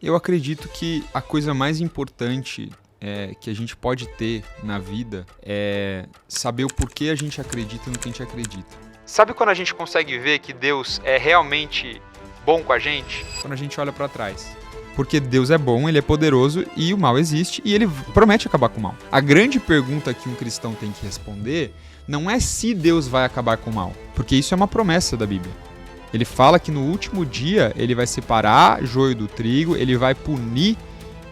Eu acredito que a coisa mais importante que a gente pode ter na vida é saber o porquê a gente acredita no que a gente acredita. Sabe quando a gente consegue ver que Deus é realmente bom com a gente? Quando a gente olha pra trás. Porque Deus é bom, Ele é poderoso e o mal existe e Ele promete acabar com o mal. A grande pergunta que um cristão tem que responder não é se Deus vai acabar com o mal, porque isso é uma promessa da Bíblia. Ele fala que no último dia Ele vai separar joio do trigo, Ele vai punir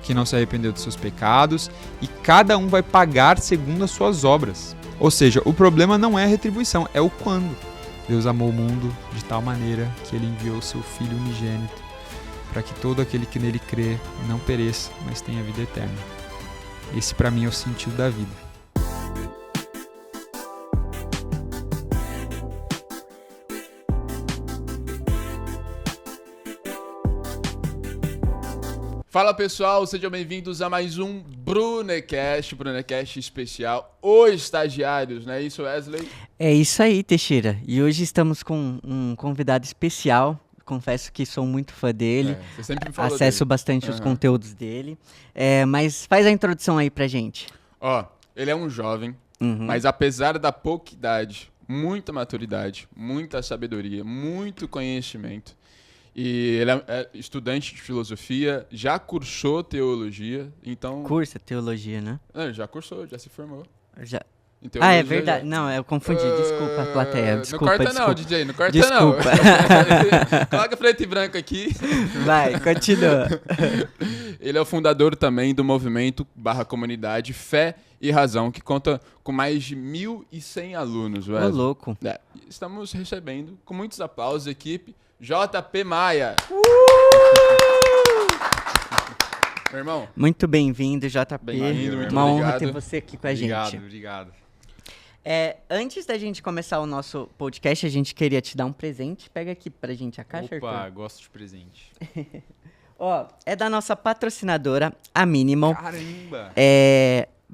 quem não se arrependeu dos seus pecados e cada um vai pagar segundo as suas obras. Ou seja, o problema não é a retribuição, é o quando. Deus amou o mundo de tal maneira que Ele enviou o seu Filho unigênito para que todo aquele que nele crê não pereça, mas tenha vida eterna. Esse para mim é o sentido da vida. Fala pessoal, sejam bem-vindos a mais um Brunecast especial, os estagiários, não é isso, Wesley? É isso aí, Teixeira. E hoje estamos com um convidado especial. Confesso que sou muito fã dele, Você sempre me falou acesso dele. bastante os conteúdos dele. Mas faz a introdução aí pra gente. Ele é um jovem, mas apesar da pouca idade, muita maturidade, muita sabedoria, muito conhecimento. E ele é estudante de filosofia, já cursou teologia, então... Cursa teologia, né? Já cursou, já se formou. Já. Em teologia, É verdade. Não, eu confundi. Desculpa, plateia. Desculpa, não corta desculpa. não, DJ, não corta Desculpa. não. Coloca preto e branco aqui. Vai, continua. Ele é o fundador também do movimento /comunidade Fé e Razão, que conta com mais de 1.100 alunos. Ô, louco. Estamos recebendo, com muitos aplausos, a equipe JP Maia. Meu irmão. Muito bem-vindo, JP. Bem-vindo, muito Uma honra obrigado. ter você aqui com a gente. Obrigado. Antes da gente começar o nosso podcast, a gente queria te dar um presente. Pega aqui pra gente a caixa, Opa, Arthur. gosto de presente. É da nossa patrocinadora, a Minimal. Caramba!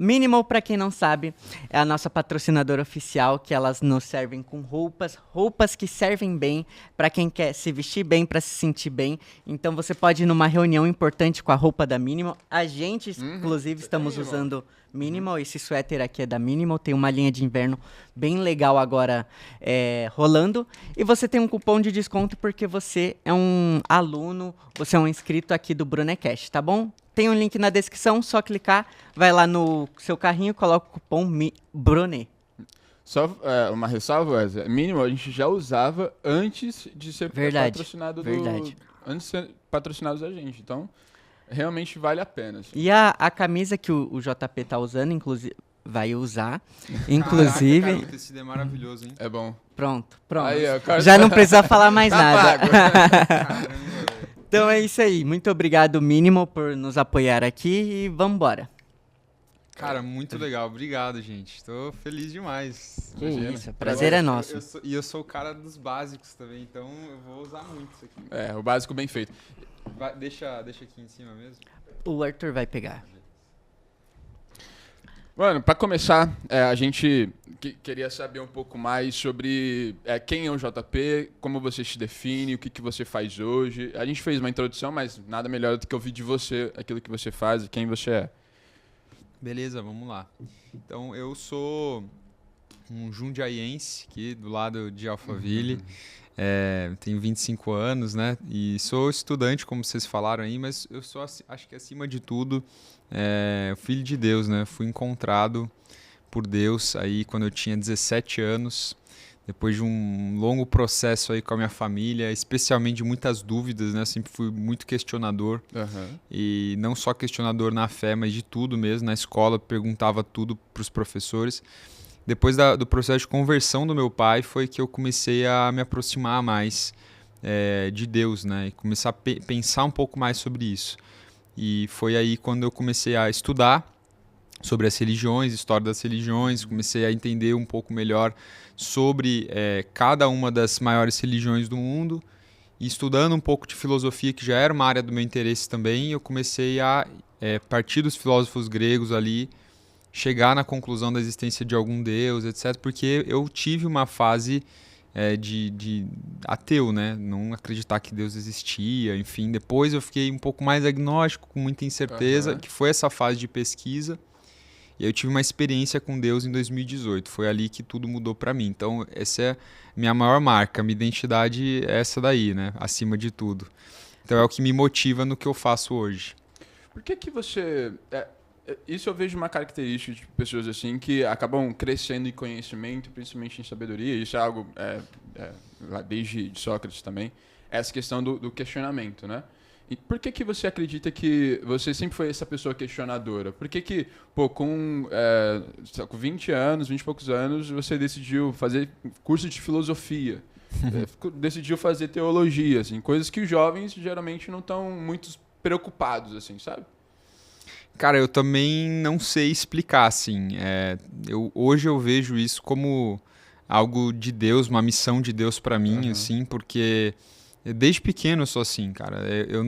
Minimal, pra quem não sabe, é a nossa patrocinadora oficial, que elas nos servem com roupas que servem bem pra quem quer se vestir bem, pra se sentir bem. Então você pode ir numa reunião importante com a roupa da Minimal. A gente, inclusive, estamos usando Minimal. Esse suéter aqui é da Minimal, tem uma linha de inverno bem legal agora rolando. E você tem um cupom de desconto porque você é um aluno, você é um inscrito aqui do Brunecast, tá bom? Tem um link na descrição, só clicar, vai lá no seu carrinho, coloca o cupom Brune. Só uma ressalva, Wesley. Mínimo, a gente já usava antes de ser patrocinado antes de ser patrocinados a gente. Então, realmente vale a pena. Assim. E a camisa que o JP tá usando, inclusive, vai usar. Inclusive. Caraca, cara, o tecido é maravilhoso, hein? É bom. Pronto. Aí, Já não precisa falar mais nada. Caramba, Então é isso aí. Muito obrigado, Minimal, por nos apoiar aqui e vambora. Cara, muito legal. Obrigado, gente. Tô feliz demais. Que Imagina. isso, prazer é nosso. Eu sou o cara dos básicos também, então eu vou usar muito isso aqui. O básico bem feito. Deixa aqui em cima mesmo. O Arthur vai pegar. Mano, pra começar, a gente queria saber um pouco mais sobre quem é o JP, como você se define, o que você faz hoje. A gente fez uma introdução, mas nada melhor do que ouvir de você aquilo que você faz e quem você é. Beleza, vamos lá. Então, eu sou um jundiaiense aqui do lado de Alphaville. Tenho 25 anos, né? E sou estudante, como vocês falaram aí, mas eu sou, acho que acima de tudo, filho de Deus, né? Fui encontrado por Deus aí quando eu tinha 17 anos, depois de um longo processo aí com a minha família, especialmente de muitas dúvidas, né? Eu sempre fui muito questionador, e não só questionador na fé, mas de tudo mesmo. Na escola, perguntava tudo para os professores. Depois do processo de conversão do meu pai, foi que eu comecei a me aproximar mais de Deus, né? E começar a pensar um pouco mais sobre isso. E foi aí quando eu comecei a estudar sobre as religiões, história das religiões, comecei a entender um pouco melhor sobre cada uma das maiores religiões do mundo. E estudando um pouco de filosofia, que já era uma área do meu interesse também, eu comecei a partir dos filósofos gregos ali, chegar na conclusão da existência de algum Deus, etc. Porque eu tive uma fase de ateu, né? Não acreditar que Deus existia, enfim. Depois eu fiquei um pouco mais agnóstico, com muita incerteza, que foi essa fase de pesquisa. E eu tive uma experiência com Deus em 2018. Foi ali que tudo mudou para mim. Então, essa é minha maior marca. Minha identidade é essa daí, né? Acima de tudo. Então, é o que me motiva no que eu faço hoje. Por que você... isso eu vejo uma característica de pessoas assim que acabam crescendo em conhecimento, principalmente em sabedoria. Isso é algo, lá desde Sócrates também, essa questão do questionamento, né? E por que você acredita que você sempre foi essa pessoa questionadora? Por que com 20 anos, 20 e poucos anos, você decidiu fazer curso de filosofia? Decidiu fazer teologia, assim, coisas que os jovens geralmente não estão muito preocupados, assim, sabe? Cara, eu também não sei explicar, assim. Hoje eu vejo isso como algo de Deus, uma missão de Deus pra mim, assim, porque desde pequeno eu sou assim, cara. Eu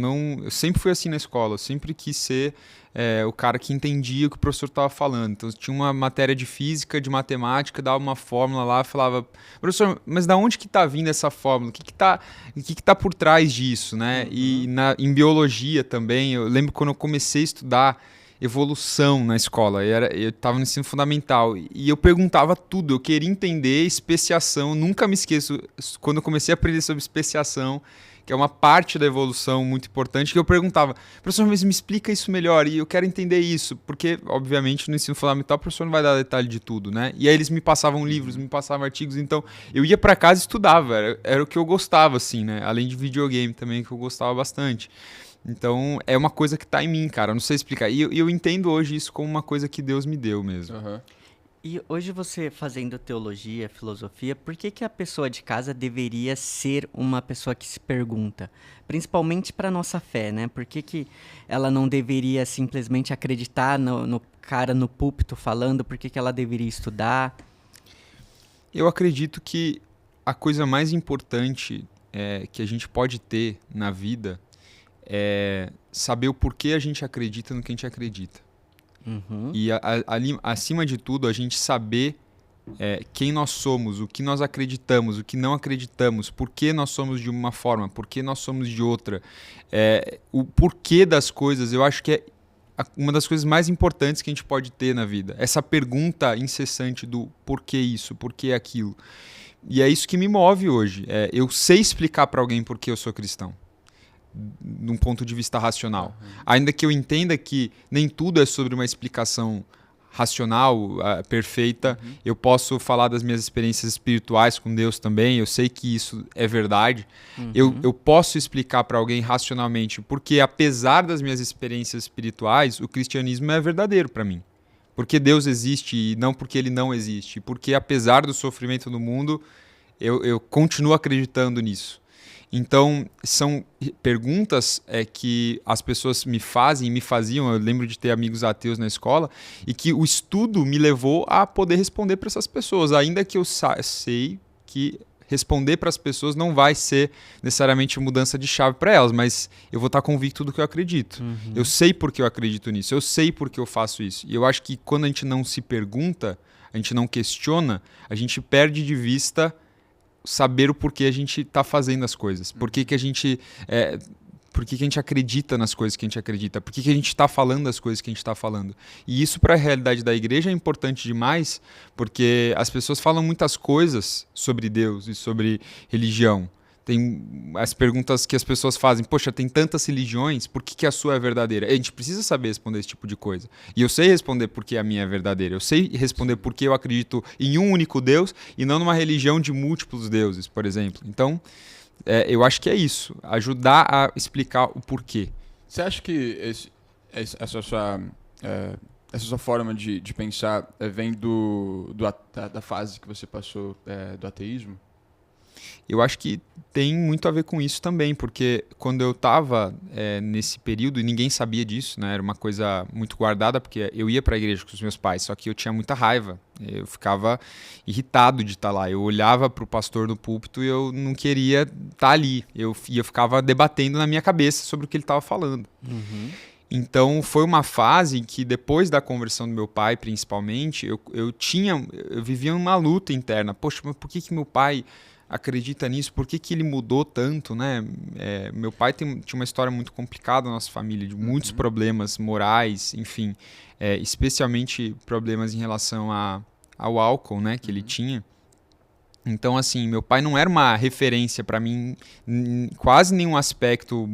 sempre fui assim na escola, eu sempre quis ser o cara que entendia o que o professor estava falando. Então, tinha uma matéria de física, de matemática, dava uma fórmula lá, falava, professor, mas da onde que está vindo essa fórmula? O que tá por trás disso, né? E em biologia também, eu lembro quando eu comecei a estudar evolução na escola, eu estava no ensino fundamental, e eu perguntava tudo, eu queria entender especiação, nunca me esqueço, quando eu comecei a aprender sobre especiação, que é uma parte da evolução muito importante, que eu perguntava, professor, mas me explica isso melhor, e eu quero entender isso, porque, obviamente, no ensino fundamental, o professor não vai dar detalhe de tudo, né? E aí eles me passavam livros, me passavam artigos, então eu ia para casa e estudava, era o que eu gostava, assim, né? Além de videogame também, que eu gostava bastante. Então, é uma coisa que tá em mim, cara, eu não sei explicar. E eu entendo hoje isso como uma coisa que Deus me deu mesmo. E hoje você fazendo teologia, filosofia, por que a pessoa de casa deveria ser uma pessoa que se pergunta? Principalmente para nossa fé, né? Por que ela não deveria simplesmente acreditar no cara no púlpito falando? Por que ela deveria estudar? Eu acredito que a coisa mais importante que a gente pode ter na vida é saber o porquê a gente acredita no que a gente acredita. E ali, acima de tudo, a gente saber quem nós somos, o que nós acreditamos, o que não acreditamos, por que nós somos de uma forma, por que nós somos de outra. O porquê das coisas, eu acho que é uma das coisas mais importantes que a gente pode ter na vida. Essa pergunta incessante do porquê isso, porquê aquilo. E é isso que me move hoje. Eu sei explicar para alguém por que eu sou cristão, de um ponto de vista racional. Ainda que eu entenda que nem tudo é sobre uma explicação racional, perfeita, eu posso falar das minhas experiências espirituais com Deus também, eu sei que isso é verdade. Eu posso explicar para alguém racionalmente, porque apesar das minhas experiências espirituais, o cristianismo é verdadeiro para mim. Porque Deus existe e não porque ele não existe. Porque apesar do sofrimento do mundo, eu continuo acreditando nisso. Então, são perguntas que as pessoas me fazem e me faziam. Eu lembro de ter amigos ateus na escola e que o estudo me levou a poder responder para essas pessoas. Ainda que eu sei que responder para as pessoas não vai ser necessariamente mudança de chave para elas, mas eu vou estar convicto do que eu acredito. Eu sei por que eu acredito nisso, eu sei por que eu faço isso. E eu acho que quando a gente não se pergunta, a gente não questiona, a gente perde de vista saber o porquê a gente está fazendo as coisas. Por que a gente acredita nas coisas que a gente acredita? Por que a gente está falando as coisas que a gente está falando? E isso, para a realidade da igreja, é importante demais, porque as pessoas falam muitas coisas sobre Deus e sobre religião. Tem as perguntas que as pessoas fazem, poxa, tem tantas religiões, por que a sua é verdadeira? A gente precisa saber responder esse tipo de coisa. E eu sei responder por que a minha é verdadeira. Eu sei responder por que eu acredito em um único Deus e não numa religião de múltiplos deuses, por exemplo. Então, eu acho que é isso. Ajudar a explicar o porquê. Você acha que essa sua forma de pensar vem da fase que você passou do ateísmo? Eu acho que tem muito a ver com isso também, porque quando eu estava nesse período, e ninguém sabia disso, né? Era uma coisa muito guardada, porque eu ia para a igreja com os meus pais, só que eu tinha muita raiva, eu ficava irritado de estar lá, eu olhava para o pastor no púlpito e eu não queria estar ali, eu ficava debatendo na minha cabeça sobre o que ele estava falando. Então foi uma fase em que depois da conversão do meu pai, principalmente, eu vivia uma luta interna. Poxa, mas por que meu pai acredita nisso? Por que que ele mudou tanto, né? Meu pai tinha uma história muito complicada na nossa família, de muitos problemas morais, enfim, especialmente problemas em relação ao álcool, né, que ele tinha. Então, assim, meu pai não era uma referência para mim em quase nenhum aspecto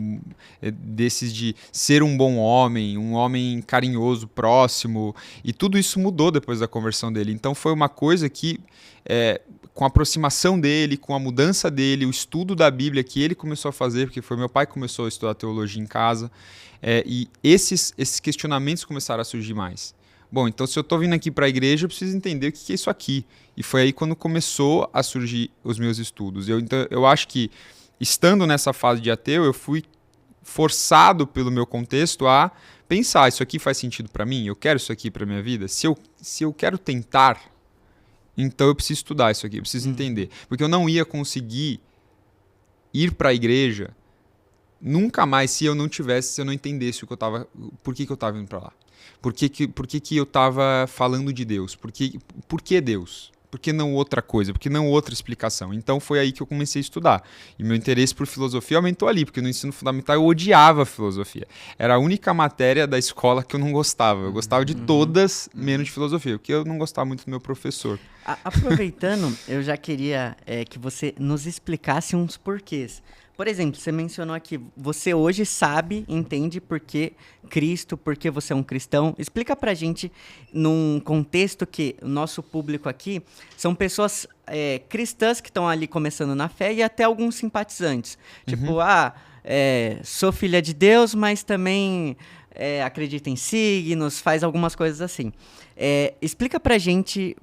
desses de ser um bom homem, um homem carinhoso, próximo, e tudo isso mudou depois da conversão dele. Então, foi uma coisa que, com a aproximação dele, com a mudança dele, o estudo da Bíblia que ele começou a fazer, porque foi meu pai que começou a estudar teologia em casa, e esses questionamentos começaram a surgir mais. Bom, então se eu estou vindo aqui para a igreja, eu preciso entender o que é isso aqui. E foi aí quando começou a surgir os meus estudos. Então, eu acho que, estando nessa fase de ateu, eu fui forçado pelo meu contexto a pensar, isso aqui faz sentido para mim? Eu quero isso aqui para minha vida? Se eu quero tentar, então eu preciso estudar isso aqui, eu preciso entender. Porque eu não ia conseguir ir para a igreja nunca mais se eu não entendesse por que eu estava indo para lá. Por que eu estava falando de Deus? Por que Deus? Por que não outra coisa? Por que não outra explicação? Então foi aí que eu comecei a estudar. E meu interesse por filosofia aumentou ali, porque no ensino fundamental eu odiava filosofia. Era a única matéria da escola que eu não gostava. Eu gostava de todas, menos de filosofia, porque eu não gostava muito do meu professor. Aproveitando, eu já queria que você nos explicasse uns porquês. Por exemplo, você mencionou aqui, você hoje entende por que Cristo, por que você é um cristão. Explica pra gente, num contexto que o nosso público aqui são pessoas cristãs que estão ali começando na fé e até alguns simpatizantes. Tipo, sou filha de Deus, mas também acredito em signos, faz algumas coisas assim. Explica pra gente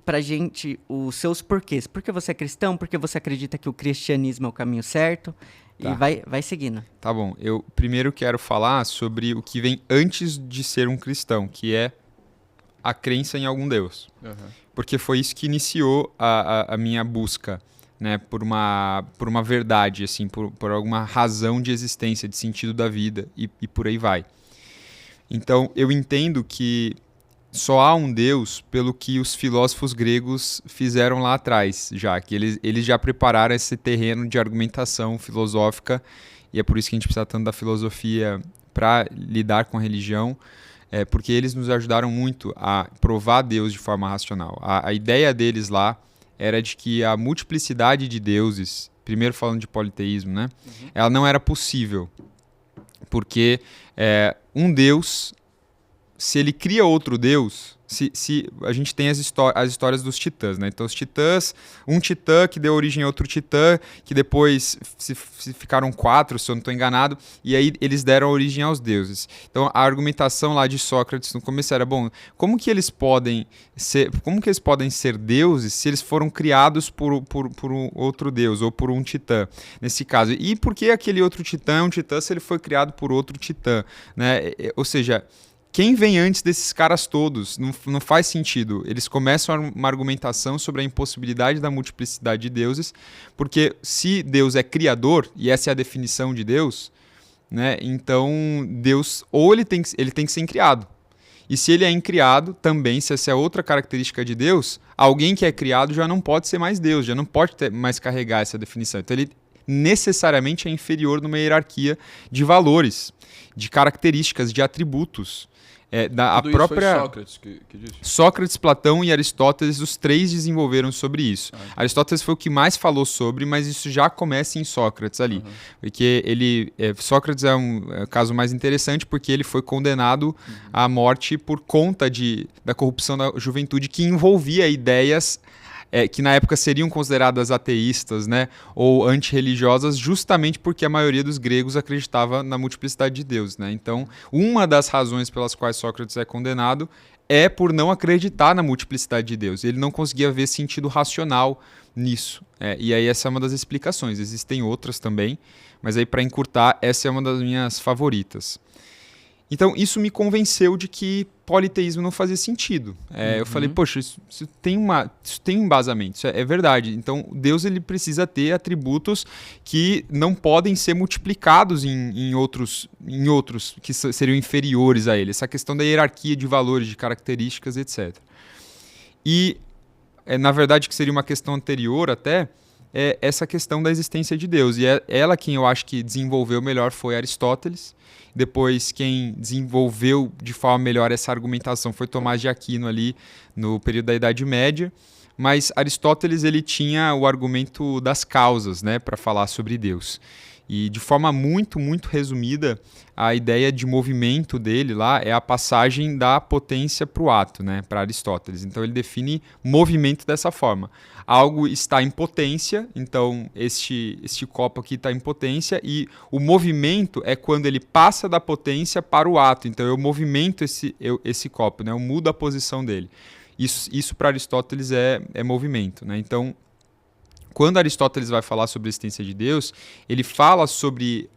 os seus porquês. Por que você é cristão? Por que você acredita que o cristianismo é o caminho certo? Tá. E vai seguindo. Tá bom. Eu primeiro quero falar sobre o que vem antes de ser um cristão, que é a crença em algum Deus. Uhum. Porque foi isso que iniciou a minha busca, né, por uma verdade, assim, por alguma razão de existência, de sentido da vida, e por aí vai. Então, eu entendo que só há um Deus pelo que os filósofos gregos fizeram lá atrás, já que eles já prepararam esse terreno de argumentação filosófica, e é por isso que a gente precisa tanto da filosofia para lidar com a religião, porque eles nos ajudaram muito a provar Deus de forma racional. A ideia deles lá era de que a multiplicidade de deuses, primeiro falando de politeísmo, né, ela não era possível, porque um Deus, se ele cria outro Deus, se a gente tem as histórias dos titãs, né? Então os titãs, um titã que deu origem a outro titã, que depois se ficaram 4, se eu não estou enganado, e aí eles deram origem aos deuses. Então a argumentação lá de Sócrates no começo era, bom, como que eles podem ser deuses se eles foram criados por um outro deus, ou por um titã, nesse caso? E por que aquele outro titã é um titã se ele foi criado por outro titã, né? Ou seja, quem vem antes desses caras todos? Não faz sentido. Eles começam uma argumentação sobre a impossibilidade da multiplicidade de deuses, porque se Deus é criador, e essa é a definição de Deus, né, então Deus, ou ele tem que ser incriado. E se ele é incriado, também, se essa é outra característica de Deus, alguém que é criado já não pode ser mais Deus, já não pode mais carregar essa definição. Então ele necessariamente é inferior numa hierarquia de valores, de características, de atributos. Isso foi Sócrates que disse? Sócrates, Platão e Aristóteles, os três desenvolveram sobre isso. Aristóteles foi o que mais falou sobre, mas isso já começa em Sócrates ali. Porque Sócrates é um caso mais interessante porque ele foi condenado à morte por conta da corrupção da juventude que envolvia ideias que na época seriam consideradas ateístas, né, ou antirreligiosas, justamente porque a maioria dos gregos acreditava na multiplicidade de Deus, né? Então, uma das razões pelas quais Sócrates é condenado é por não acreditar na multiplicidade de Deus. Ele não conseguia ver sentido racional nisso. E aí essa é uma das explicações. Existem outras também, mas aí para encurtar, essa é uma das minhas favoritas. Então, isso me convenceu de que politeísmo não fazia sentido. Eu falei, poxa, isso tem um embasamento, isso é verdade. Então, Deus ele precisa ter atributos que não podem ser multiplicados em outros que seriam inferiores a ele. Essa questão da hierarquia de valores, de características, etc. E, na verdade, que seria uma questão anterior até, essa questão da existência de Deus. E ela quem eu acho que desenvolveu melhor foi Aristóteles. Depois, quem desenvolveu de forma melhor essa argumentação foi Tomás de Aquino ali no período da Idade Média. Mas Aristóteles ele tinha o argumento das causas, né, para falar sobre Deus. E de forma muito, muito resumida, a ideia de movimento dele lá é a passagem da potência para o ato, né, para Aristóteles. Então ele define movimento dessa forma. Algo está em potência, então este copo aqui está em potência, e o movimento é quando ele passa da potência para o ato. Então eu movimento esse copo, né, eu mudo a posição dele. Isso para Aristóteles é movimento, né? Então, quando Aristóteles vai falar sobre a existência de Deus, ele fala sobre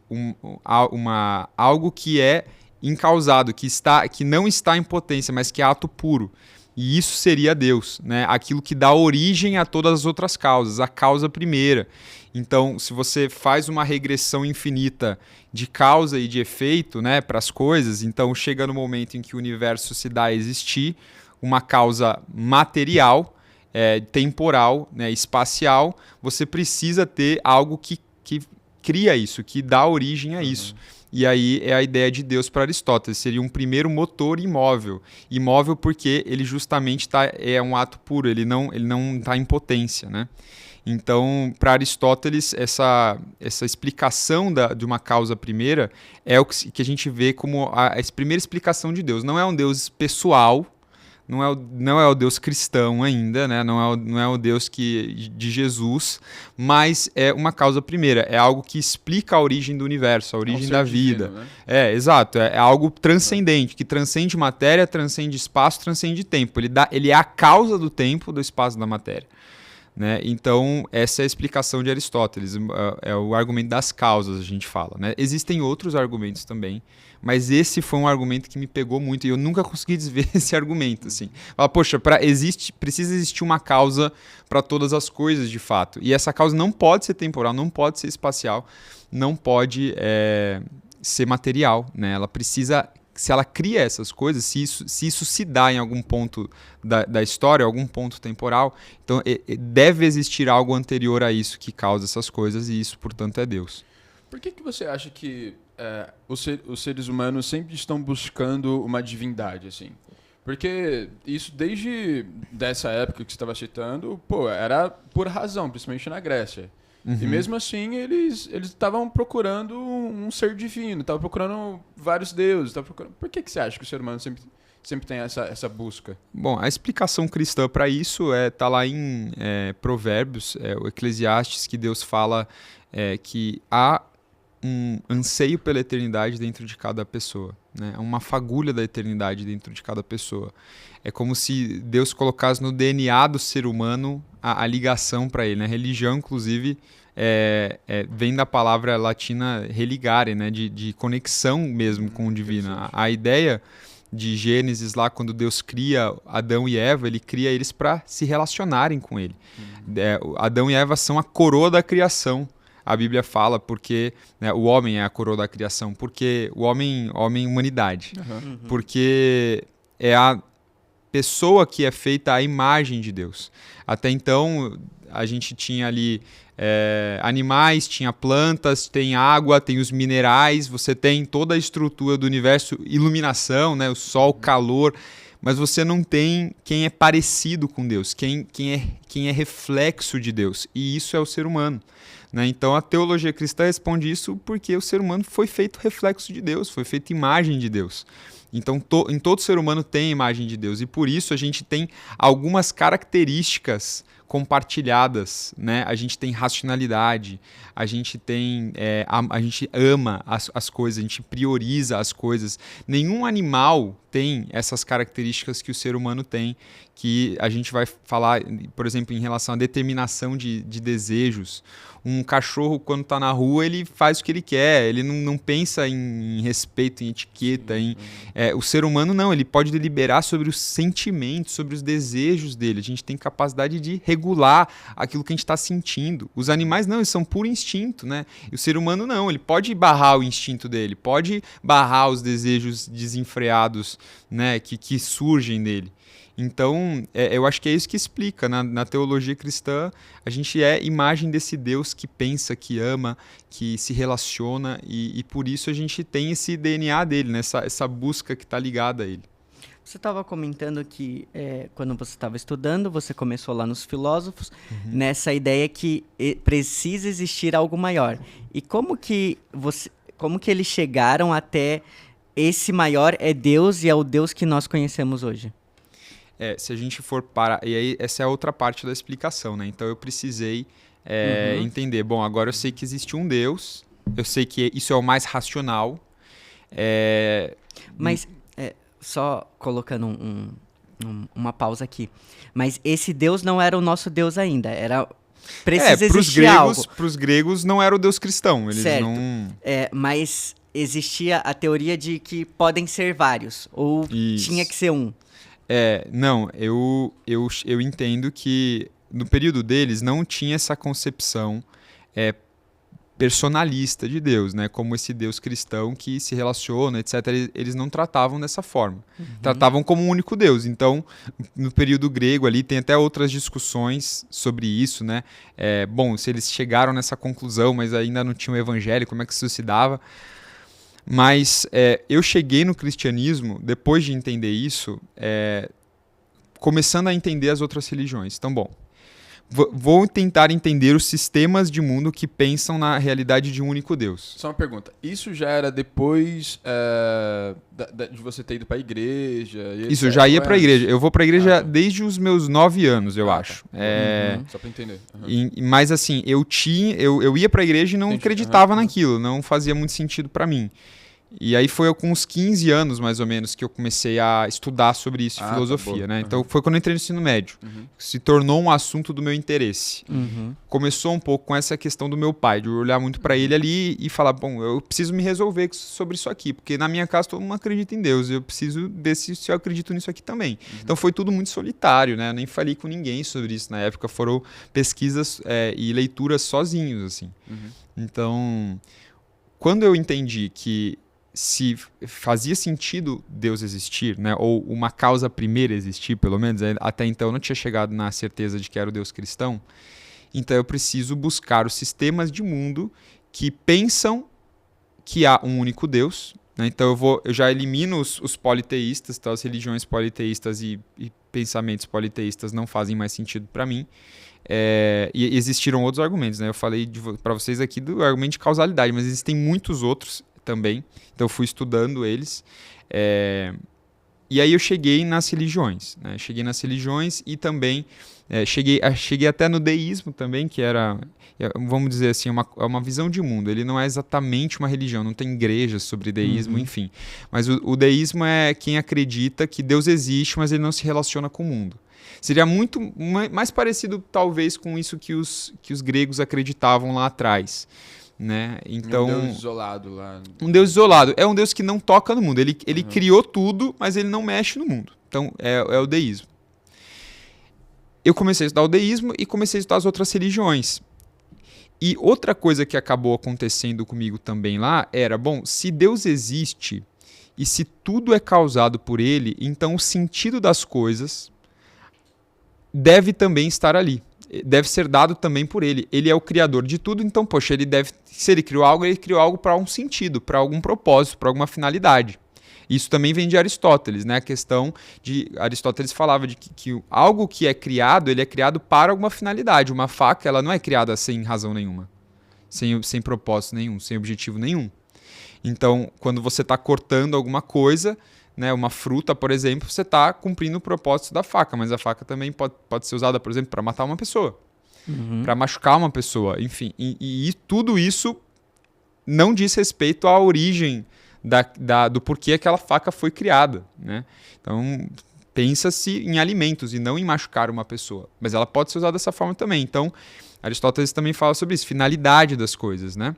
algo que é incausado, que não está em potência, mas que é ato puro. E isso seria Deus, né? Aquilo que dá origem a todas as outras causas, a causa primeira. Então, se você faz uma regressão infinita de causa e de efeito, né, para as coisas, então chega no momento em que o universo se dá a existir, uma causa material, temporal, né, espacial, você precisa ter algo que cria isso, que dá origem a isso. E aí é a ideia de Deus para Aristóteles. Seria um primeiro motor imóvel. Imóvel porque ele justamente é um ato puro, ele não está em potência, né? Então, para Aristóteles, essa explicação de uma causa primeira é o que a gente vê como a primeira explicação de Deus. Não é um Deus pessoal, não é o Deus cristão ainda, né? Não é o Deus de Jesus, mas é uma causa primeira, é algo que explica a origem do universo, a origem da vida. Divino, né? Exato, é algo transcendente, que transcende matéria, transcende espaço, transcende tempo. Ele é a causa do tempo, do espaço, da matéria. Né? Então, essa é a explicação de Aristóteles, é o argumento das causas, a gente fala. Né? Existem outros argumentos também, mas esse foi um argumento que me pegou muito e eu nunca consegui desver esse argumento. Assim. Fala, poxa, precisa existir uma causa para todas as coisas de fato. E essa causa não pode ser temporal, não pode ser espacial, não pode ser material. Né? Ela precisa... Se ela cria essas coisas, se isso se dá em algum ponto da história, algum ponto temporal, então deve existir algo anterior a isso que causa essas coisas e isso, portanto, é Deus. Por que você acha que os seres humanos sempre estão buscando uma divindade, assim? Porque isso desde dessa época que você estava citando, era por razão, principalmente na Grécia. Uhum. E mesmo assim, eles estavam procurando um ser divino, estavam procurando vários deuses. Por que você acha que o ser humano sempre tem essa busca? Bom, a explicação cristã para isso está lá em Provérbios, o Eclesiastes, que Deus fala que há um anseio pela eternidade dentro de cada pessoa. Né? Uma fagulha da eternidade dentro de cada pessoa. É como se Deus colocasse no DNA do ser humano a ligação para ele. Né? Religião, inclusive, vem da palavra latina religare, né? de conexão mesmo com o divino. A ideia de Gênesis, lá quando Deus cria Adão e Eva, ele cria eles para se relacionarem com ele. Adão e Eva são a coroa da criação. A Bíblia fala porque o homem é a coroa da criação, porque o homem humanidade. Uhum. Porque é a pessoa que é feita à imagem de Deus. Até então, a gente tinha ali animais, tinha plantas, tem água, tem os minerais, você tem toda a estrutura do universo, iluminação, né, o sol, calor, mas você não tem quem é parecido com Deus, quem é reflexo de Deus, e isso é o ser humano. Né? Então a teologia cristã responde isso porque o ser humano foi feito reflexo de Deus, foi feito imagem de Deus. Então em todo ser humano tem a imagem de Deus e por isso a gente tem algumas características compartilhadas, né? A gente tem racionalidade, a gente tem, a gente ama as coisas, a gente prioriza as coisas. Nenhum animal tem essas características que o ser humano tem, que a gente vai falar, por exemplo, em relação à determinação de desejos. Um cachorro, quando está na rua, ele faz o que ele quer, ele não pensa em respeito, em etiqueta. O ser humano não, ele pode deliberar sobre os sentimentos, sobre os desejos dele. A gente tem capacidade de regular aquilo que a gente está sentindo. Os animais não, eles são puro instinto, né? E o ser humano não, ele pode barrar o instinto dele, pode barrar os desejos desenfreados, né, que surgem dele. Então, eu acho que é isso que explica. Na teologia cristã, a gente é imagem desse Deus que pensa, que ama, que se relaciona, e por isso a gente tem esse DNA dele, né? Essa busca que está ligada a ele. Você estava comentando que quando você estava estudando, você começou lá nos filósofos, nessa ideia que precisa existir algo maior. E como que eles chegaram até esse maior é Deus e é o Deus que nós conhecemos hoje? Se a gente for para... E aí, essa é a outra parte da explicação, né? Então, eu precisei entender. Bom, agora eu sei que existe um Deus. Eu sei que isso é o mais racional. Mas, só colocando uma pausa aqui. Mas esse Deus não era o nosso Deus ainda. Precisa existir algo. Para os gregos, não era o Deus cristão. Eles certo. não... Mas existia a teoria de que podem ser vários. Ou tinha que ser um. Não, eu entendo que no período deles não tinha essa concepção personalista de Deus, né? Como esse Deus cristão que se relaciona, etc. Eles não tratavam dessa forma. Tratavam como um único Deus. Então, no período grego ali, tem até outras discussões sobre isso, né? Bom, se eles chegaram nessa conclusão, mas ainda não tinha o evangelho, como é que isso se dava? Mas eu cheguei no cristianismo, depois de entender isso, começando a entender as outras religiões. Então, bom, vou tentar entender os sistemas de mundo que pensam na realidade de um único Deus. Só uma pergunta. Isso já era depois de você ter ido para a igreja? Isso, eu já ia para a igreja. Eu vou para a igreja desde os meus 9 anos, eu acho. Só para entender. Mas assim, eu ia para a igreja e não acreditava naquilo. Não fazia muito sentido para mim. E aí foi com uns 15 anos, mais ou menos, que eu comecei a estudar sobre isso, filosofia, né? Então foi quando eu entrei no ensino médio. Se tornou um assunto do meu interesse. Começou um pouco com essa questão do meu pai, de eu olhar muito para ele ali e falar, bom, eu preciso me resolver sobre isso aqui, porque na minha casa todo mundo acredita em Deus, eu preciso decidir se eu acredito nisso aqui também. Então foi tudo muito solitário, né? Eu nem falei com ninguém sobre isso na época, foram pesquisas e leituras sozinhos, assim. Então, quando eu entendi que se fazia sentido Deus existir, né, ou uma causa primeira existir, pelo menos, até então eu não tinha chegado na certeza de que era o Deus cristão, então eu preciso buscar os sistemas de mundo que pensam que há um único Deus, né, então eu já elimino os politeístas, tá, as religiões politeístas e pensamentos politeístas não fazem mais sentido para mim. E existiram outros argumentos, né? Eu falei para vocês aqui do argumento de causalidade, mas existem muitos outros também, então eu fui estudando eles, e aí eu cheguei nas religiões, né? Cheguei nas religiões e também cheguei até no deísmo também, que era, vamos dizer assim, uma visão de mundo. Ele não é exatamente uma religião, não tem igrejas sobre deísmo, enfim, mas o deísmo é quem acredita que Deus existe, mas ele não se relaciona com o mundo. Seria muito mais parecido talvez com isso que os gregos acreditavam lá atrás, né? Então, um Deus isolado lá. Um Deus isolado. É um Deus que não toca no mundo. Ele criou tudo, mas ele não mexe no mundo. Então, é o deísmo. Eu comecei a estudar o deísmo e comecei a estudar as outras religiões. E outra coisa que acabou acontecendo comigo também lá era, bom, se Deus existe e se tudo é causado por ele, então o sentido das coisas deve também estar ali. Deve ser dado também por ele. Ele é o criador de tudo, então, poxa, se ele criou algo para um sentido, para algum propósito, para alguma finalidade. Isso também vem de Aristóteles, né? A questão de Aristóteles falava de que algo que é criado, ele é criado para alguma finalidade. Uma faca, ela não é criada sem razão nenhuma, sem propósito nenhum, sem objetivo nenhum. Então, quando você está cortando alguma coisa, né, uma fruta, por exemplo, você está cumprindo o propósito da faca, mas a faca também pode ser usada, por exemplo, para matar uma pessoa, para machucar uma pessoa, enfim. E tudo isso não diz respeito à origem do porquê aquela faca foi criada, né? Então, pensa-se em alimentos e não em machucar uma pessoa, mas ela pode ser usada dessa forma também. Então, Aristóteles também fala sobre isso, finalidade das coisas, né?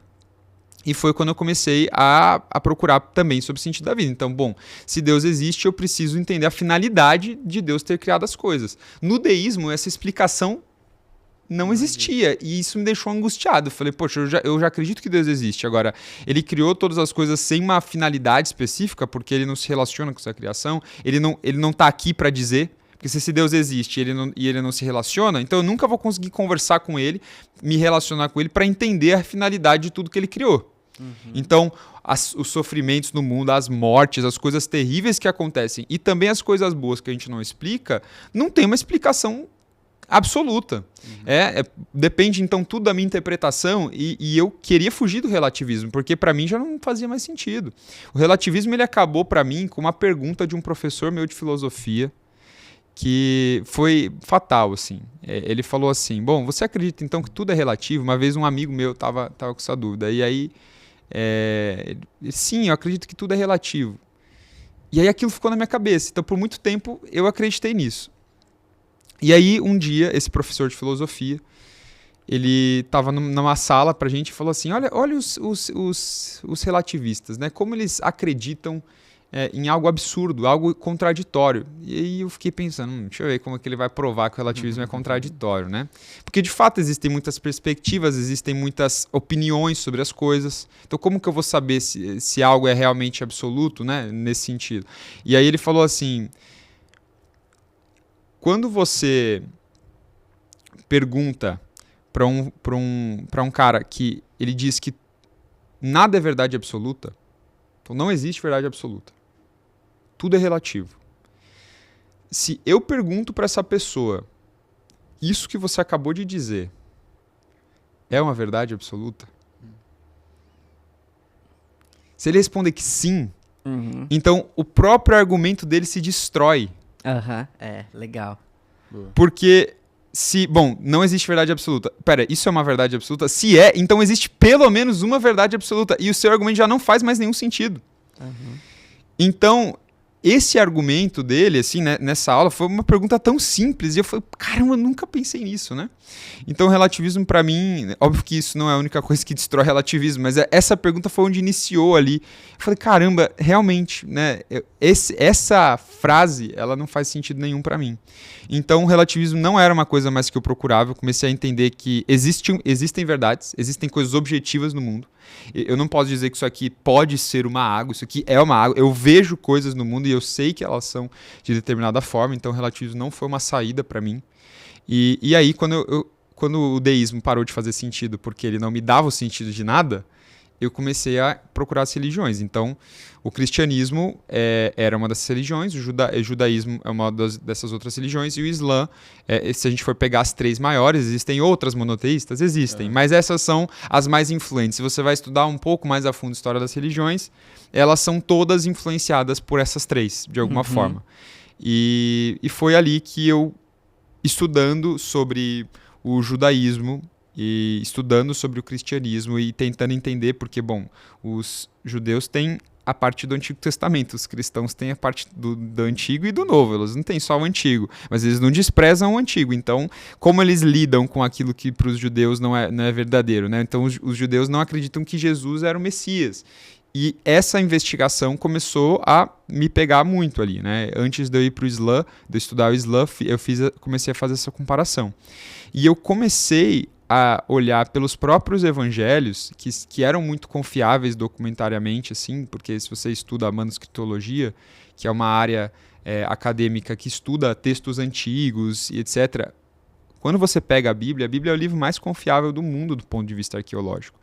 E foi quando eu comecei a procurar também sobre o sentido da vida. Então, bom, se Deus existe, eu preciso entender a finalidade de Deus ter criado as coisas. No deísmo, essa explicação não existia. E isso me deixou angustiado. Eu falei, poxa, eu já acredito que Deus existe. Agora, ele criou todas as coisas sem uma finalidade específica, porque ele não se relaciona com essa criação, ele não tá aqui para dizer. Porque se esse Deus existe e ele não se relaciona, então eu nunca vou conseguir conversar com ele, me relacionar com ele para entender a finalidade de tudo que ele criou. Então, os sofrimentos no mundo, as mortes, as coisas terríveis que acontecem e também as coisas boas que a gente não explica, não tem uma explicação absoluta. Depende, então, tudo da minha interpretação e eu queria fugir do relativismo, porque para mim já não fazia mais sentido. O relativismo ele acabou para mim com uma pergunta de um professor meu de filosofia, que foi fatal, assim. Ele falou assim, bom, você acredita então que tudo é relativo? Uma vez um amigo meu tava com essa dúvida, e aí, sim, eu acredito que tudo é relativo. E aí aquilo ficou na minha cabeça, então por muito tempo eu acreditei nisso. E aí um dia, esse professor de filosofia, ele estava numa sala pra gente e falou assim, olha os relativistas, né? Como eles acreditam em algo absurdo, algo contraditório. E aí eu fiquei pensando, deixa eu ver como é que ele vai provar que o relativismo é contraditório, né? Porque de fato existem muitas perspectivas, existem muitas opiniões sobre as coisas. Então como que eu vou saber se algo é realmente absoluto, né? Nesse sentido. E aí ele falou assim, quando você pergunta para um cara que ele diz que nada é verdade absoluta, então não existe verdade absoluta. Tudo é relativo. Se eu pergunto para essa pessoa, isso que você acabou de dizer é uma verdade absoluta? Se ele responder que sim, então o próprio argumento dele se destrói. Legal. Porque não existe verdade absoluta. Pera, isso é uma verdade absoluta? Se então existe pelo menos uma verdade absoluta. E o seu argumento já não faz mais nenhum sentido. Então, esse argumento dele, assim, né, nessa aula, foi uma pergunta tão simples. E eu falei, caramba, eu nunca pensei nisso, né? Então, o relativismo, para mim, óbvio que isso não é a única coisa que destrói o relativismo, mas essa pergunta foi onde iniciou ali. Eu falei, caramba, realmente, né? Essa frase, ela não faz sentido nenhum para mim. Então, o relativismo não era uma coisa mais que eu procurava. Eu comecei a entender que existem verdades, existem coisas objetivas no mundo. Eu não posso dizer que isso aqui pode ser uma água, isso aqui é uma água. Eu vejo coisas no mundo e eu sei que elas são de determinada forma, então o relativismo não foi uma saída para mim. E aí, quando o deísmo parou de fazer sentido, porque ele não me dava o sentido de nada, eu comecei a procurar as religiões. Então, o cristianismo era uma dessas religiões, o judaísmo é uma dessas outras religiões, e o Islã, se a gente for pegar as três maiores, existem outras monoteístas? Existem, mas essas são as mais influentes. Se você vai estudar um pouco mais a fundo a história das religiões, elas são todas influenciadas por essas três, de alguma forma. E foi ali que eu, estudando sobre o judaísmo, e estudando sobre o cristianismo e tentando entender, porque, os judeus têm a parte do Antigo Testamento, os cristãos têm a parte do Antigo e do Novo, eles não têm só o Antigo, mas eles não desprezam o Antigo, então como eles lidam com aquilo que para os judeus não é verdadeiro, né? Então os judeus não acreditam que Jesus era o Messias, e essa investigação começou a me pegar muito ali, né? Antes de eu ir para o Islã, de eu estudar o Islã, comecei a fazer essa comparação, e eu comecei a olhar pelos próprios evangelhos, que eram muito confiáveis documentariamente, assim, porque se você estuda a manuscritologia, que é uma área acadêmica que estuda textos antigos e etc., quando você pega a Bíblia é o livro mais confiável do mundo do ponto de vista arqueológico.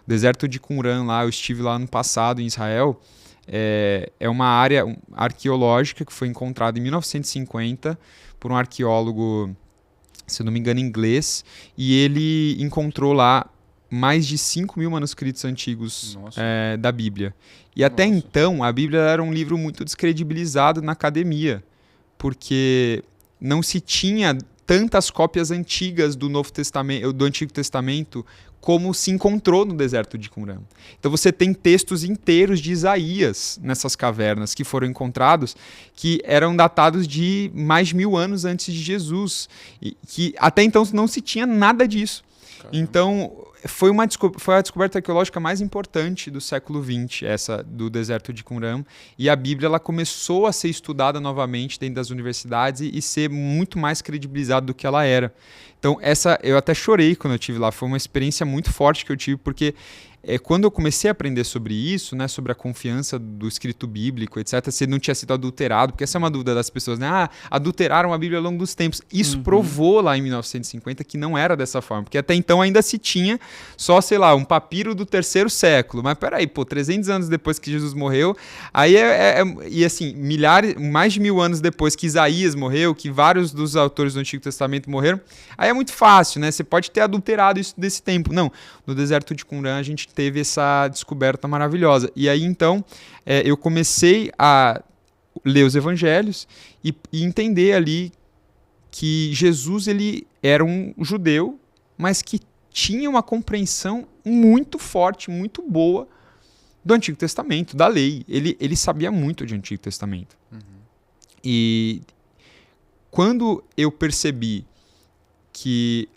O deserto de Qumran, lá, eu estive lá no passado, em Israel, é uma área arqueológica que foi encontrada em 1950 por um arqueólogo, se eu não me engano, inglês, e ele encontrou lá mais de 5.000 manuscritos antigos da Bíblia. E até então, a Bíblia era um livro muito descredibilizado na academia, porque não se tinha tantas cópias antigas do Antigo Testamento como se encontrou no deserto de Qumran. Então você tem textos inteiros de Isaías nessas cavernas que foram encontrados, que eram datados de mais de 1.000 anos antes de Jesus, e que até então não se tinha nada disso. Caramba. Então foi a descoberta arqueológica mais importante do século XX, essa do deserto de Qumran, e a Bíblia ela começou a ser estudada novamente dentro das universidades e ser muito mais credibilizada do que ela era. Então, eu até chorei quando eu estive lá, foi uma experiência muito forte que eu tive, porque quando eu comecei a aprender sobre isso, né, sobre a confiança do escrito bíblico, etc., se não tinha sido adulterado, porque essa é uma dúvida das pessoas, né? Adulteraram a Bíblia ao longo dos tempos. Isso provou lá em 1950 que não era dessa forma, porque até então ainda se tinha só, sei lá, um papiro do 3º século. Mas peraí, 300 anos depois que Jesus morreu, aí e assim, mais de 1000 anos depois que Isaías morreu, que vários dos autores do Antigo Testamento morreram, aí é muito fácil, né? Você pode ter adulterado isso desse tempo. Não, no deserto de Qumran a gente teve essa descoberta maravilhosa. E aí, então, eu comecei a ler os evangelhos e entender ali que Jesus ele era um judeu, mas que tinha uma compreensão muito forte, muito boa do Antigo Testamento, da lei. Ele sabia muito de Antigo Testamento. E quando eu percebi que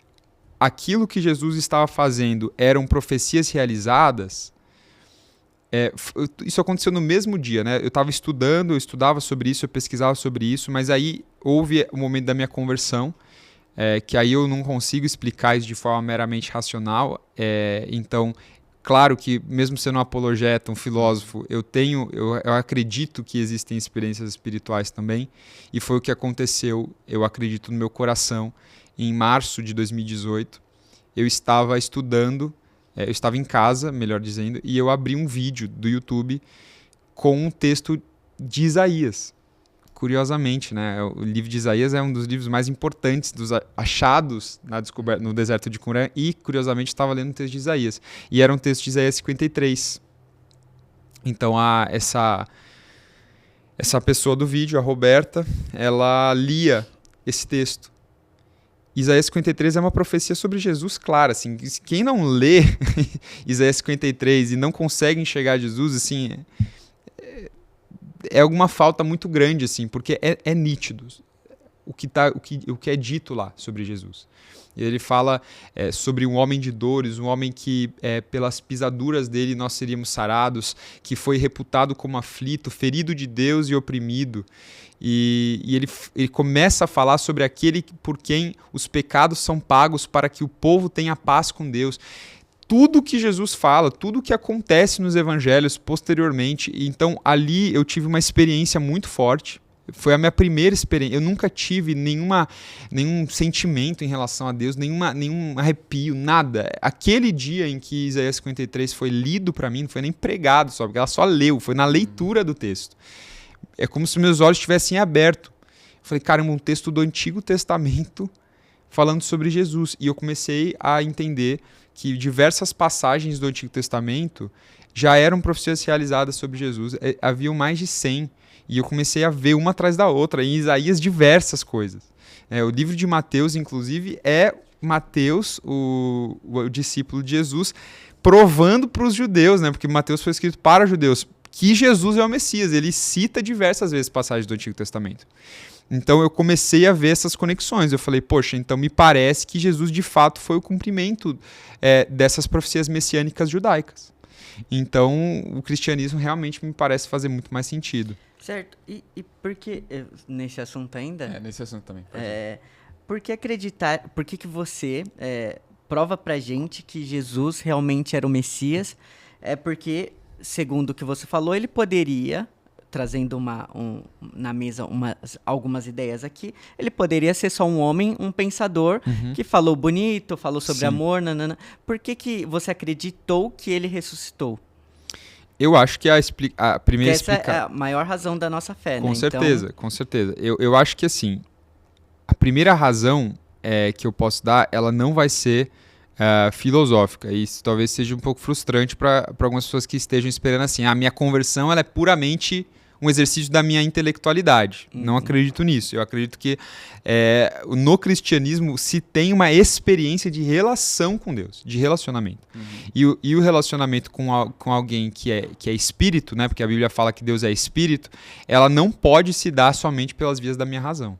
aquilo que Jesus estava fazendo eram profecias realizadas, isso aconteceu no mesmo dia, né? Eu estava estudando, eu estudava sobre isso, eu pesquisava sobre isso, mas aí houve o momento da minha conversão, que aí eu não consigo explicar isso de forma meramente racional. Então, claro que mesmo sendo um apologeta, um filósofo, eu acredito que existem experiências espirituais também, e foi o que aconteceu, eu acredito, no meu coração. Em março de 2018, eu estava estudando, eu estava em casa, melhor dizendo, e eu abri um vídeo do YouTube com um texto de Isaías. Curiosamente, né? O livro de Isaías é um dos livros mais importantes dos achados no deserto de Qumran, e, curiosamente, estava lendo um texto de Isaías. E era um texto de Isaías 53. Então, essa pessoa do vídeo, a Roberta, ela lia esse texto. Isaías 53 é uma profecia sobre Jesus, claro, assim, quem não lê Isaías 53 e não consegue enxergar Jesus, assim, é alguma falta muito grande, assim, porque é nítido o que é dito lá sobre Jesus. E ele fala sobre um homem de dores, um homem que pelas pisaduras dele nós seríamos sarados, que foi reputado como aflito, ferido de Deus e oprimido. E ele começa a falar sobre aquele por quem os pecados são pagos para que o povo tenha paz com Deus. Tudo que Jesus fala, tudo que acontece nos evangelhos posteriormente. Então ali eu tive uma experiência muito forte. Foi a minha primeira experiência. Eu nunca tive nenhum sentimento em relação a Deus, nenhum arrepio, nada. Aquele dia em que Isaías 53 foi lido para mim, não foi nem pregado só, porque ela só leu, foi na leitura do texto. É como se meus olhos estivessem abertos. Eu falei, caramba, um texto do Antigo Testamento falando sobre Jesus. E eu comecei a entender que diversas passagens do Antigo Testamento já eram profecias realizadas sobre Jesus. Haviam mais de 100. E eu comecei a ver uma atrás da outra, em Isaías, diversas coisas. O livro de Mateus, inclusive, é Mateus, o discípulo de Jesus, provando para os judeus, né? Porque Mateus foi escrito para judeus, que Jesus é o Messias. Ele cita diversas vezes passagens do Antigo Testamento. Então eu comecei a ver essas conexões. Eu falei, poxa, então me parece que Jesus de fato foi o cumprimento dessas profecias messiânicas judaicas. Então o cristianismo realmente me parece fazer muito mais sentido. Certo. E por que, nesse assunto ainda? Nesse assunto também. Por que acreditar, por que você prova pra gente que Jesus realmente era o Messias? Porque, segundo o que você falou, ele poderia, trazendo na mesa algumas ideias aqui, ele poderia ser só um homem, um pensador, que falou bonito, falou sobre amor, nanana. Por que você acreditou que ele ressuscitou? Eu acho que a primeira explicação... Essa é a maior razão da nossa fé, com né? Certeza, então... com certeza. Eu acho que, assim, a primeira razão que eu posso dar, ela não vai ser filosófica. E isso talvez seja um pouco frustrante para algumas pessoas que estejam esperando assim, a minha conversão ela é puramente um exercício da minha intelectualidade. Não acredito nisso. Eu acredito que no cristianismo se tem uma experiência de relação com Deus, de relacionamento. E o relacionamento com alguém que é espírito, né? Porque a Bíblia fala que Deus é espírito, ela não pode se dar somente pelas vias da minha razão.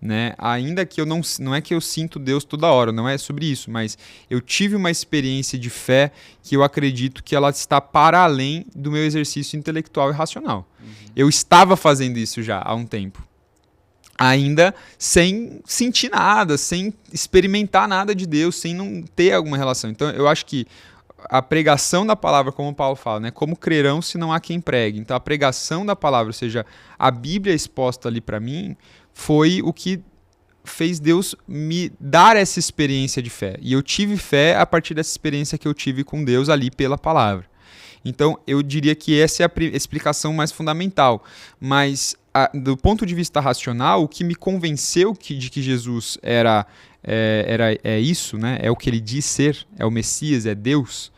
né? Ainda que eu não é que eu sinto Deus toda hora, não é sobre isso, mas eu tive uma experiência de fé que eu acredito que ela está para além do meu exercício intelectual e racional. Eu estava fazendo isso já há um tempo. Ainda sem sentir nada, sem experimentar nada de Deus, sem não ter alguma relação. Então, eu acho que a pregação da palavra, como o Paulo fala, né? Como crerão se não há quem pregue. Então, a pregação da palavra, ou seja, a Bíblia exposta ali para mim, foi o que fez Deus me dar essa experiência de fé. E eu tive fé a partir dessa experiência que eu tive com Deus ali pela palavra. Então, eu diria que essa é a explicação mais fundamental. Mas, do ponto de vista racional, o que me convenceu de que Jesus é isso, né? É o que ele diz ser, é o Messias, é Deus,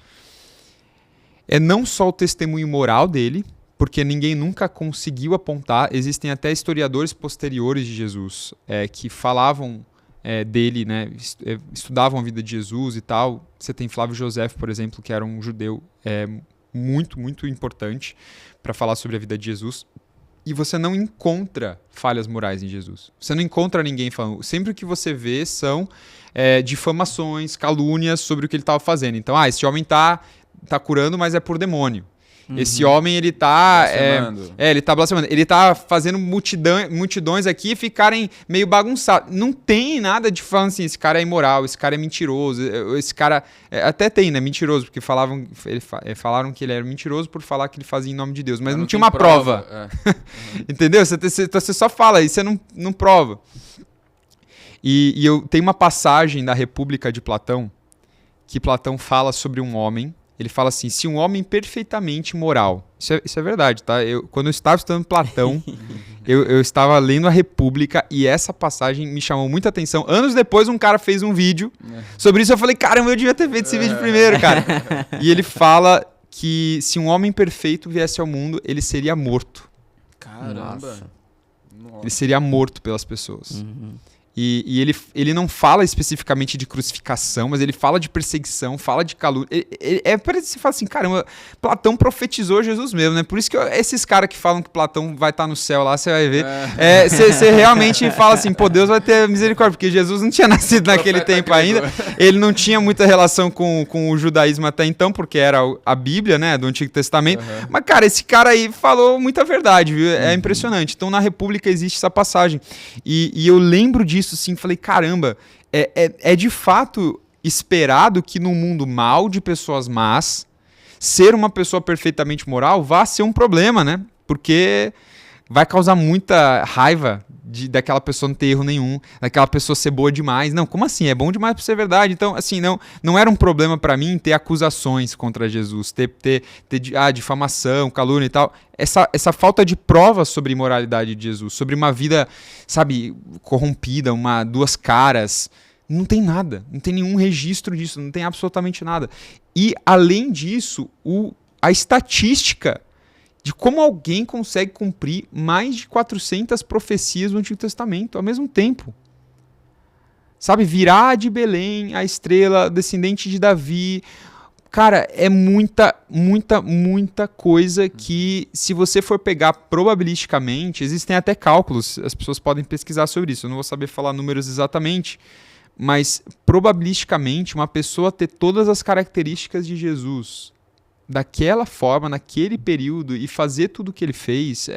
é não só o testemunho moral dele, porque ninguém nunca conseguiu apontar, existem até historiadores posteriores de Jesus que falavam dele, né? Estudavam a vida de Jesus e tal. Você tem Flávio Josefo, por exemplo, que era um judeu muito, muito importante para falar sobre a vida de Jesus. E você não encontra falhas morais em Jesus. Você não encontra ninguém falando. Sempre o que você vê são difamações, calúnias sobre o que ele estava fazendo. Então, esse homem tá curando, mas é por demônio. Esse homem, ele tá blasfemando. Ele tá blasfemando. Ele tá fazendo multidões aqui ficarem meio bagunçados. Não tem nada de falando assim, esse cara é imoral, esse cara é mentiroso, esse cara... até tem, né? Mentiroso, porque falaram que ele era mentiroso por falar que ele fazia em nome de Deus, mas não tinha uma prova. Entendeu? Você só fala e você não prova. E eu tenho uma passagem da República de Platão, que Platão fala sobre um homem. Ele fala assim, se um homem perfeitamente moral... Isso é verdade, tá? Quando eu estava estudando Platão, eu estava lendo a República e essa passagem me chamou muita atenção. Anos depois, um cara fez um vídeo sobre isso. Eu falei, caramba, eu devia ter feito esse vídeo primeiro, cara. E ele fala que se um homem perfeito viesse ao mundo, ele seria morto. Caramba! Nossa. Ele seria morto pelas pessoas. E ele não fala especificamente de crucificação, mas ele fala de perseguição, fala de calúnia. Parece que você fala assim, caramba, Platão profetizou Jesus mesmo, né? Por isso que esses caras que falam que Platão vai estar no céu lá, você vai ver. Você realmente fala assim, pô, Deus vai ter misericórdia, porque Jesus não tinha nascido naquele tempo ainda. Ele não tinha muita relação com o judaísmo até então, porque era a Bíblia, né, do Antigo Testamento. Mas, cara, esse cara aí falou muita verdade, viu? É impressionante. Então, na República existe essa passagem. E eu lembro disso, assim, falei, caramba, é de fato esperado que num mundo mal de pessoas más, ser uma pessoa perfeitamente moral vá ser um problema, né? Porque vai causar muita raiva daquela pessoa não ter erro nenhum, daquela pessoa ser boa demais. Não, como assim? É bom demais pra ser verdade. Então, assim, não era um problema pra mim ter acusações contra Jesus, ter difamação, calúnia e tal. Essa falta de prova sobre a imoralidade de Jesus, sobre uma vida, sabe, corrompida, duas caras, não tem nada, não tem nenhum registro disso, não tem absolutamente nada. E, além disso, a estatística de como alguém consegue cumprir mais de 400 profecias do Antigo Testamento ao mesmo tempo. Sabe, virá de Belém a estrela descendente de Davi. Cara, é muita, muita, muita coisa que, se você for pegar probabilisticamente, existem até cálculos, as pessoas podem pesquisar sobre isso, eu não vou saber falar números exatamente, mas probabilisticamente uma pessoa ter todas as características de Jesus daquela forma, naquele período, e fazer tudo o que ele fez,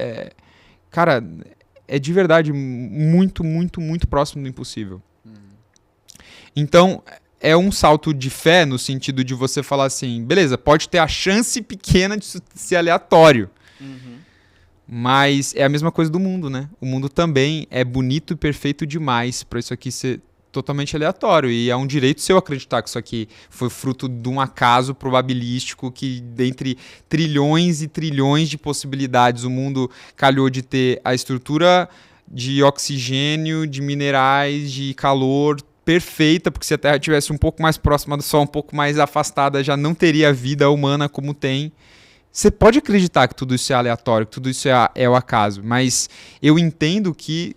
cara, é de verdade muito, muito, muito próximo do impossível. Então, é um salto de fé no sentido de você falar assim, beleza, pode ter a chance pequena de ser aleatório, mas é a mesma coisa do mundo, né? O mundo também é bonito e perfeito demais para isso aqui ser totalmente aleatório, e é um direito seu acreditar que isso aqui foi fruto de um acaso probabilístico que, dentre trilhões e trilhões de possibilidades, o mundo calhou de ter a estrutura de oxigênio, de minerais, de calor perfeita, porque se a Terra estivesse um pouco mais próxima do Sol, um pouco mais afastada, já não teria vida humana como tem. Você pode acreditar que tudo isso é aleatório, que tudo isso é o acaso, mas eu entendo que,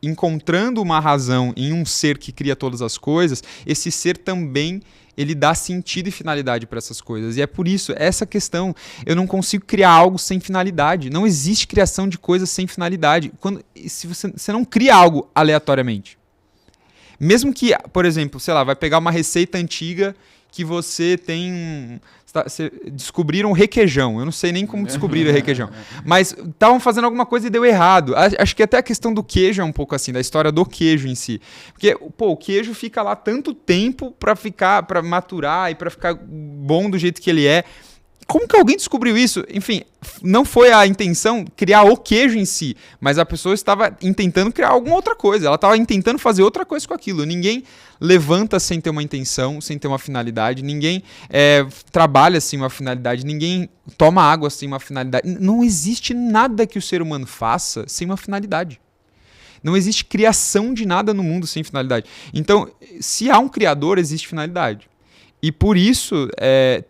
encontrando uma razão em um ser que cria todas as coisas, esse ser também ele dá sentido e finalidade para essas coisas. E é por isso, essa questão, eu não consigo criar algo sem finalidade. Não existe criação de coisas sem finalidade. Se você não cria algo aleatoriamente. Mesmo que, por exemplo, sei lá, vai pegar uma receita antiga que você tem... descobriram requeijão. Eu não sei nem como descobriram o requeijão. Mas estavam fazendo alguma coisa e deu errado. Acho que até a questão do queijo é um pouco assim, da história do queijo em si. Porque, o queijo fica lá tanto tempo para maturar e para ficar bom do jeito que ele é. Como que alguém descobriu isso? Enfim, não foi a intenção criar o queijo em si, mas a pessoa estava intentando criar alguma outra coisa. Ela estava intentando fazer outra coisa com aquilo. Ninguém levanta sem ter uma intenção, sem ter uma finalidade. Ninguém trabalha sem uma finalidade. Ninguém toma água sem uma finalidade. Não existe nada que o ser humano faça sem uma finalidade. Não existe criação de nada no mundo sem finalidade. Então, se há um criador, existe finalidade. E por isso,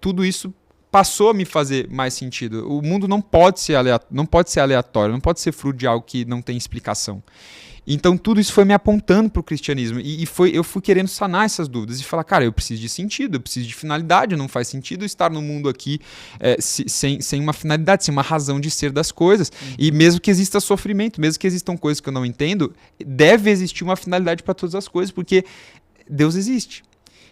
tudo isso passou a me fazer mais sentido. O mundo não pode ser aleatório, não pode ser fruto de algo que não tem explicação. Então tudo isso foi me apontando para o cristianismo eu fui querendo sanar essas dúvidas e falar, cara, eu preciso de sentido, eu preciso de finalidade, não faz sentido estar no mundo aqui sem uma finalidade, sem uma razão de ser das coisas. E mesmo que exista sofrimento, mesmo que existam coisas que eu não entendo, deve existir uma finalidade para todas as coisas, porque Deus existe.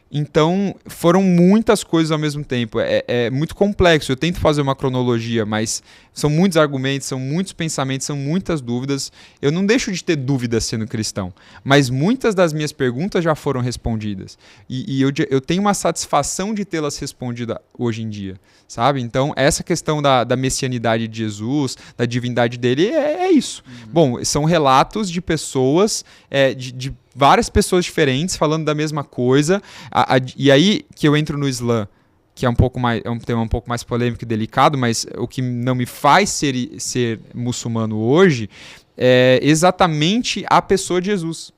Então, foram muitas coisas ao mesmo tempo. É muito complexo. Eu tento fazer uma cronologia, mas são muitos argumentos, são muitos pensamentos, são muitas dúvidas. Eu não deixo de ter dúvidas sendo cristão, mas muitas das minhas perguntas já foram respondidas. E eu tenho uma satisfação de tê-las respondidas hoje em dia, sabe? Então, essa questão da messianidade de Jesus, da divindade dele, é isso. Bom, são relatos de pessoas, de várias pessoas diferentes falando da mesma coisa, e aí que eu entro no Islã, que é um tema um pouco mais polêmico e delicado, mas o que não me faz ser muçulmano hoje é exatamente a pessoa de Jesus.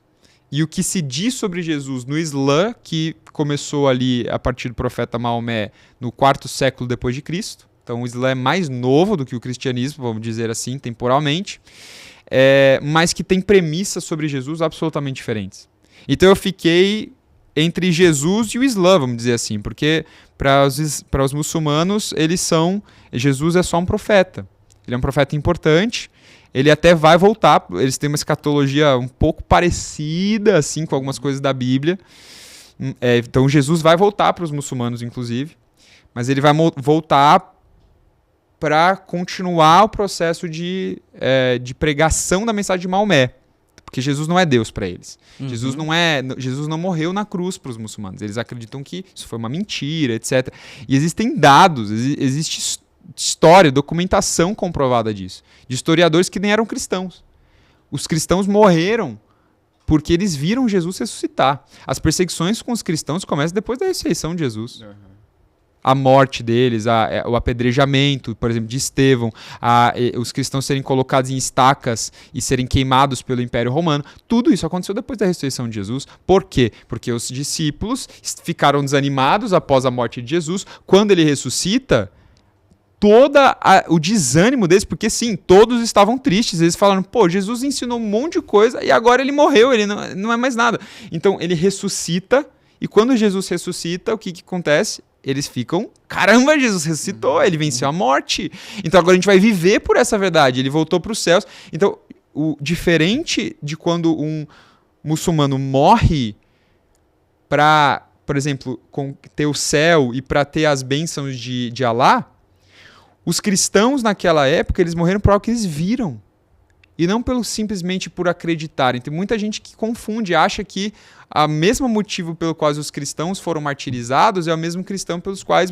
E o que se diz sobre Jesus no Islã, que começou ali a partir do profeta Maomé no 4º século depois de Cristo. Então o Islã é mais novo do que o cristianismo, vamos dizer assim, temporalmente. Mas que tem premissas sobre Jesus absolutamente diferentes. Então eu fiquei entre Jesus e o Islã, vamos dizer assim, porque para os muçulmanos Jesus é só um profeta. Ele é um profeta importante, ele até vai voltar, eles têm uma escatologia um pouco parecida assim com algumas coisas da Bíblia. Então Jesus vai voltar para os muçulmanos, inclusive, mas ele vai voltar para continuar o processo de pregação da mensagem de Maomé. Porque Jesus não é Deus para eles. Uhum. Jesus não morreu na cruz para os muçulmanos. Eles acreditam que isso foi uma mentira, etc. E existem dados, existe história, documentação comprovada disso. De historiadores que nem eram cristãos. Os cristãos morreram porque eles viram Jesus ressuscitar. As perseguições com os cristãos começam depois da ressurreição de Jesus. Uhum. A morte deles, o apedrejamento, por exemplo, de Estevão, os cristãos serem colocados em estacas e serem queimados pelo Império Romano, tudo isso aconteceu depois da ressurreição de Jesus. Por quê? Porque os discípulos ficaram desanimados após a morte de Jesus. Quando ele ressuscita, o desânimo deles, porque sim, todos estavam tristes, eles falaram, Jesus ensinou um monte de coisa e agora ele morreu, ele não é mais nada. Então ele ressuscita, e quando Jesus ressuscita, o que acontece? Eles ficam, caramba, Jesus ressuscitou, ele venceu a morte. Então agora a gente vai viver por essa verdade, ele voltou para os céus. Então, diferente de quando um muçulmano morre para, por exemplo, ter o céu e para ter as bênçãos de Alá, os cristãos naquela época, eles morreram por algo que eles viram. E não simplesmente por acreditarem. Tem muita gente que confunde, acha que o mesmo motivo pelo qual os cristãos foram martirizados é o mesmo cristão pelos quais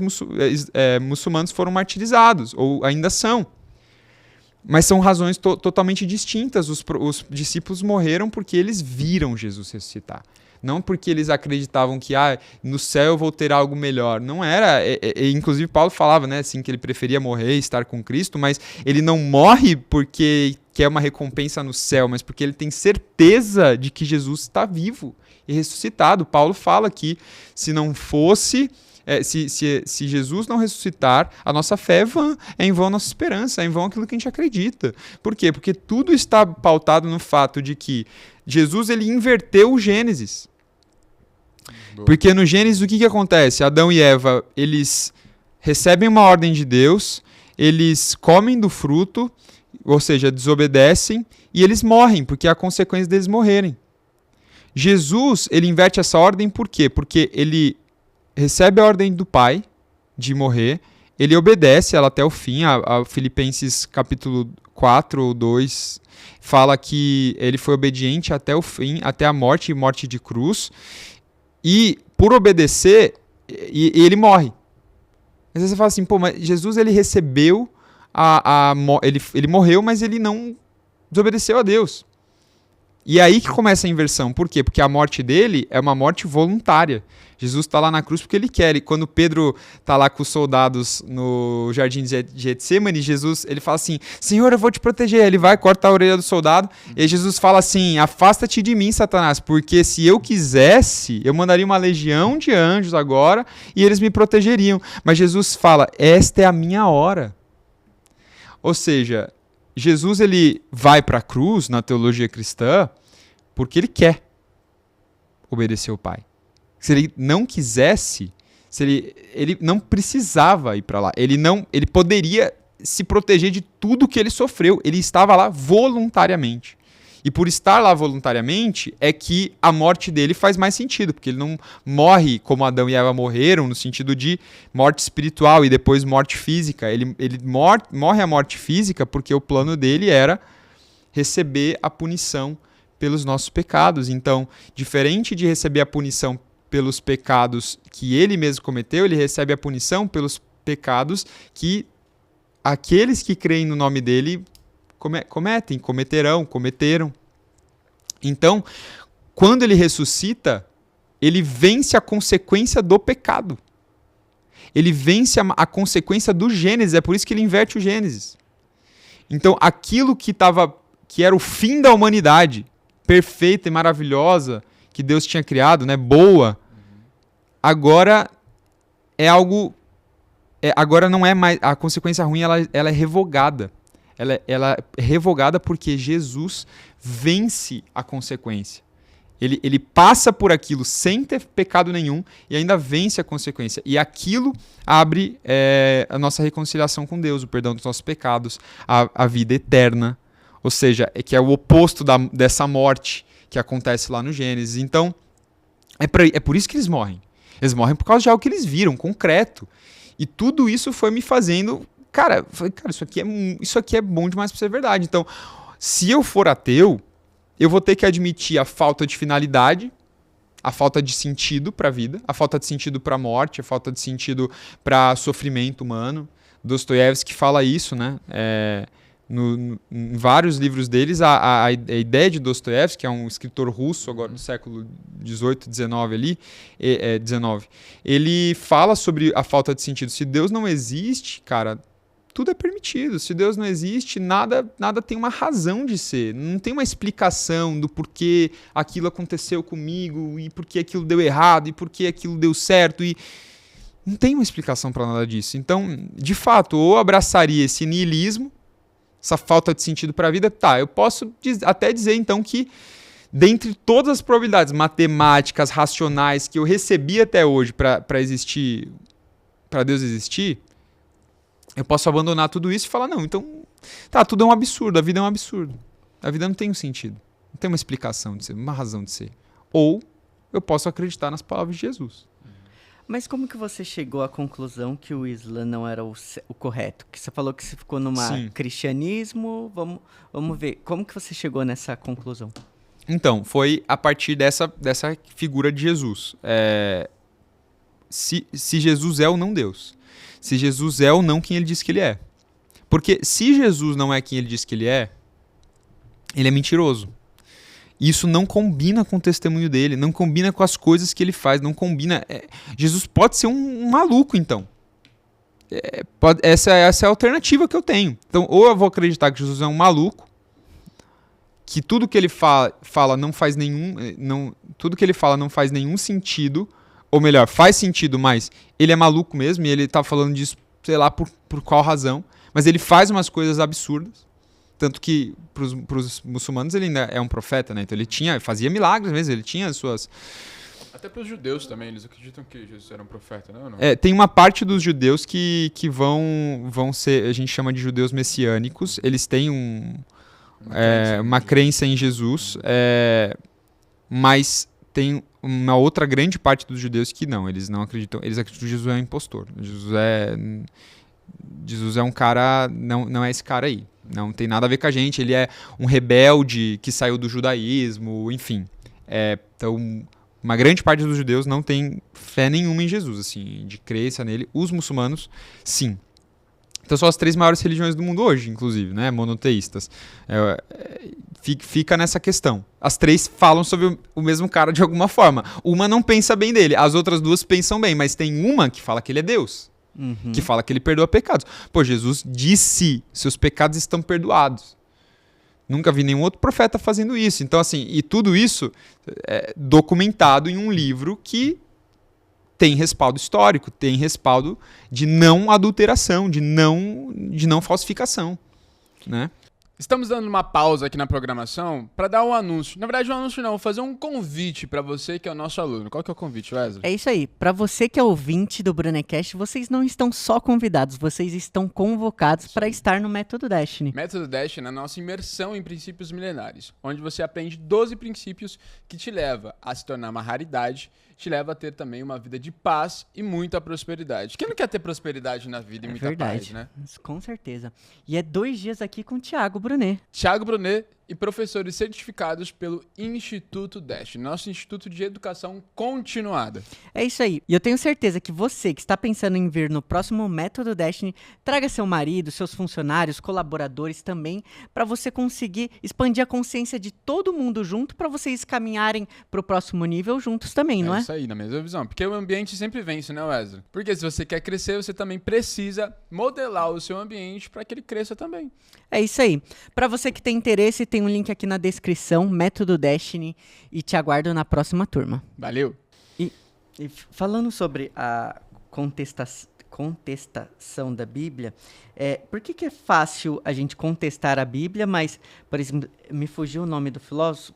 muçulmanos foram martirizados, ou ainda são. Mas são razões totalmente distintas. Os discípulos morreram porque eles viram Jesus ressuscitar. Não porque eles acreditavam que no céu eu vou ter algo melhor. Não era. Inclusive Paulo falava, né, assim, que ele preferia morrer e estar com Cristo, mas ele não morre porque quer uma recompensa no céu, mas porque ele tem certeza de que Jesus está vivo e ressuscitado. Paulo fala que se não fosse... Se Jesus não ressuscitar, a nossa fé é em vão a nossa esperança, é em vão aquilo que a gente acredita. Por quê? Porque tudo está pautado no fato de que Jesus ele inverteu o Gênesis. Boa. Porque no Gênesis o que acontece? Adão e Eva, eles recebem uma ordem de Deus, eles comem do fruto, ou seja, desobedecem, e eles morrem, porque é a consequência deles morrerem. Jesus, ele inverte essa ordem por quê? Porque ele recebe a ordem do Pai de morrer, ele obedece ela até o fim. A Filipenses capítulo 4 ou 2 fala que ele foi obediente até o fim, até a morte e morte de cruz. E por obedecer, ele morre. Às vezes você fala assim, pô, mas Jesus ele recebeu, ele morreu, mas ele não desobedeceu a Deus. E é aí que começa a inversão. Por quê? Porque a morte dele é uma morte voluntária. Jesus está lá na cruz porque ele quer. E quando Pedro está lá com os soldados no jardim de Getsemane, Jesus ele fala assim, Senhor, eu vou te proteger. Ele vai, corta a orelha do soldado. E aí Jesus fala assim, afasta-te de mim, Satanás, porque se eu quisesse, eu mandaria uma legião de anjos agora e eles me protegeriam. Mas Jesus fala, esta é a minha hora. Ou seja, Jesus ele vai para a cruz na teologia cristã porque ele quer obedecer o Pai. Se ele não quisesse, ele não precisava ir para lá. Ele poderia se proteger de tudo que ele sofreu. Ele estava lá voluntariamente. E por estar lá voluntariamente é que a morte dele faz mais sentido, porque ele não morre como Adão e Eva morreram, no sentido de morte espiritual e depois morte física. Ele morre a morte física porque o plano dele era receber a punição pelos nossos pecados. Então, diferente de receber a punição pelos pecados que ele mesmo cometeu, ele recebe a punição pelos pecados que aqueles que creem no nome dele cometeram. Então, quando ele ressuscita, ele vence a consequência do pecado. Ele vence a consequência do Gênesis, é por isso que ele inverte o Gênesis. Então, aquilo que era o fim da humanidade, perfeita e maravilhosa, que Deus tinha criado, né, boa, agora é algo... agora não é mais... A consequência ruim ela é revogada. Ela é revogada porque Jesus vence a consequência. Ele passa por aquilo sem ter pecado nenhum e ainda vence a consequência. E aquilo abre a nossa reconciliação com Deus, o perdão dos nossos pecados, a vida eterna. Ou seja, que é o oposto dessa morte que acontece lá no Gênesis. Então, é por isso que eles morrem. Eles morrem por causa de algo que eles viram, concreto. E tudo isso foi me fazendo... Cara, isso aqui é bom demais para ser verdade. Então, se eu for ateu, eu vou ter que admitir a falta de finalidade, a falta de sentido para a vida, a falta de sentido para a morte, a falta de sentido para sofrimento humano. Dostoiévski fala isso, né? Em vários livros deles, a ideia de Dostoiévski, que é um escritor russo agora do século XVIII, XIX XIX, ele fala sobre a falta de sentido. Se Deus não existe, cara, tudo é permitido. Se Deus não existe, nada tem uma razão de ser. Não tem uma explicação do porquê aquilo aconteceu comigo e porquê aquilo deu errado e porquê aquilo deu certo. E não tem uma explicação para nada disso. Então, de fato, ou abraçaria esse niilismo, essa falta de sentido para a vida, eu posso até dizer então que dentre todas as probabilidades matemáticas, racionais que eu recebi até hoje para existir, para Deus existir, eu posso abandonar tudo isso e falar, não, então, tudo é um absurdo, a vida é um absurdo. A vida não tem um sentido, não tem uma explicação de ser, uma razão de ser. Ou eu posso acreditar nas palavras de Jesus. Mas como que você chegou à conclusão que o Islã não era o correto? Que você falou que você ficou numa cristianismo, vamos ver, como que você chegou nessa conclusão? Então, foi a partir dessa figura de Jesus. Se Jesus é ou não Deus. Se Jesus é ou não quem ele diz que ele é. Porque se Jesus não é quem ele diz que ele é mentiroso. Isso não combina com o testemunho dele, não combina com as coisas que ele faz, não combina... Jesus pode ser um maluco, então. Essa é a alternativa que eu tenho. Então, ou eu vou acreditar que Jesus é um maluco, que tudo que ele fala não faz nenhum... tudo que ele fala não faz nenhum sentido, ou melhor, faz sentido, mas ele é maluco mesmo, e ele está falando disso, sei lá, por qual razão, mas ele faz umas coisas absurdas. Tanto que, para os muçulmanos, ele ainda é um profeta, né? Então, ele fazia milagres mesmo, ele tinha as suas Até para os judeus também, eles acreditam que Jesus era um profeta, não? Tem uma parte dos judeus que vão ser, a gente chama de judeus messiânicos, eles têm uma crença em Jesus, mas tem uma outra grande parte dos judeus que não, eles não acreditam, eles acreditam que Jesus é um impostor. Jesus é um cara, não é esse cara aí, não tem nada a ver com a gente, ele é um rebelde que saiu do judaísmo, enfim. Então, uma grande parte dos judeus não tem fé nenhuma em Jesus, assim, de crença nele. Os muçulmanos, sim. Então são as 3 maiores religiões do mundo hoje, inclusive, né? Monoteístas. Fica nessa questão. As 3 falam sobre o mesmo cara de alguma forma. Uma não pensa bem dele, as outras 2 pensam bem, mas tem uma que fala que ele é Deus, que fala que ele perdoa pecados. Pô, Jesus disse, seus pecados estão perdoados. Nunca vi nenhum outro profeta fazendo isso. Então, assim, e tudo isso é documentado em um livro que tem respaldo histórico, tem respaldo de não adulteração, de não falsificação, né? Estamos dando uma pausa aqui na programação para dar um anúncio. Na verdade, um anúncio não, vou fazer um convite para você que é o nosso aluno. Qual que é o convite, Wesley? É isso aí. Para você que é ouvinte do Brunecast, vocês não estão só convidados, vocês estão convocados para estar no Método Destiny. Método Destiny é a nossa imersão em princípios milenares, onde você aprende 12 princípios que te leva a se tornar uma raridade, te leva a ter também uma vida de paz e muita prosperidade. Quem não quer ter prosperidade na vida e muita paz, né? Com certeza. E é 2 dias aqui com o Thiago Brunet. Thiago Brunet e professores certificados pelo Instituto Destiny, nosso Instituto de Educação Continuada. É isso aí. E eu tenho certeza que você que está pensando em vir no próximo Método Destiny, traga seu marido, seus funcionários, colaboradores também, para você conseguir expandir a consciência de todo mundo junto, para vocês caminharem para o próximo nível juntos também, não é? É isso aí, na mesma visão. Porque o ambiente sempre vence, né, Wesley? Porque se você quer crescer, você também precisa modelar o seu ambiente para que ele cresça também. É isso aí. Para você que tem interesse, tem um link aqui na descrição, Método Destiny, e te aguardo na próxima turma. Valeu! E falando sobre a contestação da Bíblia, por que é fácil a gente contestar a Bíblia, mas, por exemplo, me fugiu o nome do filósofo,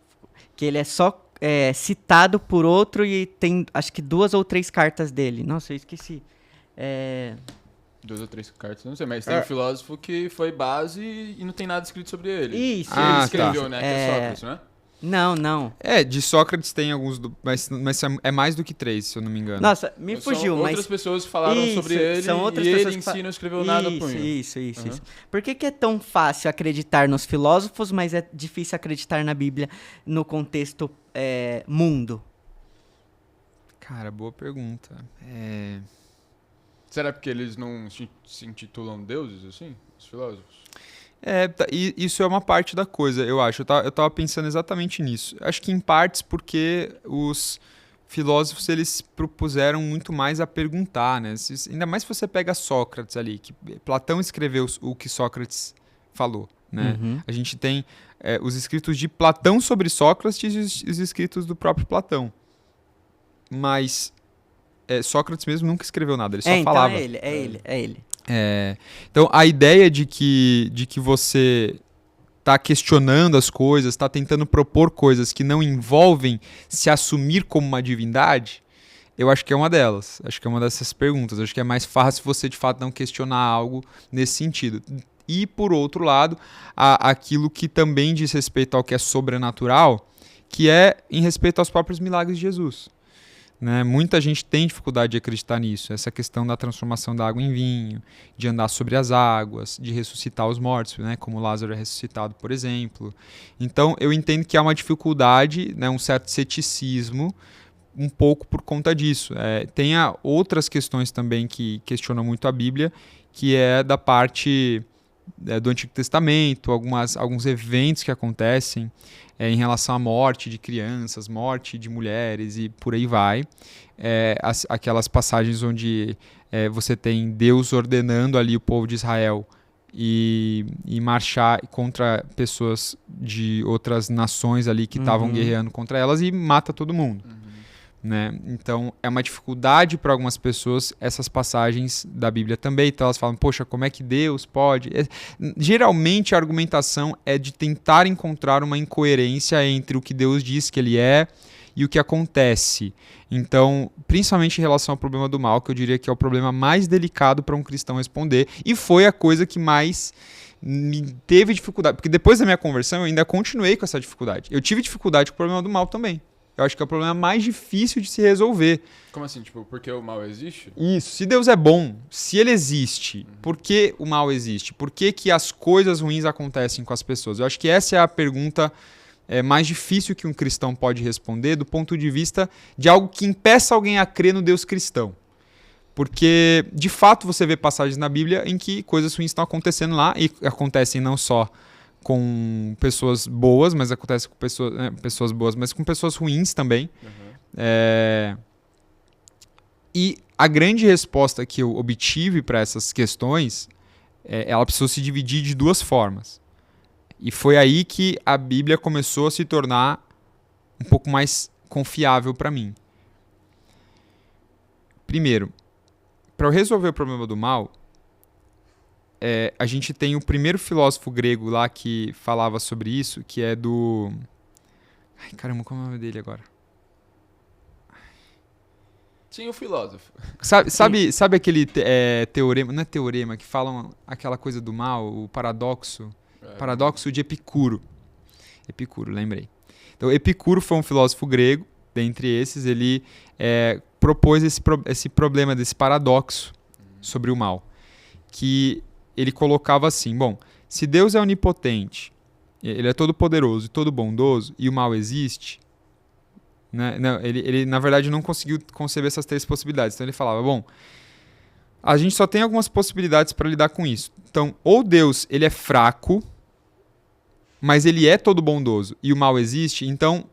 que ele é só citado por outro e tem, acho que 2 ou 3 cartas dele. Nossa, eu esqueci. 2 ou 3 cartas, não sei, mas tem um filósofo que foi base e não tem nada escrito sobre ele. Isso. Ele escreveu, né? Que é Sócrates, né? Não. De Sócrates tem alguns, mas é mais do que 3, se eu não me engano. Nossa, me fugiu, mas... outras pessoas falaram sobre ele são outras e pessoas ele em si não escreveu nada por Isso. Por que é tão fácil acreditar nos filósofos, mas é difícil acreditar na Bíblia no contexto mundo? Cara, boa pergunta. Será porque eles não se intitulam deuses, assim, os filósofos? Isso é uma parte da coisa, eu acho. Eu tava pensando exatamente nisso. Acho que em partes porque os filósofos, eles propuseram muito mais a perguntar, né? Ainda mais se você pega Sócrates ali, que Platão escreveu o que Sócrates falou, né? Uhum. A gente tem os escritos de Platão sobre Sócrates e os escritos do próprio Platão. Mas Sócrates mesmo nunca escreveu nada, ele só falava. Então é ele. Então, a ideia de que você está questionando as coisas, está tentando propor coisas que não envolvem se assumir como uma divindade, eu acho que é uma delas. Acho que é uma dessas perguntas. Acho que é mais fácil você, de fato, não questionar algo nesse sentido. E, por outro lado, aquilo que também diz respeito ao que é sobrenatural, que é em respeito aos próprios milagres de Jesus. Né? Muita gente tem dificuldade de acreditar nisso. Essa questão da transformação da água em vinho, de andar sobre as águas, de ressuscitar os mortos, né? Como Lázaro é ressuscitado, por exemplo. Então, eu entendo que há uma dificuldade, né? Um certo ceticismo, um pouco por conta disso. Tem outras questões também que questionam muito a Bíblia, que é da parte do Antigo Testamento, alguns eventos que acontecem em relação à morte de crianças, morte de mulheres e por aí vai. Aquelas passagens onde você tem Deus ordenando ali o povo de Israel e marchar contra pessoas de outras nações ali que estavam guerreando contra elas e mata todo mundo. Né? Então, é uma dificuldade para algumas pessoas essas passagens da Bíblia também. Então, elas falam, poxa, como é que Deus pode? Geralmente, a argumentação é de tentar encontrar uma incoerência entre o que Deus diz que ele é e o que acontece. Então, principalmente em relação ao problema do mal, que eu diria que é o problema mais delicado para um cristão responder, e foi a coisa que mais me teve dificuldade, porque depois da minha conversão eu ainda continuei com essa dificuldade. Eu tive dificuldade com o problema do mal também. Eu acho que é o problema mais difícil de se resolver. Como assim? Tipo, porque o mal existe? Isso. Se Deus é bom, se ele existe, por que o mal existe? Por que que as coisas ruins acontecem com as pessoas? Eu acho que essa é a pergunta mais difícil que um cristão pode responder do ponto de vista de algo que impeça alguém a crer no Deus cristão. Porque, de fato, você vê passagens na Bíblia em que coisas ruins estão acontecendo lá e acontecem não só com pessoas boas, mas acontece com pessoas boas, mas com pessoas ruins também. E a grande resposta que eu obtive para essas questões, ela precisou se dividir de duas formas. E foi aí que a Bíblia começou a se tornar um pouco mais confiável para mim. Primeiro, para eu resolver o problema do mal, a gente tem o primeiro filósofo grego lá que falava sobre isso, que é do... Ai, caramba, como é o nome dele agora? Sim, o filósofo. Sabe aquele teorema, não é teorema, que falam aquela coisa do mal, o paradoxo? Paradoxo de Epicuro. Epicuro, lembrei. Então, Epicuro foi um filósofo grego, dentre esses, ele propôs esse problema, desse paradoxo sobre o mal, que ele colocava assim, bom, se Deus é onipotente, ele é todo poderoso e todo bondoso, e o mal existe, né? Não, ele na verdade não conseguiu conceber essas três possibilidades, então ele falava, bom, a gente só tem algumas possibilidades para lidar com isso. Então, ou Deus ele é fraco, mas ele é todo bondoso e o mal existe, então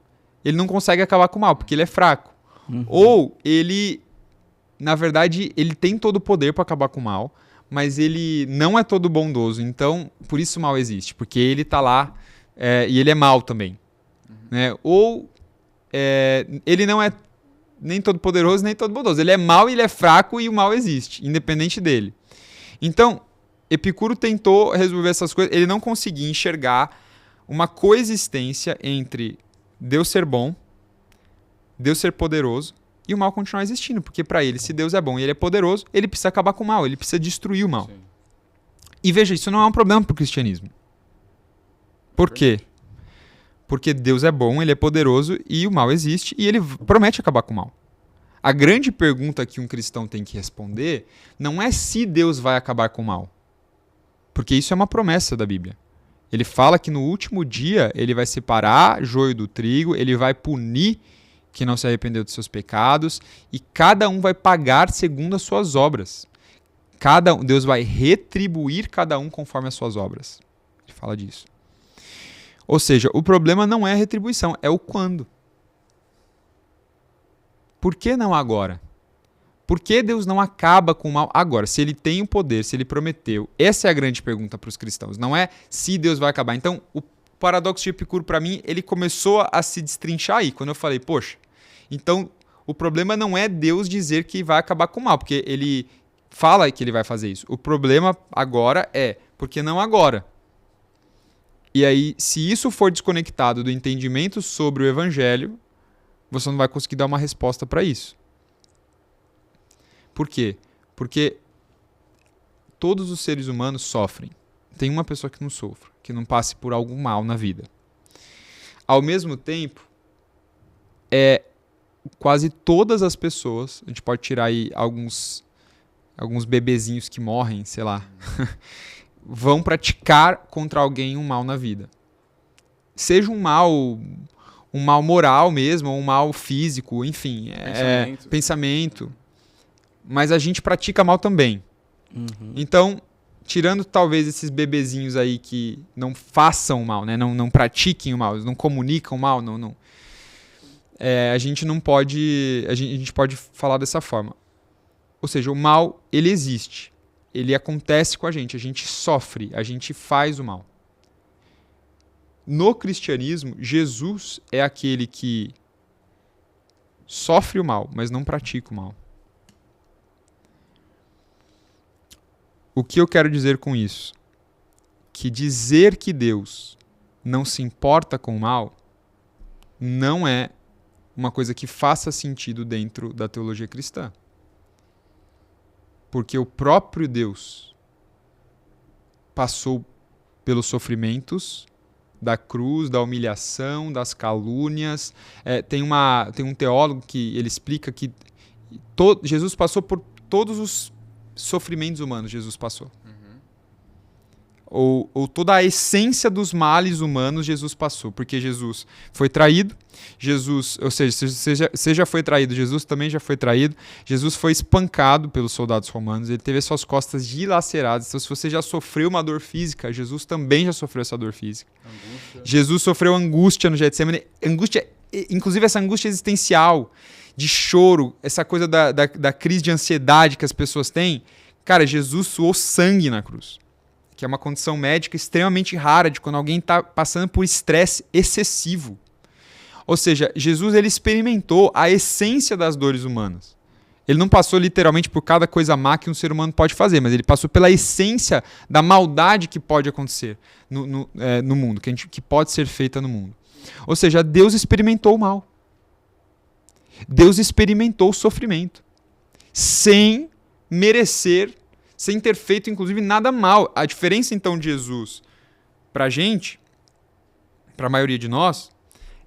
ele não consegue acabar com o mal, porque ele é fraco. Ou ele, na verdade, ele tem todo o poder para acabar com o mal, mas ele não é todo bondoso, então por isso o mal existe, porque ele está lá e ele é mal também. Né? Ou ele não é nem todo poderoso, nem todo bondoso. Ele é mau, ele é fraco e o mal existe, independente dele. Então, Epicuro tentou resolver essas coisas. Ele não conseguia enxergar uma coexistência entre Deus ser bom, Deus ser poderoso e o mal continuar existindo. Porque para ele, se Deus é bom e ele é poderoso, ele precisa acabar com o mal, ele precisa destruir o mal. Sim. E veja, isso não é um problema para o cristianismo. Por quê? Porque Deus é bom, ele é poderoso e o mal existe e ele promete acabar com o mal. A grande pergunta que um cristão tem que responder não é se Deus vai acabar com o mal. Porque isso é uma promessa da Bíblia. Ele fala que no último dia ele vai separar joio do trigo, ele vai punir quem não se arrependeu dos seus pecados e cada um vai pagar segundo as suas obras. Deus vai retribuir cada um conforme as suas obras. Ele fala disso. Ou seja, o problema não é a retribuição, é o quando. Por que não agora? Por que Deus não acaba com o mal agora? Se ele tem o poder, se ele prometeu. Essa é a grande pergunta para os cristãos. Não é se Deus vai acabar. Então, o paradoxo de Epicuro, para mim, ele começou a se destrinchar aí. Quando eu falei, poxa, então o problema não é Deus dizer que vai acabar com o mal, porque ele fala que ele vai fazer isso. O problema agora por que não agora? E aí, se isso for desconectado do entendimento sobre o evangelho, você não vai conseguir dar uma resposta para isso. Por quê? Porque todos os seres humanos sofrem. Tem uma pessoa que não sofra, que não passe por algum mal na vida. Ao mesmo tempo, quase todas as pessoas, a gente pode tirar aí alguns bebezinhos que morrem, sei lá, vão praticar contra alguém um mal na vida. Seja um mal moral mesmo, ou um mal físico, enfim, pensamento. Mas a gente pratica mal também. Então, tirando talvez esses bebezinhos aí que não façam mal, né? não pratiquem o mal, não comunicam mal, a gente não pode, a gente pode falar dessa forma. Ou seja, o mal, ele existe. Ele acontece com a gente sofre, a gente faz o mal. No cristianismo, Jesus é aquele que sofre o mal, mas não pratica o mal. O que eu quero dizer com isso? Que dizer que Deus não se importa com o mal não é uma coisa que faça sentido dentro da teologia cristã. Porque o próprio Deus passou pelos sofrimentos da cruz, da humilhação, das calúnias. Tem um teólogo que ele explica que Jesus passou por todos os sofrimentos humanos. Jesus passou. Ou toda a essência dos males humanos Jesus passou, porque Jesus foi traído, ou seja, você já foi traído, Jesus também já foi traído, Jesus foi espancado pelos soldados romanos, ele teve as suas costas dilaceradas, então se você já sofreu uma dor física, Jesus também já sofreu essa dor física. Angústia. Jesus sofreu angústia no Getsemane, inclusive essa angústia existencial, de choro, essa coisa da crise de ansiedade que as pessoas têm. Cara, Jesus suou sangue na cruz, que é uma condição médica extremamente rara de quando alguém está passando por estresse excessivo. Ou seja, Jesus ele experimentou a essência das dores humanas. Ele não passou literalmente por cada coisa má que um ser humano pode fazer, mas ele passou pela essência da maldade que pode acontecer no mundo, que pode ser feita no mundo. Ou seja, Deus experimentou o mal. Deus experimentou o sofrimento, sem merecer, sem ter feito, inclusive, nada mal. A diferença, então, de Jesus para a gente, para a maioria de nós,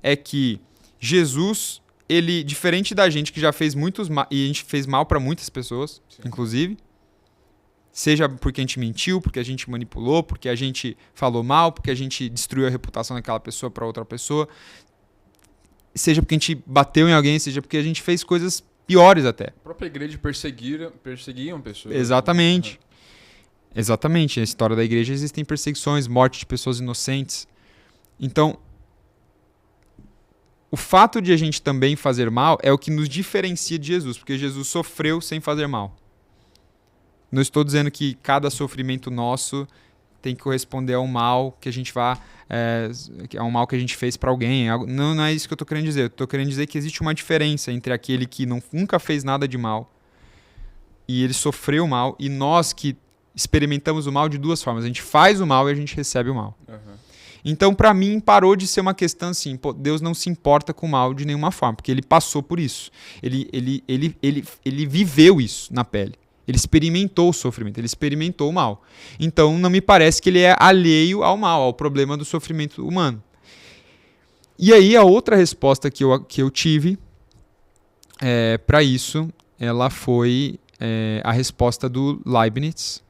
é que Jesus, ele, diferente da gente que já fez muitos mal, e a gente fez mal para muitas pessoas, sim, inclusive, seja porque a gente mentiu, porque a gente manipulou, porque a gente falou mal, porque a gente destruiu a reputação daquela pessoa para outra pessoa, seja porque a gente bateu em alguém, seja porque a gente fez coisas piores até. A própria igreja perseguiam pessoas. Exatamente. Exatamente. Na história da igreja existem perseguições, morte de pessoas inocentes. Então, o fato de a gente também fazer mal é o que nos diferencia de Jesus, porque Jesus sofreu sem fazer mal. Não estou dizendo que cada sofrimento nosso tem que corresponder a um mal que a gente a um mal que a gente fez para alguém. Não é isso que eu estou querendo dizer. Eu estou querendo dizer que existe uma diferença entre aquele que nunca fez nada de mal e ele sofreu mal, e nós que experimentamos o mal de duas formas. A gente faz o mal e a gente recebe o mal. Uhum. Então, para mim, parou de ser uma questão assim, Deus não se importa com o mal de nenhuma forma, porque ele passou por isso. Ele viveu isso na pele. Ele experimentou o sofrimento, ele experimentou o mal. Então, não me parece que ele é alheio ao mal, ao problema do sofrimento humano. E aí, a outra resposta que eu tive para isso, ela foi a resposta do Leibniz.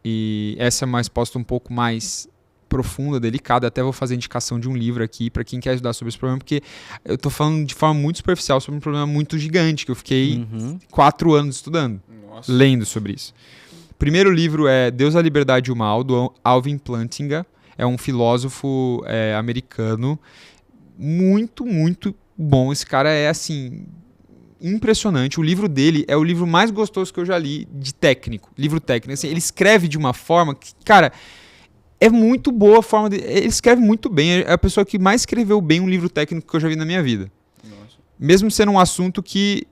E essa é uma resposta um pouco mais profunda, delicada. Até vou fazer indicação de um livro aqui para quem quer estudar sobre esse problema, porque eu estou falando de forma muito superficial sobre um problema muito gigante, que eu fiquei 4 anos estudando, lendo sobre isso. O primeiro livro é Deus, a Liberdade e o Mal, do Alvin Plantinga. É um filósofo americano muito, muito bom. Esse cara é, assim, impressionante. O livro dele é o livro mais gostoso que eu já li de técnico. Livro técnico. Assim, ele escreve de uma forma que, cara, é muito boa a forma dele. Ele escreve muito bem. É a pessoa que mais escreveu bem um livro técnico que eu já vi na minha vida. Mesmo sendo um assunto que...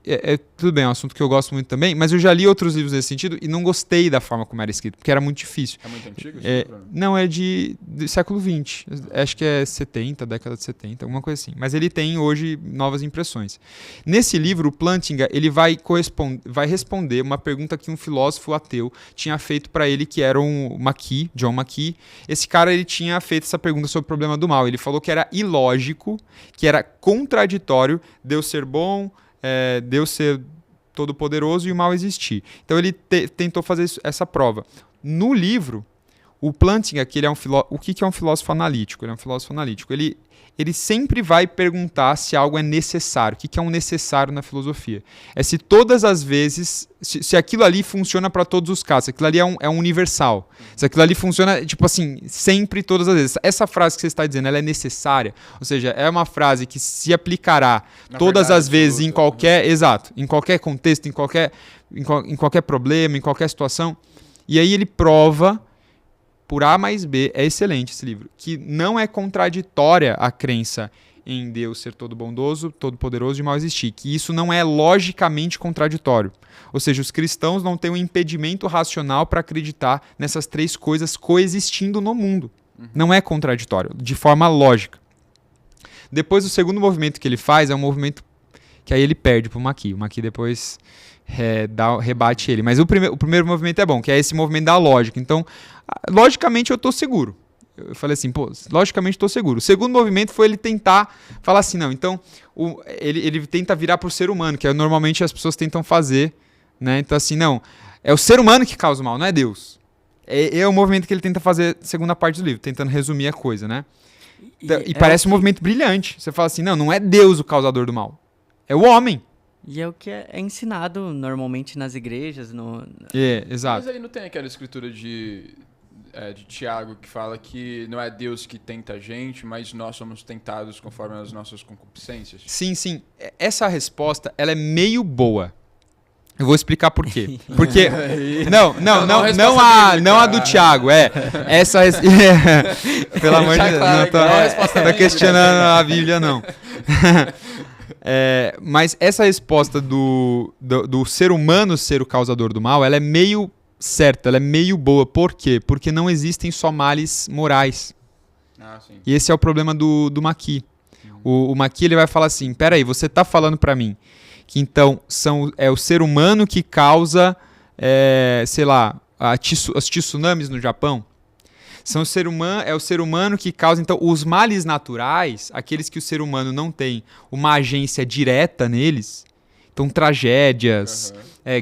tudo bem, é um assunto que eu gosto muito também, mas eu já li outros livros nesse sentido e não gostei da forma como era escrito, porque era muito difícil. É muito antigo? Não, é de século XX. Acho que é 70, década de 70, alguma coisa assim. Mas ele tem hoje novas impressões. Nesse livro, o Plantinga, ele vai responder uma pergunta que um filósofo ateu tinha feito para ele, que era John Mackey. Esse cara, ele tinha feito essa pergunta sobre o problema do mal. Ele falou que era ilógico, que era contraditório Deus ser bom, Deus ser todo-poderoso e o mal existir. Então ele tentou fazer essa prova. No livro, o Plantinga, que ele é o que é um filósofo analítico? Ele é um filósofo analítico. Ele sempre vai perguntar se algo é necessário. O que é um necessário na filosofia? É se todas as vezes, se aquilo ali funciona para todos os casos, se aquilo ali é um universal, se aquilo ali funciona, tipo assim, sempre, todas as vezes. Essa frase que você está dizendo, ela é necessária? Ou seja, é uma frase que se aplicará todas as vezes em qualquer, exato, em qualquer contexto, em qualquer problema, em qualquer situação. E aí ele prova, por A mais B, é excelente esse livro, que não é contraditória a crença em Deus ser todo bondoso, todo poderoso e mal existir, que isso não é logicamente contraditório. Ou seja, os cristãos não têm um impedimento racional para acreditar nessas três coisas coexistindo no mundo. Não é contraditório, de forma lógica. Depois, o segundo movimento que ele faz é um movimento que aí ele perde pro Maqui. O Maqui depois rebate ele. Mas o primeiro movimento é bom, que é esse movimento da lógica. Então, logicamente, eu tô seguro. Eu falei assim, pô, logicamente estou seguro. O segundo movimento foi ele tentar falar assim, não, então ele tenta virar para o ser humano, que normalmente as pessoas tentam fazer, né? Então assim, não, é o ser humano que causa o mal, não é Deus. É o movimento que ele tenta fazer, segunda parte do livro, tentando resumir a coisa, né? E parece um movimento brilhante. Você fala assim, não é Deus o causador do mal, é o homem. E é o que é ensinado normalmente nas igrejas. Exato. Mas aí não tem aquela escritura de Tiago, que fala que não é Deus que tenta a gente, mas nós somos tentados conforme as nossas concupiscências? Sim. Essa resposta, ela é meio boa. Eu vou explicar por quê. Porque não a do Tiago, essa pelo amor de Deus, não tô questionando a Bíblia não. Mas essa resposta do ser humano ser o causador do mal, ela é meio certa, ela é meio boa. Por quê? Porque não existem só males morais. Sim. E esse é o problema do Maqui. O Maqui, ele vai falar assim, peraí, você tá falando para mim que então é o ser humano que causa, sei lá, os tsunamis no Japão? É o ser humano que causa, então, os males naturais, aqueles que o ser humano não tem uma agência direta neles, então tragédias,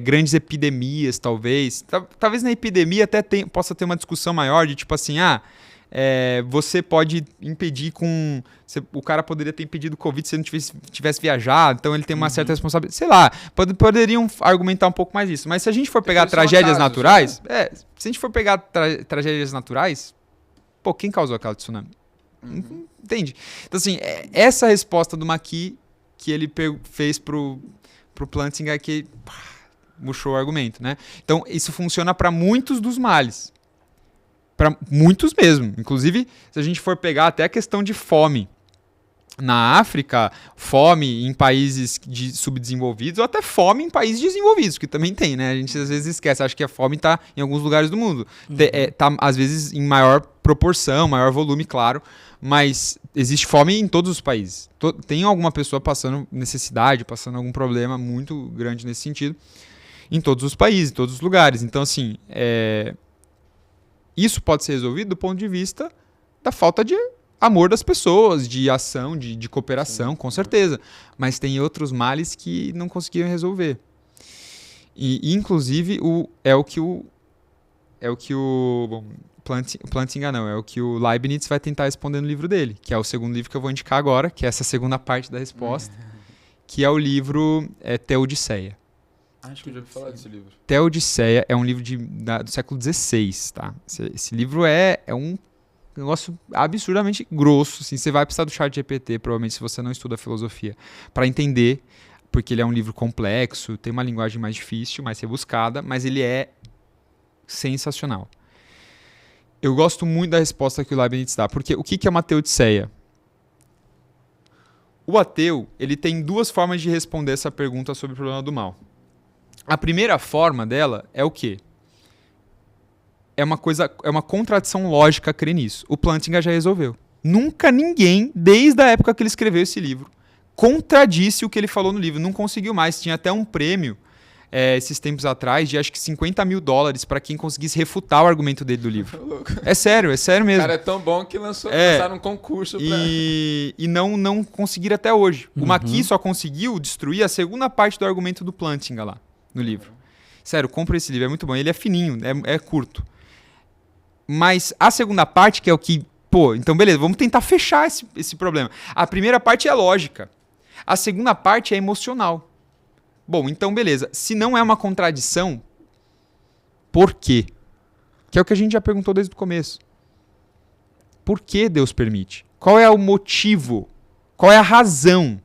grandes epidemias, talvez. Talvez na epidemia até possa ter uma discussão maior de tipo assim, você pode impedir o cara poderia ter impedido o Covid se ele não tivesse viajado, então ele tem uma certa responsabilidade. Sei lá, poderiam argumentar um pouco mais isso. Mas se a gente for pegar tragédias naturais, se a gente for pegar tragédias naturais, pô, quem causou aquela tsunami? Entende? Então assim, essa resposta do Maqui que ele fez pro Plantinga que murchou o argumento, né? Então, isso funciona para muitos dos males. Para muitos mesmo. Inclusive, se a gente for pegar até a questão de fome. Na África, fome em países subdesenvolvidos ou até fome em países desenvolvidos, que também tem, né? A gente às vezes esquece, acha que a fome está em alguns lugares do mundo. Tá, às vezes, em maior proporção, maior volume, claro, mas existe fome em todos os países. Tem alguma pessoa passando necessidade, passando algum problema muito grande nesse sentido, em todos os países, em todos os lugares. Então, assim, isso pode ser resolvido do ponto de vista da falta de amor das pessoas, de ação, de cooperação, com certeza. Mas tem outros males que não conseguiram resolver. E inclusive, é o que o Plantinga não, é o que o Leibniz vai tentar responder no livro dele, que é o segundo livro que eu vou indicar agora, que é essa segunda parte da resposta, que é o livro Teodiceia. Acho que eu já ouvi falar desse livro. Teodiceia é um livro do século XVI, tá? Esse livro é um negócio absurdamente grosso, assim. Você vai precisar do ChatGPT, provavelmente, se você não estuda filosofia, para entender, porque ele é um livro complexo, tem uma linguagem mais difícil, mais rebuscada, mas ele é sensacional. Eu gosto muito da resposta que o Leibniz dá, porque o que é uma teodiceia? O ateu, ele tem duas formas de responder essa pergunta sobre o problema do mal. A primeira forma dela é o quê? É uma contradição lógica crer nisso. O Plantinga já resolveu. Nunca ninguém, desde a época que ele escreveu esse livro, contradisse o que ele falou no livro. Não conseguiu mais. Tinha até um prêmio, esses tempos atrás, de acho que $50 mil para quem conseguisse refutar o argumento dele do livro. É sério mesmo. O cara é tão bom que lançaram um concurso pra... E não conseguiram até hoje. O Maqui só conseguiu destruir a segunda parte do argumento do Plantinga lá, no livro. Sério, compra esse livro, é muito bom. Ele é fininho, é curto. Mas a segunda parte, que é o que... Pô, então beleza, vamos tentar fechar esse problema. A primeira parte é lógica. A segunda parte é emocional. Bom, então beleza. Se não é uma contradição, por quê? Que é o que a gente já perguntou desde o começo. Por que Deus permite? Qual é o motivo? Qual é a razão?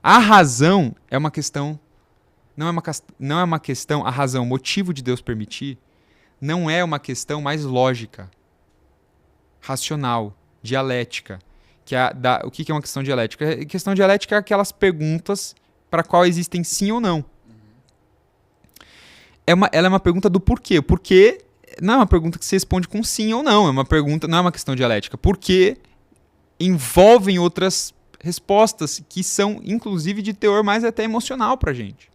A razão é uma questão... Não é uma questão... A razão, o motivo de Deus permitir... não é uma questão mais lógica, racional, dialética. O que é uma questão dialética? A questão dialética é aquelas perguntas para qual existem sim ou não. Ela é uma pergunta do porquê. O porquê não é uma pergunta que se responde com sim ou não. Não é uma questão dialética. Porque envolvem outras respostas que são, inclusive, de teor mais até emocional pra gente.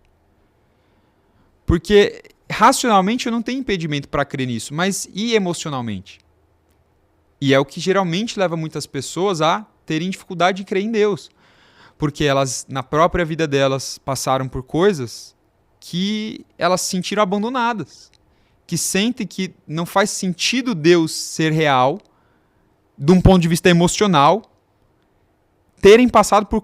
Porque, racionalmente, eu não tenho impedimento para crer nisso, mas e emocionalmente? E é o que geralmente leva muitas pessoas a terem dificuldade de crer em Deus. Porque elas, na própria vida delas, passaram por coisas que elas se sentiram abandonadas. Que sentem que não faz sentido Deus ser real, de um ponto de vista emocional, terem passado por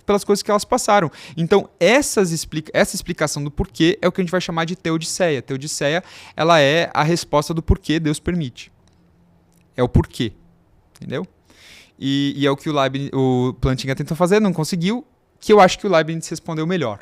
pelas coisas que elas passaram. Então, essa explicação do porquê é o que a gente vai chamar de teodiceia. Teodiceia, ela é a resposta do porquê Deus permite. É o porquê. Entendeu? E é o que o Plantinga tentou fazer, não conseguiu, que eu acho que o Leibniz respondeu melhor.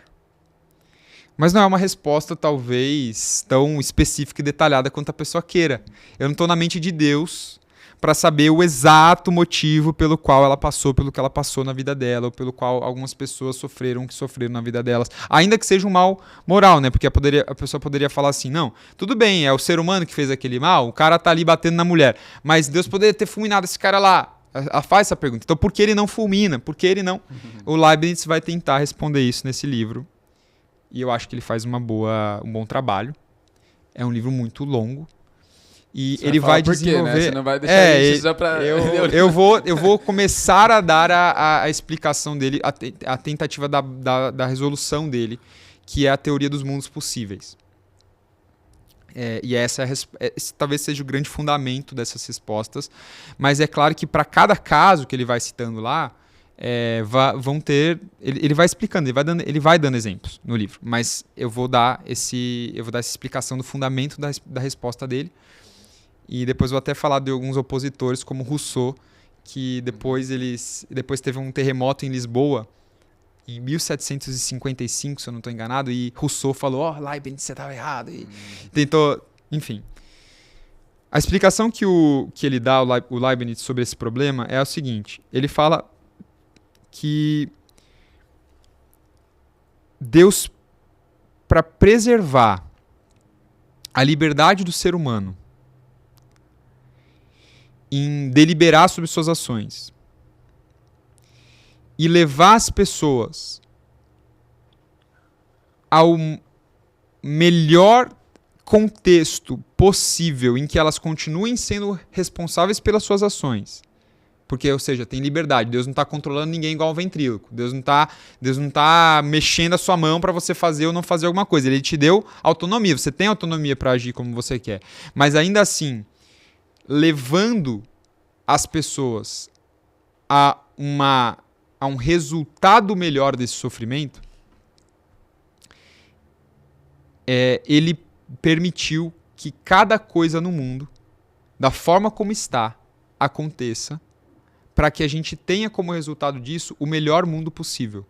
Mas não é uma resposta, talvez, tão específica e detalhada quanto a pessoa queira. Eu não estou na mente de Deus para saber o exato motivo pelo qual ela passou, pelo que ela passou na vida dela, ou pelo qual algumas pessoas sofreram o que sofreram na vida delas. Ainda que seja um mal moral, né? Porque a pessoa poderia falar assim, não, tudo bem, é o ser humano que fez aquele mal, o cara tá ali batendo na mulher, mas Deus poderia ter fulminado esse cara lá. Ela faz essa pergunta. Então, por que ele não fulmina? Por que ele não... O Leibniz vai tentar responder isso nesse livro. E eu acho que ele faz um bom trabalho. É um livro muito longo. E ele vai desenvolver... Né? Você não vai deixar isso só pra... Eu vou começar a dar a explicação dele, a tentativa da resolução dele, que é a teoria dos mundos possíveis. E esse talvez seja o grande fundamento dessas respostas. Mas é claro que para caso que ele vai citando lá, vão ter... Ele vai explicando, ele vai dando exemplos no livro. Mas eu vou dar essa explicação do fundamento da resposta dele. E depois vou até falar de alguns opositores, como Rousseau, que depois teve um terremoto em Lisboa, em 1755, se eu não estou enganado, e Rousseau falou, Leibniz, você estava errado. E tentou, enfim. A explicação que ele dá, o Leibniz, sobre esse problema é o seguinte. Ele fala que Deus, para preservar a liberdade do ser humano em deliberar sobre suas ações e levar as pessoas ao melhor contexto possível em que elas continuem sendo responsáveis pelas suas ações. Porque, ou seja, tem liberdade. Deus não está controlando ninguém igual um ventríloco. Deus não tá mexendo a sua mão para você fazer ou não fazer alguma coisa. Ele te deu autonomia. Você tem autonomia para agir como você quer. Mas ainda assim, levando as pessoas a um resultado melhor desse sofrimento, ele permitiu que cada coisa no mundo, da forma como está, aconteça, para que a gente tenha como resultado disso o melhor mundo possível.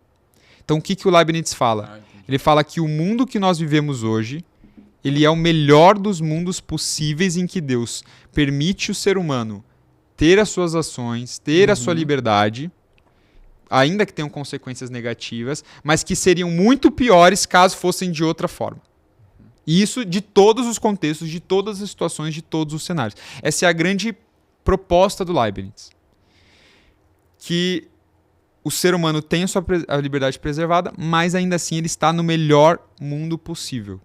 Então, o que o Leibniz fala? Ele fala que o mundo que nós vivemos hoje, ele é o melhor dos mundos possíveis em que Deus permite o ser humano ter as suas ações, ter a sua liberdade, ainda que tenham consequências negativas, mas que seriam muito piores caso fossem de outra forma. E isso de todos os contextos, de todas as situações, de todos os cenários. Essa é a grande proposta do Leibniz. Que o ser humano tem a liberdade preservada, mas ainda assim ele está no melhor mundo possível.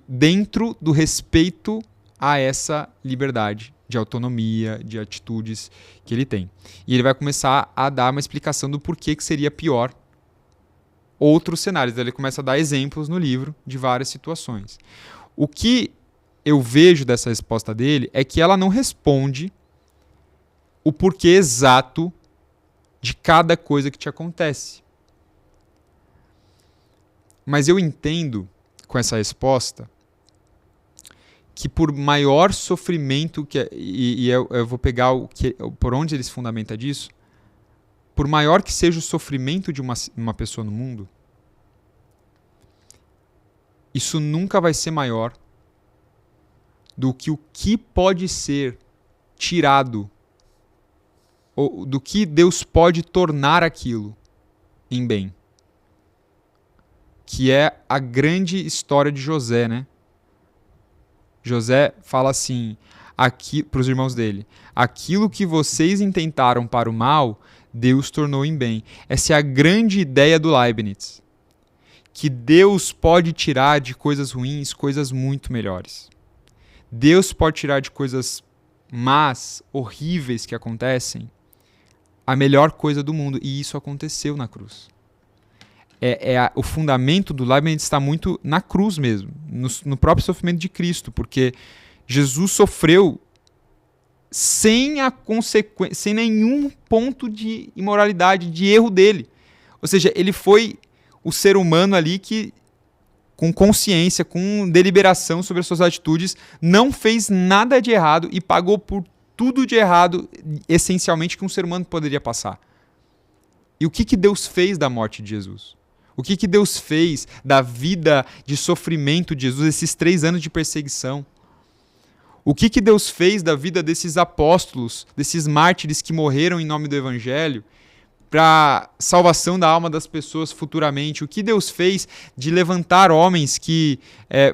Dentro do respeito a essa liberdade de autonomia, de atitudes que ele tem. E ele vai começar a dar uma explicação do porquê que seria pior outros cenários. Ele começa a dar exemplos no livro de várias situações. O que eu vejo dessa resposta dele é que ela não responde o porquê exato de cada coisa que te acontece. Mas eu entendo com essa resposta que por maior sofrimento, eu vou pegar por onde ele se fundamenta disso, por maior que seja o sofrimento de uma pessoa no mundo, isso nunca vai ser maior do que o que pode ser tirado, ou do que Deus pode tornar aquilo em bem. Que é a grande história de José, né? José fala assim para os irmãos dele: aquilo que vocês intentaram para o mal, Deus tornou em bem. Essa é a grande ideia do Leibniz. Que Deus pode tirar de coisas ruins coisas muito melhores. Deus pode tirar de coisas más, horríveis que acontecem, a melhor coisa do mundo. E isso aconteceu na cruz. O fundamento do Leibniz está muito na cruz mesmo, no próprio sofrimento de Cristo, porque Jesus sofreu sem nenhum ponto de imoralidade, de erro dele. Ou seja, ele foi o ser humano ali que, com consciência, com deliberação sobre as suas atitudes, não fez nada de errado e pagou por tudo de errado, essencialmente, que um ser humano poderia passar. E o que Deus fez da morte de Jesus? O que Deus fez da vida de sofrimento de Jesus, esses 3 anos de perseguição? O que Deus fez da vida desses apóstolos, desses mártires que morreram em nome do Evangelho, para salvação da alma das pessoas futuramente? O que Deus fez de levantar homens que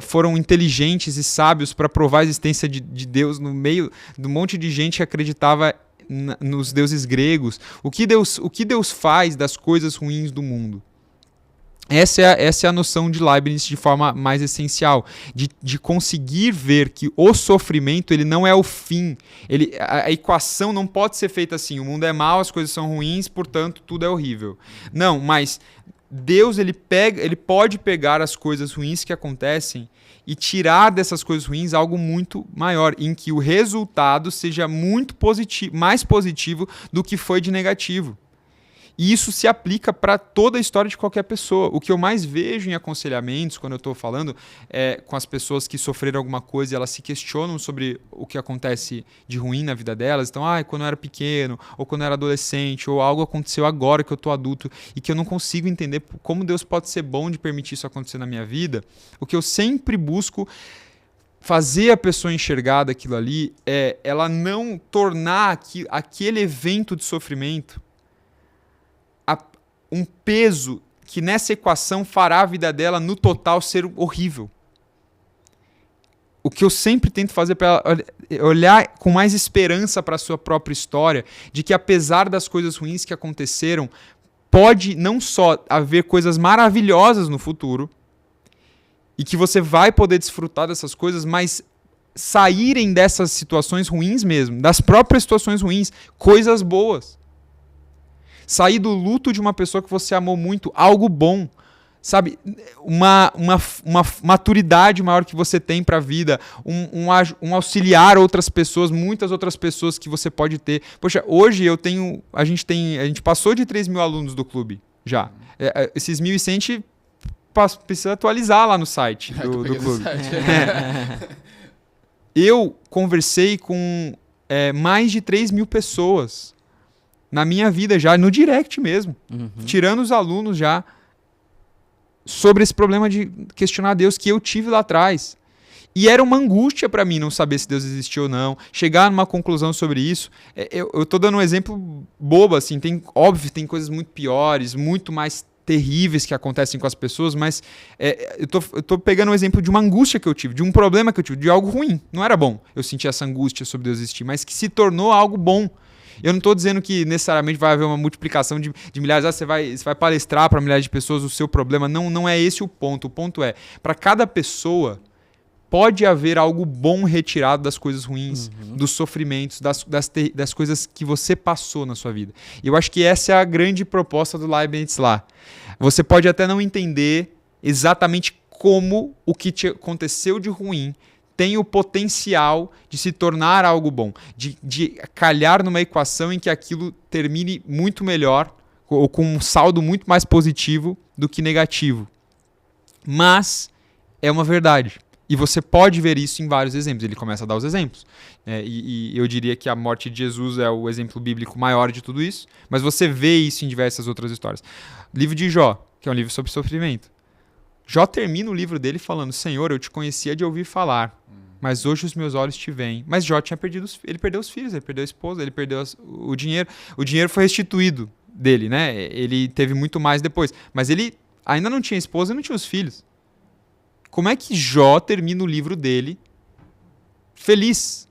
foram inteligentes e sábios para provar a existência de Deus no meio do monte de gente que acreditava nos deuses gregos? O que Deus faz das coisas ruins do mundo? Essa é a noção de Leibniz de forma mais essencial, de conseguir ver que o sofrimento ele não é o fim. A equação não pode ser feita assim: o mundo é mau, as coisas são ruins, portanto tudo é horrível. Não, mas Deus ele pode pegar as coisas ruins que acontecem e tirar dessas coisas ruins algo muito maior, em que o resultado seja muito mais positivo do que foi de negativo. E isso se aplica para toda a história de qualquer pessoa. O que eu mais vejo em aconselhamentos, quando eu estou falando com as pessoas que sofreram alguma coisa e elas se questionam sobre o que acontece de ruim na vida delas. Então, quando eu era pequeno, ou quando eu era adolescente, ou algo aconteceu agora que eu estou adulto e que eu não consigo entender como Deus pode ser bom de permitir isso acontecer na minha vida. O que eu sempre busco fazer a pessoa enxergar daquilo ali é ela não tornar aquele evento de sofrimento um peso que nessa equação fará a vida dela no total ser horrível. O que eu sempre tento fazer para ela olhar com mais esperança para a sua própria história, de que apesar das coisas ruins que aconteceram, pode não só haver coisas maravilhosas no futuro, e que você vai poder desfrutar dessas coisas, mas saírem dessas situações ruins mesmo, das próprias situações ruins, coisas boas. Sair do luto de uma pessoa que você amou muito, algo bom, sabe? Uma maturidade maior que você tem para a vida, um auxiliar outras pessoas, muitas outras pessoas que você pode ter. Poxa, hoje a gente passou de 3.000 alunos do clube já. Esses 1.100 a gente precisa atualizar lá no site do clube. Eu conversei com mais de 3.000 pessoas na minha vida já, no direct mesmo, tirando os alunos já, sobre esse problema de questionar Deus que eu tive lá atrás. E era uma angústia para mim não saber se Deus existia ou não, chegar numa conclusão sobre isso. Eu tô dando um exemplo bobo, assim, tem coisas muito piores, muito mais terríveis que acontecem com as pessoas, mas eu tô pegando um exemplo de uma angústia que eu tive, de um problema que eu tive, de algo ruim. Não era bom eu sentir essa angústia sobre Deus existir, mas que se tornou algo bom. Eu não estou dizendo que necessariamente vai haver uma multiplicação de milhares. Você vai palestrar para milhares de pessoas o seu problema. Não é esse o ponto. O ponto é, para cada pessoa, pode haver algo bom retirado das coisas ruins, dos sofrimentos, das coisas que você passou na sua vida. E eu acho que essa é a grande proposta do Leibniz lá. Você pode até não entender exatamente como o que te aconteceu de ruim tem o potencial de se tornar algo bom, de calhar numa equação em que aquilo termine muito melhor, ou com um saldo muito mais positivo do que negativo. Mas é uma verdade. E você pode ver isso em vários exemplos. Ele começa a dar os exemplos. E eu diria que a morte de Jesus é o exemplo bíblico maior de tudo isso, mas você vê isso em diversas outras histórias. Livro de Jó, que é um livro sobre sofrimento. Jó termina o livro dele falando: Senhor, eu te conhecia de ouvir falar, mas hoje os meus olhos te veem. Mas Jó ele perdeu os filhos, ele perdeu a esposa, ele perdeu o dinheiro. O dinheiro foi restituído dele, né? Ele teve muito mais depois. Mas ele ainda não tinha esposa e não tinha os filhos. Como é que Jó termina o livro dele feliz,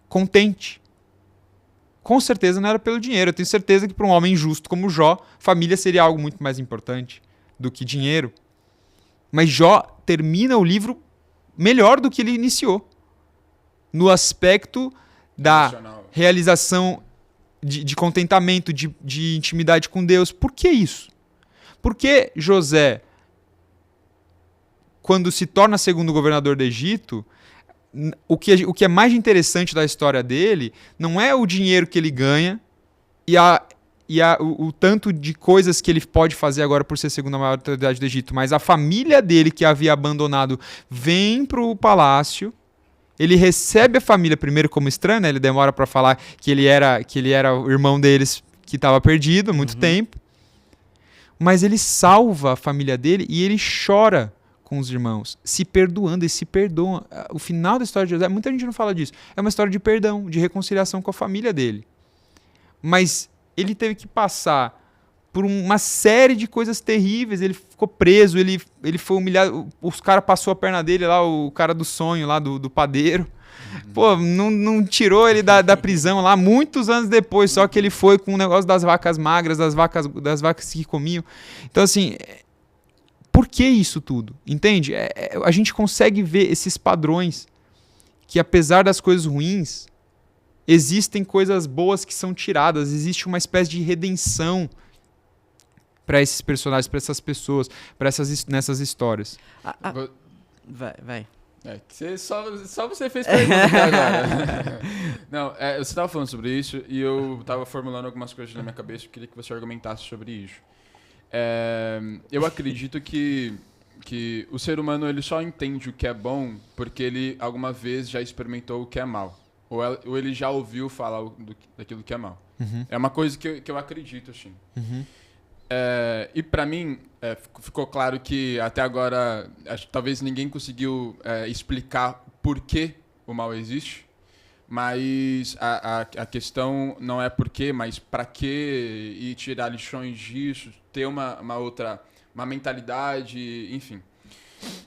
contente, com certeza não era pelo dinheiro. Eu tenho certeza que para um homem justo como Jó, família seria algo muito mais importante do que dinheiro. Mas Jó termina o livro melhor do que ele iniciou. No aspecto da realização de contentamento, de intimidade com Deus. Por que isso? Porque José, quando se torna segundo governador do Egito, o que é mais interessante da história dele não é o dinheiro que ele ganha o tanto de coisas que ele pode fazer agora por ser segunda maior autoridade do Egito, mas a família dele que havia abandonado vem para o palácio. Ele recebe a família primeiro como estranho, né? Ele demora para falar que ele era o irmão deles que estava perdido há muito tempo. Mas ele salva a família dele e ele chora com os irmãos, se perdoando e se perdoa. O final da história de José, muita gente não fala disso, é uma história de perdão, de reconciliação com a família dele. Mas ele teve que passar por uma série de coisas terríveis, ele ficou preso, ele foi humilhado, os caras passou a perna dele lá, o cara do sonho lá, do padeiro. Pô, não tirou ele da prisão lá, muitos anos depois, só que ele foi com o negócio das vacas magras, das vacas que comiam. Então, assim, por que isso tudo? Entende? A gente consegue ver esses padrões que, apesar das coisas ruins, existem coisas boas que são tiradas, existe uma espécie de redenção para esses personagens, para essas pessoas, nessas histórias. Vai. Só você fez pergunta agora. Não, você estava falando sobre isso e eu estava formulando algumas coisas na minha cabeça e queria que você argumentasse sobre isso. Eu acredito que o ser humano ele só entende o que é bom porque ele alguma vez já experimentou o que é mal. Ou ele já ouviu falar daquilo que é mal. Uhum. É uma coisa que eu acredito, assim. Uhum. E para mim, ficou claro que até agora talvez ninguém conseguiu explicar por que o mal existe, mas a questão não é por quê, mas para quê, e tirar lições disso, ter uma mentalidade, enfim.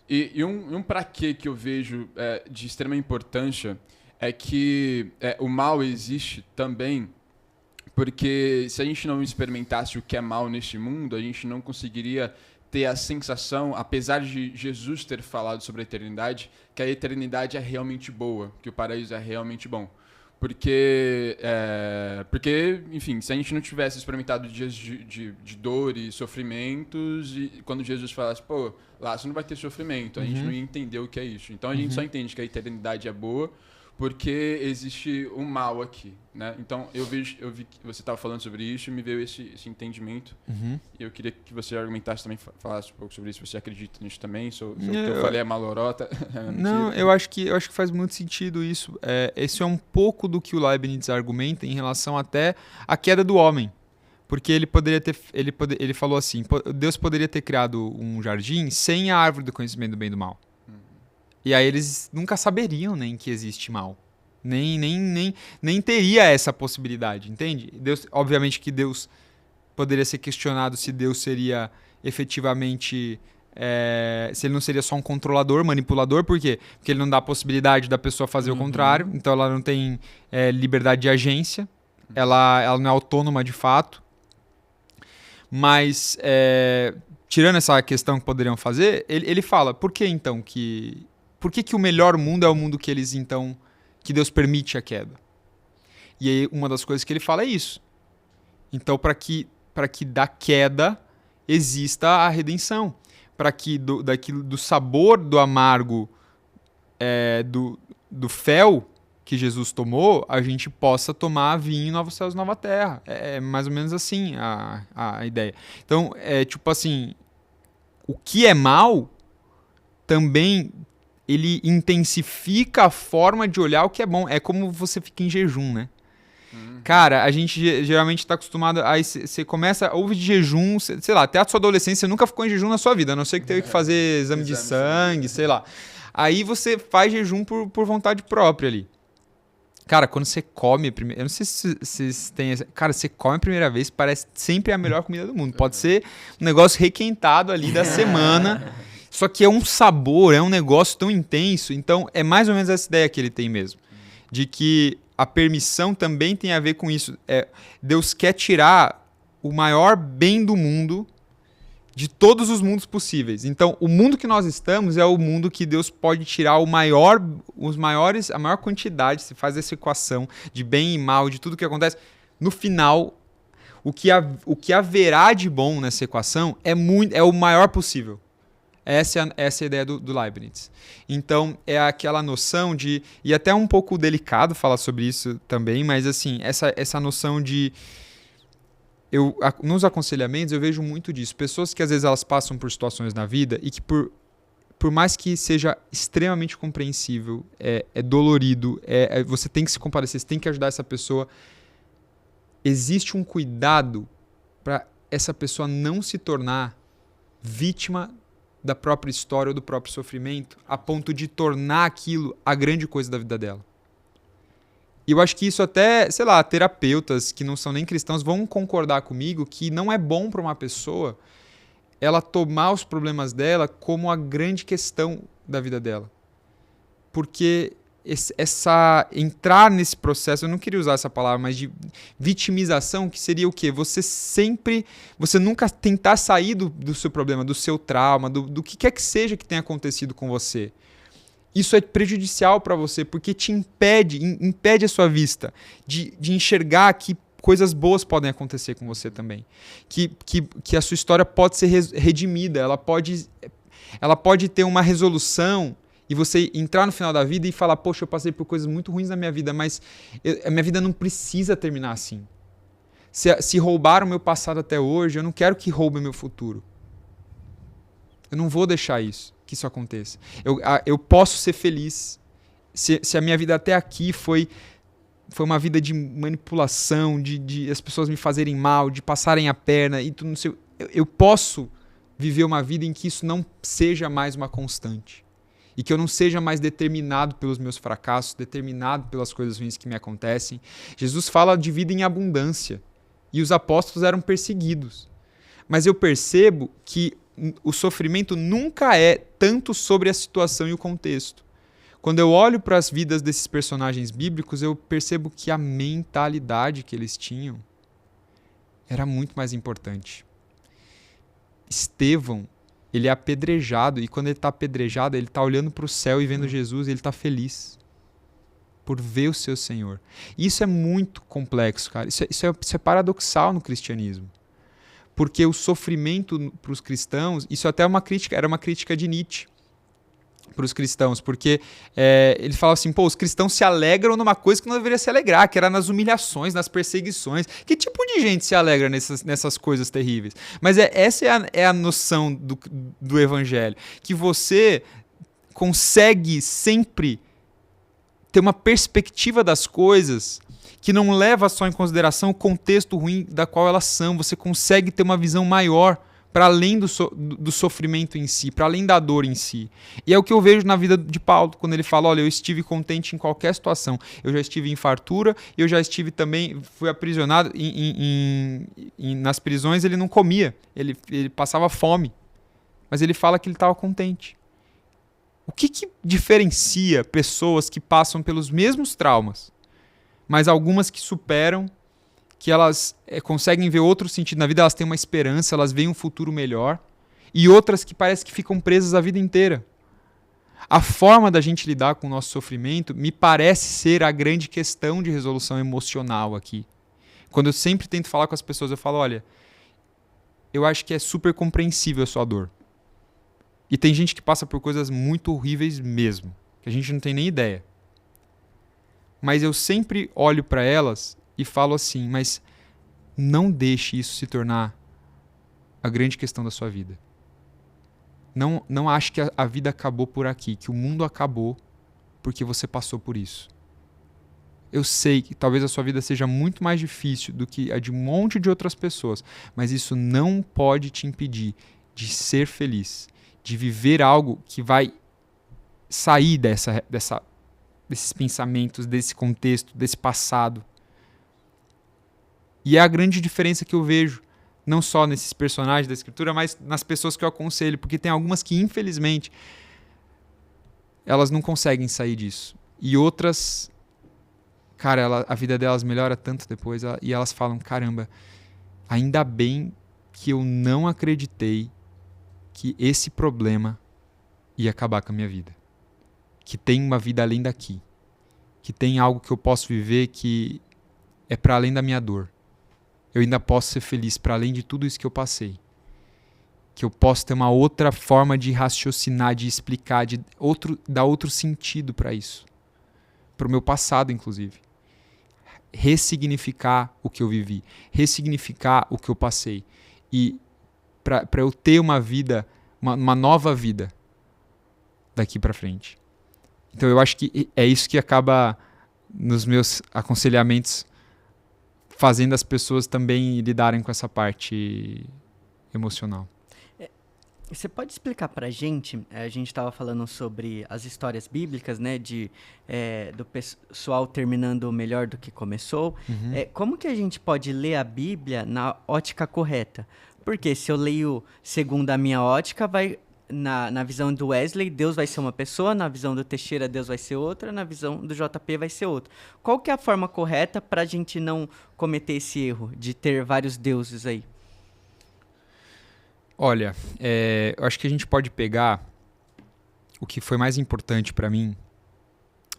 E um para quê que eu vejo de extrema importância é que o mal existe também porque se a gente não experimentasse o que é mal neste mundo, a gente não conseguiria ter a sensação, apesar de Jesus ter falado sobre a eternidade, que a eternidade é realmente boa, que o paraíso é realmente bom. Porque, enfim, se a gente não tivesse experimentado dias de dor e sofrimentos, e quando Jesus falasse, pô, lá você não vai ter sofrimento, a gente não ia entender o que é isso. Então a gente só entende que a eternidade é boa, porque existe um mal aqui, né? Então, eu vi que você estava falando sobre isso e me veio esse entendimento. Uhum. E eu queria que você argumentasse também, falasse um pouco sobre isso. Você acredita nisso também? O que eu falei é malorota? Não, eu acho que faz muito sentido isso. Esse é um pouco do que o Leibniz argumenta em relação até à queda do homem. Porque ele falou assim, Deus poderia ter criado um jardim sem a árvore do conhecimento do bem e do mal. E aí eles nunca saberiam nem que existe mal. Nem teria essa possibilidade, entende? Obviamente que Deus poderia ser questionado se Deus seria efetivamente... se ele não seria só um controlador, manipulador. Por quê? Porque ele não dá a possibilidade da pessoa fazer o contrário. Então ela não tem liberdade de agência. Ela não é autônoma de fato. Mas, tirando essa questão que poderiam fazer, ele fala, por que então que... Por que o melhor mundo é o mundo que que Deus permite a queda? E aí uma das coisas que ele fala é isso. Então, para que da queda exista a redenção, para que do sabor do amargo do fel que Jesus tomou, a gente possa tomar vinho Novos Céus, Nova Terra. É mais ou menos assim a ideia. Então, tipo assim, o que é mal também... ele intensifica a forma de olhar o que é bom. É como você fica em jejum, né? Cara, a gente geralmente está acostumado... Aí você começa, ouve de jejum, sei lá, até a sua adolescência, você nunca ficou em jejum na sua vida, a não ser que teve que fazer exame de sangue, sei lá. Aí você faz jejum por vontade própria ali. Cara, quando você come... Eu não sei se vocês têm... Cara, você come a primeira vez, parece sempre a melhor comida do mundo. Pode ser um negócio requentado ali da semana... Só que é um sabor, é um negócio tão intenso. Então, é mais ou menos essa ideia que ele tem mesmo. De que a permissão também tem a ver com isso. Deus quer tirar o maior bem do mundo de todos os mundos possíveis. Então, o mundo que nós estamos é o mundo que Deus pode tirar a maior quantidade, se faz essa equação de bem e mal, de tudo que acontece. No final, o que haverá de bom nessa equação é o maior possível. Essa é a ideia do Leibniz. Então, é aquela noção de... E até um pouco delicado falar sobre isso também, mas assim, essa noção de... nos aconselhamentos eu vejo muito disso. Pessoas que às vezes elas passam por situações na vida e que por mais que seja extremamente compreensível, é dolorido, você tem que se compadecer, você tem que ajudar essa pessoa. Existe um cuidado para essa pessoa não se tornar vítima da própria história ou do próprio sofrimento a ponto de tornar aquilo a grande coisa da vida dela. E eu acho que isso até, sei lá, terapeutas que não são nem cristãos vão concordar comigo que não é bom para uma pessoa ela tomar os problemas dela como a grande questão da vida dela. Porque entrar nesse processo, eu não queria usar essa palavra, mas de vitimização, que seria o quê? Você nunca tentar sair do seu problema, do seu trauma, do que quer que seja que tenha acontecido com você. Isso é prejudicial para você, porque te impede a sua vista de enxergar que coisas boas podem acontecer com você também. Que a sua história pode ser redimida, ela pode ter uma resolução e você entrar no final da vida e falar, poxa, eu passei por coisas muito ruins na minha vida, mas a minha vida não precisa terminar assim. Se roubaram o meu passado até hoje, eu não quero que roubem o meu futuro. Eu não vou deixar que isso aconteça. Eu posso ser feliz. Se a minha vida até aqui foi uma vida de manipulação, de as pessoas me fazerem mal, de passarem a perna, e tudo, não sei, eu posso viver uma vida em que isso não seja mais uma constante. E que eu não seja mais determinado pelos meus fracassos, determinado pelas coisas ruins que me acontecem. Jesus fala de vida em abundância. E os apóstolos eram perseguidos. Mas eu percebo que o sofrimento nunca é tanto sobre a situação e o contexto. Quando eu olho para as vidas desses personagens bíblicos, eu percebo que a mentalidade que eles tinham era muito mais importante. Estevão, ele é apedrejado, e quando ele está apedrejado, ele está olhando para o céu e vendo Jesus, e ele está feliz por ver o seu Senhor. E isso é muito complexo, cara. Isso é paradoxal no cristianismo. Porque o sofrimento para os cristãos, isso até era uma crítica de Nietzsche para os cristãos, porque ele fala assim, os cristãos se alegram numa coisa que não deveria se alegrar, que era nas humilhações, nas perseguições. Que tipo de gente se alegra nessas coisas terríveis? Mas essa é a noção do evangelho, que você consegue sempre ter uma perspectiva das coisas que não leva só em consideração o contexto ruim da qual elas são. Você consegue ter uma visão maior para além do sofrimento em si, para além da dor em si. E é o que eu vejo na vida de Paulo, quando ele fala, olha, eu estive contente em qualquer situação. Eu já estive em fartura, eu já estive também, fui aprisionado. Nas prisões ele não comia, ele passava fome. Mas ele fala que ele estava contente. O que diferencia pessoas que passam pelos mesmos traumas, mas algumas que superam, que elas conseguem ver outro sentido na vida, elas têm uma esperança, elas veem um futuro melhor, e outras que parece que ficam presas a vida inteira. A forma da gente lidar com o nosso sofrimento me parece ser a grande questão de resolução emocional aqui. Quando eu sempre tento falar com as pessoas, eu falo, olha, eu acho que é super compreensível a sua dor. E tem gente que passa por coisas muito horríveis mesmo, que a gente não tem nem ideia. Mas eu sempre olho para elas e falo assim, mas não deixe isso se tornar a grande questão da sua vida. Não ache que a vida acabou por aqui, que o mundo acabou porque você passou por isso. Eu sei que talvez a sua vida seja muito mais difícil do que a de um monte de outras pessoas, mas isso não pode te impedir de ser feliz, de viver algo que vai sair desses pensamentos, desse contexto, desse passado. E é a grande diferença que eu vejo, não só nesses personagens da escritura, mas nas pessoas que eu aconselho, porque tem algumas que, infelizmente, elas não conseguem sair disso. E outras cara, a vida delas melhora tanto depois, e elas falam, caramba, ainda bem que eu não acreditei que esse problema ia acabar com a minha vida. Que tem uma vida além daqui. Que tem algo que eu posso viver que é para além da minha dor. Eu ainda posso ser feliz para além de tudo isso que eu passei. Que eu posso ter uma outra forma de raciocinar, de explicar, dar outro sentido para isso. Para o meu passado, inclusive. Ressignificar o que eu vivi. Ressignificar o que eu passei. E para eu ter uma vida, uma nova vida daqui para frente. Então eu acho que é isso que acaba nos meus aconselhamentos fazendo as pessoas também lidarem com essa parte emocional. Você pode explicar pra gente, a gente estava falando sobre as histórias bíblicas, né, do pessoal terminando melhor do que começou. Como que a gente pode ler a Bíblia na ótica correta? Porque se eu leio segundo a minha ótica, na visão do Wesley, Deus vai ser uma pessoa, na visão do Teixeira, Deus vai ser outra, na visão do JP vai ser outra. Qual que é a forma correta para a gente não cometer esse erro de ter vários deuses aí? Olha, eu acho que a gente pode pegar o que foi mais importante para mim,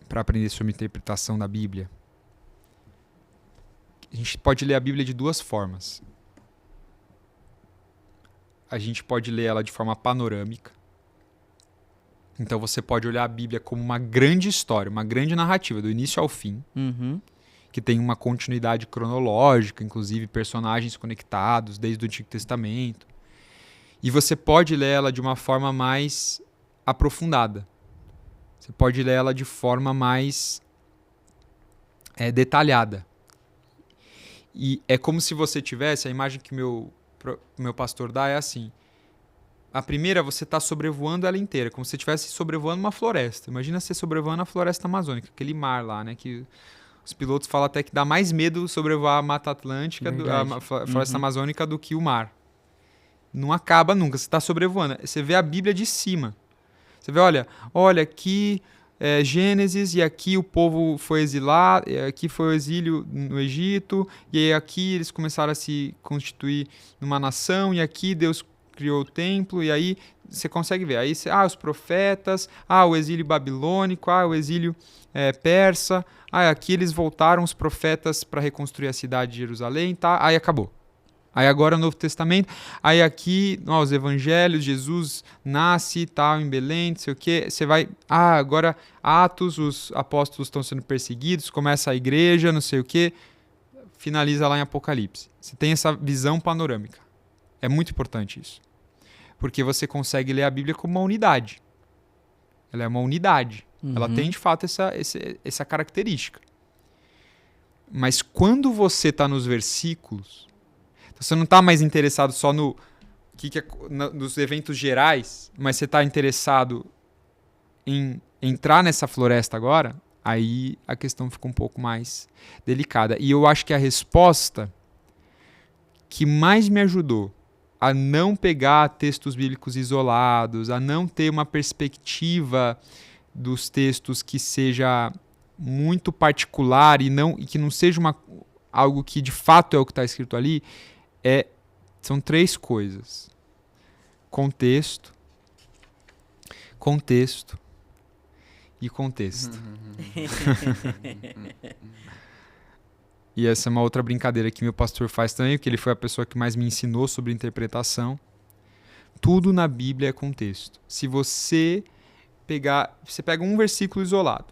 para aprender sobre a interpretação da Bíblia. A gente pode ler a Bíblia de duas formas. A gente pode ler ela de forma panorâmica. Então você pode olhar a Bíblia como uma grande história, uma grande narrativa, do início ao fim, que tem uma continuidade cronológica, inclusive personagens conectados desde o Antigo Testamento. E você pode ler ela de uma forma mais aprofundada. Você pode ler ela de forma mais detalhada. E é como se você tivesse, a imagem que o meu pastor dá é assim. A primeira, você está sobrevoando ela inteira, como se você estivesse sobrevoando uma floresta. Imagina você sobrevoando a floresta amazônica, aquele mar lá, né? Que os pilotos falam até que dá mais medo sobrevoar a Mata Atlântica, a floresta amazônica, do que o mar. Não acaba nunca, você está sobrevoando. Você vê a Bíblia de cima. Você vê, olha aqui Gênesis, e aqui o povo foi exilado, aqui foi o exílio no Egito, e aí aqui eles começaram a se constituir numa nação, e aqui Deus criou o templo, e aí você consegue ver. Aí os profetas, o exílio babilônico, o exílio persa, aqui eles voltaram, os profetas, para reconstruir a cidade de Jerusalém, tá? Aí acabou. Aí agora o Novo Testamento, aí aqui, os evangelhos, Jesus nasce, tal, em Belém, não sei o quê. Você vai, agora Atos, os apóstolos estão sendo perseguidos, começa a igreja, não sei o quê, finaliza lá em Apocalipse. Você tem essa visão panorâmica. É muito importante isso. Porque você consegue ler a Bíblia como uma unidade. Ela é uma unidade. Ela tem, de fato, essa característica. Mas quando você está nos versículos, você não está mais interessado só nos eventos gerais, mas você está interessado em entrar nessa floresta agora, aí a questão fica um pouco mais delicada. E eu acho que a resposta que mais me ajudou a não pegar textos bíblicos isolados, a não ter uma perspectiva dos textos que seja muito particular e que não seja algo que de fato é o que está escrito ali, são três coisas: contexto e contexto. E essa é uma outra brincadeira que meu pastor faz também, porque ele foi a pessoa que mais me ensinou sobre interpretação. Tudo na Bíblia é contexto. Se você pega um versículo isolado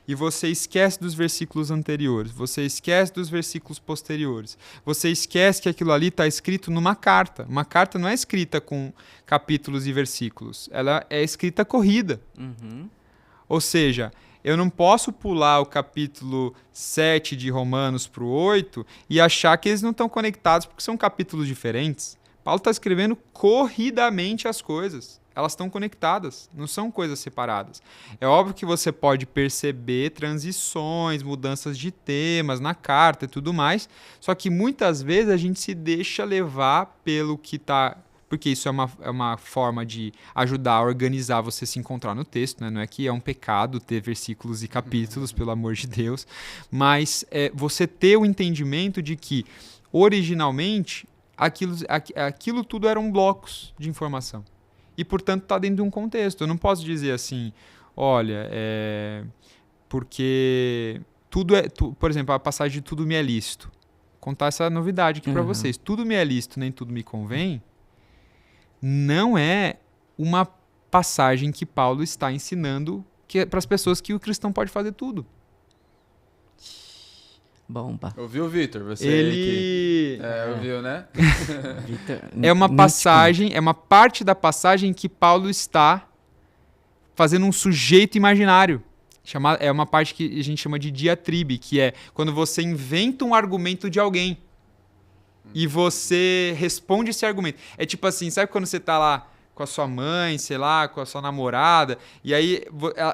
e você esquece dos versículos anteriores, você esquece dos versículos posteriores, você esquece que aquilo ali está escrito numa carta. Uma carta não é escrita com capítulos e versículos, ela é escrita corrida. Ou seja, eu não posso pular o capítulo 7 de Romanos para o 8 e achar que eles não estão conectados porque são capítulos diferentes. Paulo está escrevendo corridamente as coisas. Elas estão conectadas, não são coisas separadas. É óbvio que você pode perceber transições, mudanças de temas na carta e tudo mais, só que muitas vezes a gente se deixa levar pelo que está... porque isso é uma forma de ajudar a organizar você se encontrar no texto, né? Não é que é um pecado ter versículos e capítulos, pelo amor de Deus, mas você ter o entendimento de que, originalmente, aquilo tudo eram blocos de informação. E, portanto, está dentro de um contexto. Eu não posso dizer assim, olha, porque por exemplo, a passagem de tudo me é lícito. Contar essa novidade aqui para vocês. Tudo me é lícito, nem tudo me convém, não é uma passagem que Paulo está ensinando para as pessoas que o cristão pode fazer tudo. Bomba. Ouviu, Vitor? Você ele ouviu, né? Victor, é uma passagem, é uma parte da passagem que Paulo está fazendo um sujeito imaginário. É uma parte que a gente chama de diatribe, que é quando você inventa um argumento de alguém e você responde esse argumento. É tipo assim, sabe quando você tá lá com a sua mãe, sei lá, com a sua namorada, e aí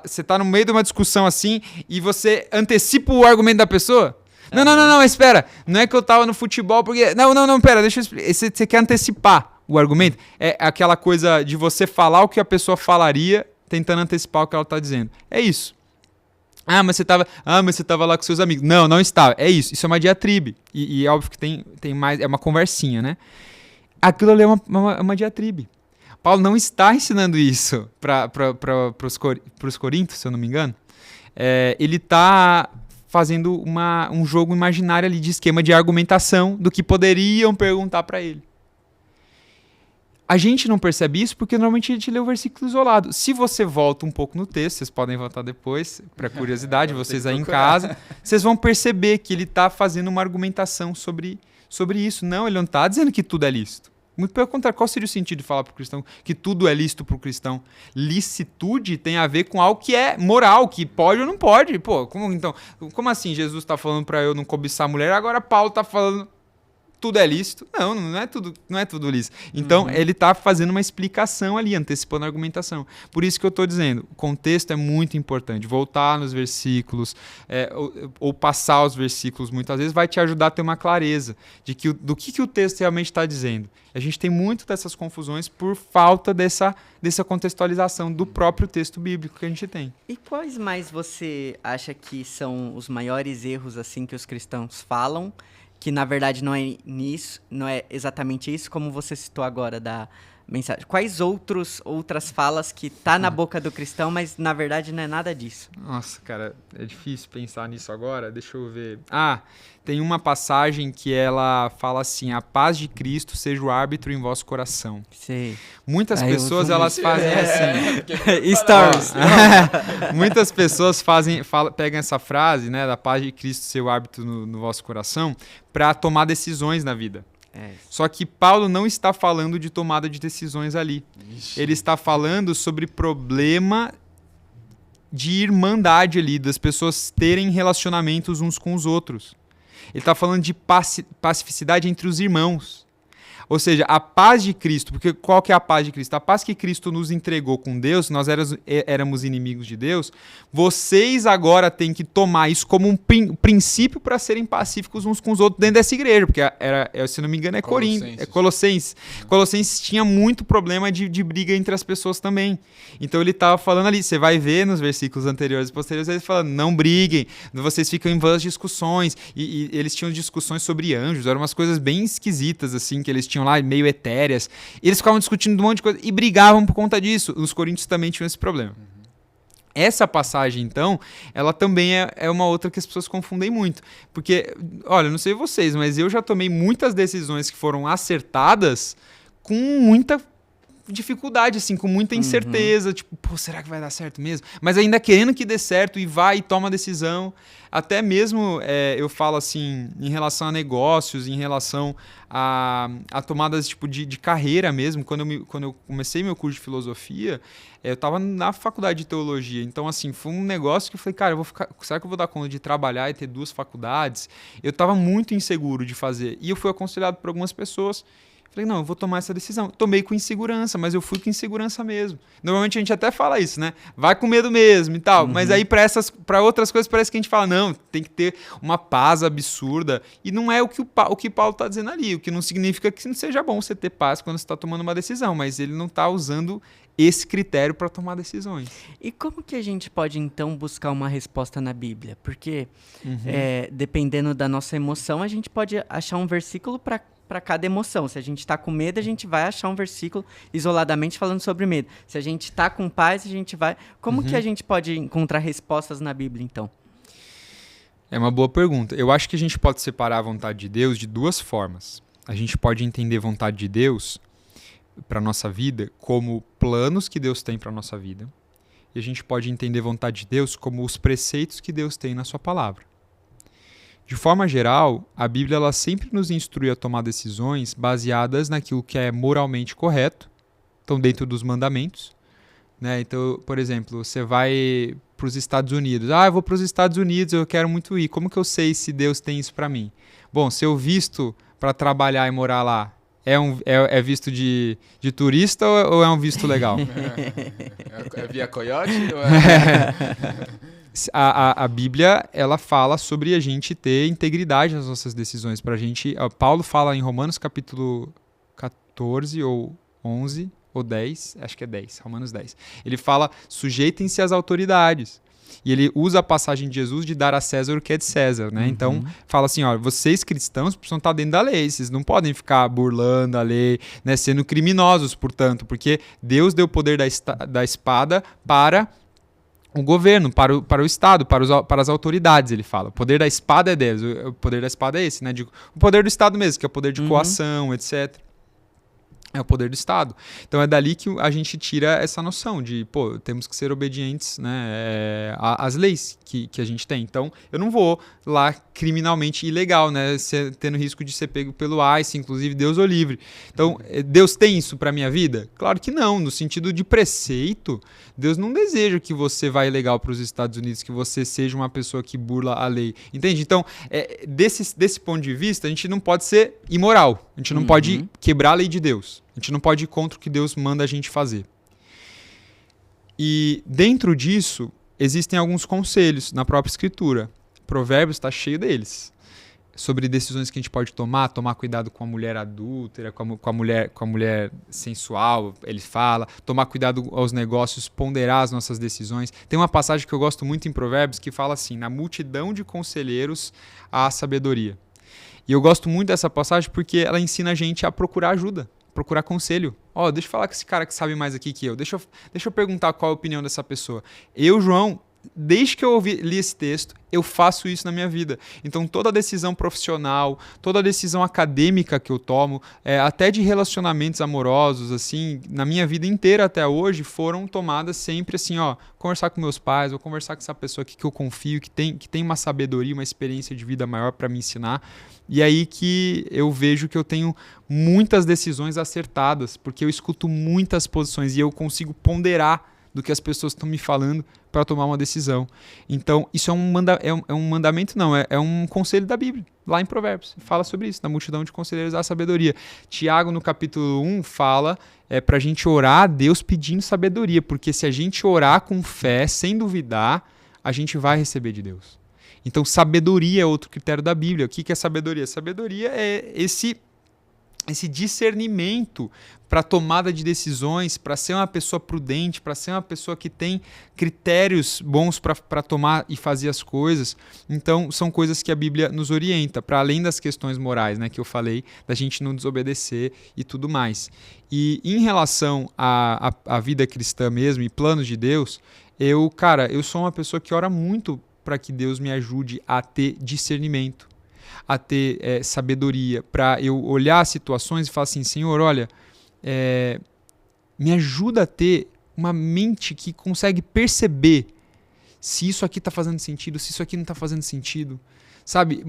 você tá no meio de uma discussão assim e você antecipa o argumento da pessoa? Não, espera. Não é que eu tava no futebol porque... Não, pera, deixa eu explicar. Você quer antecipar o argumento? É aquela coisa de você falar o que a pessoa falaria tentando antecipar o que ela tá dizendo. É isso. Mas você tava lá com seus amigos. Não estava. É isso. Isso é uma diatribe. E é óbvio que tem mais... É uma conversinha, né? Aquilo ali é uma diatribe. Paulo não está ensinando isso para os coríntios, se eu não me engano. Ele está fazendo um jogo imaginário ali de esquema de argumentação do que poderiam perguntar para ele. A gente não percebe isso porque normalmente a gente lê o versículo isolado. Se você volta um pouco no texto, vocês podem voltar depois, para curiosidade, vocês aí em casa, vocês vão perceber que ele está fazendo uma argumentação sobre isso. Não, ele não está dizendo que tudo é lícito. Muito pelo contrário, qual seria o sentido de falar para o cristão que tudo é lícito para o cristão? Licitude tem a ver com algo que é moral, que pode ou não pode. Pô, como assim Jesus está falando para eu não cobiçar a mulher, agora Paulo está falando tudo é lícito? Não é tudo lícito. Então, ele está fazendo uma explicação ali, antecipando a argumentação. Por isso que eu estou dizendo, o contexto é muito importante. Voltar nos versículos, ou passar os versículos, muitas vezes, vai te ajudar a ter uma clareza do que o texto realmente está dizendo. A gente tem muito dessas confusões por falta dessa contextualização do próprio texto bíblico que a gente tem. E quais mais você acha que são os maiores erros assim que os cristãos falam, que na verdade não é exatamente isso, como você citou agora da mensagem? Quais outras falas que tá na boca do cristão, mas na verdade não é nada disso? Nossa, cara, é difícil pensar nisso agora. Deixa eu ver. Tem uma passagem que ela fala assim: a paz de Cristo seja o árbitro em vosso coração. Sei. Muitas pessoas, elas fazem assim... Stories. Muitas pessoas pegam essa frase, né, da paz de Cristo ser o árbitro no vosso coração, para tomar decisões na vida. Só que Paulo não está falando de tomada de decisões ali. Ele está falando sobre problema de irmandade ali, das pessoas terem relacionamentos uns com os outros. Ele está falando de pacificidade entre os irmãos. Ou seja, a paz de Cristo, porque qual que é a paz de Cristo? A paz que Cristo nos entregou com Deus, nós éramos inimigos de Deus, vocês agora têm que tomar isso como um princípio para serem pacíficos uns com os outros dentro dessa igreja, porque se não me engano, Colossenses. Colossenses tinha muito problema de briga entre as pessoas também. Então ele estava falando ali, você vai ver nos versículos anteriores e posteriores, ele falando, não briguem, vocês ficam em vãs discussões, e eles tinham discussões sobre anjos, eram umas coisas bem esquisitas, assim, que eles tinham lá, meio etéreas. Eles ficavam discutindo um monte de coisa e brigavam por conta disso. Os coríntios também tinham esse problema. Essa passagem, então, ela também é uma outra que as pessoas confundem muito. Porque, olha, não sei vocês, mas eu já tomei muitas decisões que foram acertadas com muita dificuldade, assim, com muita incerteza. Tipo, será que vai dar certo mesmo? Mas ainda querendo que dê certo e vai e toma a decisão. Até mesmo, eu falo assim, em relação a negócios, em relação a tomadas tipo, de carreira mesmo. Quando eu comecei meu curso de filosofia, eu estava na faculdade de teologia. Então, assim, foi um negócio que eu falei, cara, será que eu vou dar conta de trabalhar e ter 2 faculdades? Eu estava muito inseguro de fazer. E eu fui aconselhado por algumas pessoas. Falei, não, eu vou tomar essa decisão. Tomei com insegurança, mas eu fui com insegurança mesmo. Normalmente a gente até fala isso, né? Vai com medo mesmo e tal. Mas aí para outras coisas parece que a gente fala, não, tem que ter uma paz absurda. E não é o que Paulo está dizendo ali. O que não significa que não seja bom você ter paz quando você está tomando uma decisão. Mas ele não está usando esse critério para tomar decisões. E como que a gente pode, então, buscar uma resposta na Bíblia? Porque, dependendo da nossa emoção, a gente pode achar um versículo para cada emoção. Se a gente está com medo, a gente vai achar um versículo isoladamente falando sobre medo. Se a gente está com paz, a gente vai... Como que a gente pode encontrar respostas na Bíblia, então? É uma boa pergunta. Eu acho que a gente pode separar a vontade de Deus de duas formas. A gente pode entender a vontade de Deus para a nossa vida como planos que Deus tem para a nossa vida. E a gente pode entender a vontade de Deus como os preceitos que Deus tem na sua palavra. De forma geral, a Bíblia ela sempre nos instrui a tomar decisões baseadas naquilo que é moralmente correto, então dentro dos mandamentos. Né? Então, por exemplo, você vai para os Estados Unidos. Eu vou para os Estados Unidos, eu quero muito ir. Como que eu sei se Deus tem isso para mim? Bom, se eu visto para trabalhar e morar lá, é visto de turista ou é um visto legal? É via coiote? Ou A Bíblia ela fala sobre a gente ter integridade nas nossas decisões. Paulo fala em Romanos capítulo 14 ou 11 ou 10, acho que é 10, Romanos 10. Ele fala, sujeitem-se às autoridades. E ele usa a passagem de Jesus de dar a César o que é de César, né? Então, fala assim, vocês cristãos precisam estar dentro da lei, vocês não podem ficar burlando a lei, né? Sendo criminosos, portanto, porque Deus deu o poder da espada para o governo, para o Estado, para as autoridades, ele fala. O poder da espada é deles, o poder da espada é esse, né? O poder do Estado mesmo, que é o poder de coação, etc. É o poder do Estado. Então é dali que a gente tira essa noção de, temos que ser obedientes, né, às leis que a gente tem. Então eu não vou lá criminalmente ilegal, né, tendo risco de ser pego pelo ICE, inclusive Deus o livre. Então Deus tem isso para minha vida? Claro que não. No sentido de preceito, Deus não deseja que você vá ilegal para os Estados Unidos, que você seja uma pessoa que burla a lei. Entende? Então, desse ponto de vista, a gente não pode ser imoral. A gente não pode quebrar a lei de Deus. A gente não pode ir contra o que Deus manda a gente fazer. E dentro disso, existem alguns conselhos na própria Escritura. Provérbios está cheio deles. Sobre decisões que a gente pode tomar cuidado com a mulher adúltera, com a mulher sensual, ele fala, tomar cuidado aos negócios, ponderar as nossas decisões. Tem uma passagem que eu gosto muito em Provérbios que fala assim, na multidão de conselheiros há sabedoria. E eu gosto muito dessa passagem porque ela ensina a gente a procurar ajuda, procurar conselho. Deixa eu falar com esse cara que sabe mais aqui que eu. Deixa eu perguntar qual é a opinião dessa pessoa. Eu, João, desde que eu li esse texto, eu faço isso na minha vida. Então, toda decisão profissional, toda decisão acadêmica que eu tomo, até de relacionamentos amorosos, assim, na minha vida inteira até hoje, foram tomadas sempre assim, conversar com meus pais, ou conversar com essa pessoa aqui que eu confio, que tem uma sabedoria, uma experiência de vida maior para me ensinar. E aí que eu vejo que eu tenho muitas decisões acertadas, porque eu escuto muitas posições e eu consigo ponderar do que as pessoas estão me falando para tomar uma decisão. Então, isso é um mandamento, não, é um conselho da Bíblia, lá em Provérbios. Fala sobre isso, na multidão de conselheiros há sabedoria. Tiago, no capítulo 1, fala para a gente orar a Deus pedindo sabedoria, porque se a gente orar com fé, sem duvidar, a gente vai receber de Deus. Então, sabedoria é outro critério da Bíblia. O que é sabedoria? Sabedoria é esse discernimento para tomada de decisões, para ser uma pessoa prudente, para ser uma pessoa que tem critérios bons para tomar e fazer as coisas. Então, são coisas que a Bíblia nos orienta, para além das questões morais, né, que eu falei, da gente não desobedecer e tudo mais. E em relação à vida cristã mesmo e planos de Deus, eu sou uma pessoa que ora muito para que Deus me ajude a ter discernimento, a ter sabedoria, para eu olhar as situações e falar assim, Senhor, olha, me ajuda a ter uma mente que consegue perceber se isso aqui está fazendo sentido, se isso aqui não está fazendo sentido. Sabe,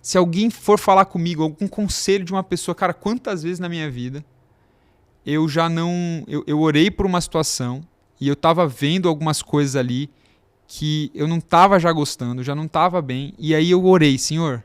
se alguém for falar comigo, algum conselho de uma pessoa, cara, quantas vezes na minha vida eu orei por uma situação e eu estava vendo algumas coisas ali que eu não estava já gostando, já não estava bem, e aí eu orei, Senhor,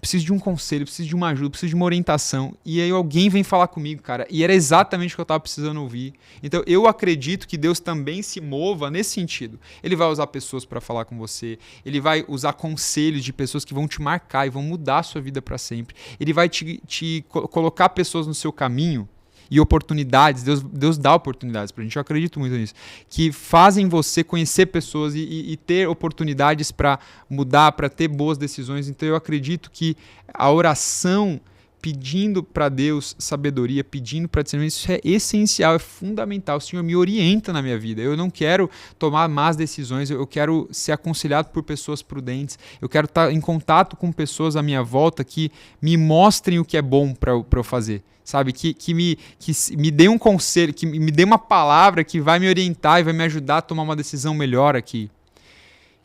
preciso de um conselho, preciso de uma ajuda, preciso de uma orientação. E aí alguém vem falar comigo, cara. E era exatamente o que eu estava precisando ouvir. Então eu acredito que Deus também se mova nesse sentido. Ele vai usar pessoas para falar com você. Ele vai usar conselhos de pessoas que vão te marcar e vão mudar a sua vida para sempre. Ele vai te colocar pessoas no seu caminho e oportunidades. Deus dá oportunidades pra gente. Eu acredito muito nisso. Que fazem você conhecer pessoas e ter oportunidades para mudar, para ter boas decisões. Então eu acredito que a oração pedindo para Deus sabedoria, pedindo para discernimento, isso é essencial, é fundamental. O Senhor me orienta na minha vida. Eu não quero tomar más decisões, eu quero ser aconselhado por pessoas prudentes, eu quero estar em contato com pessoas à minha volta que me mostrem o que é bom para eu fazer. Sabe, que me dê um conselho, que me dê uma palavra que vai me orientar e vai me ajudar a tomar uma decisão melhor aqui.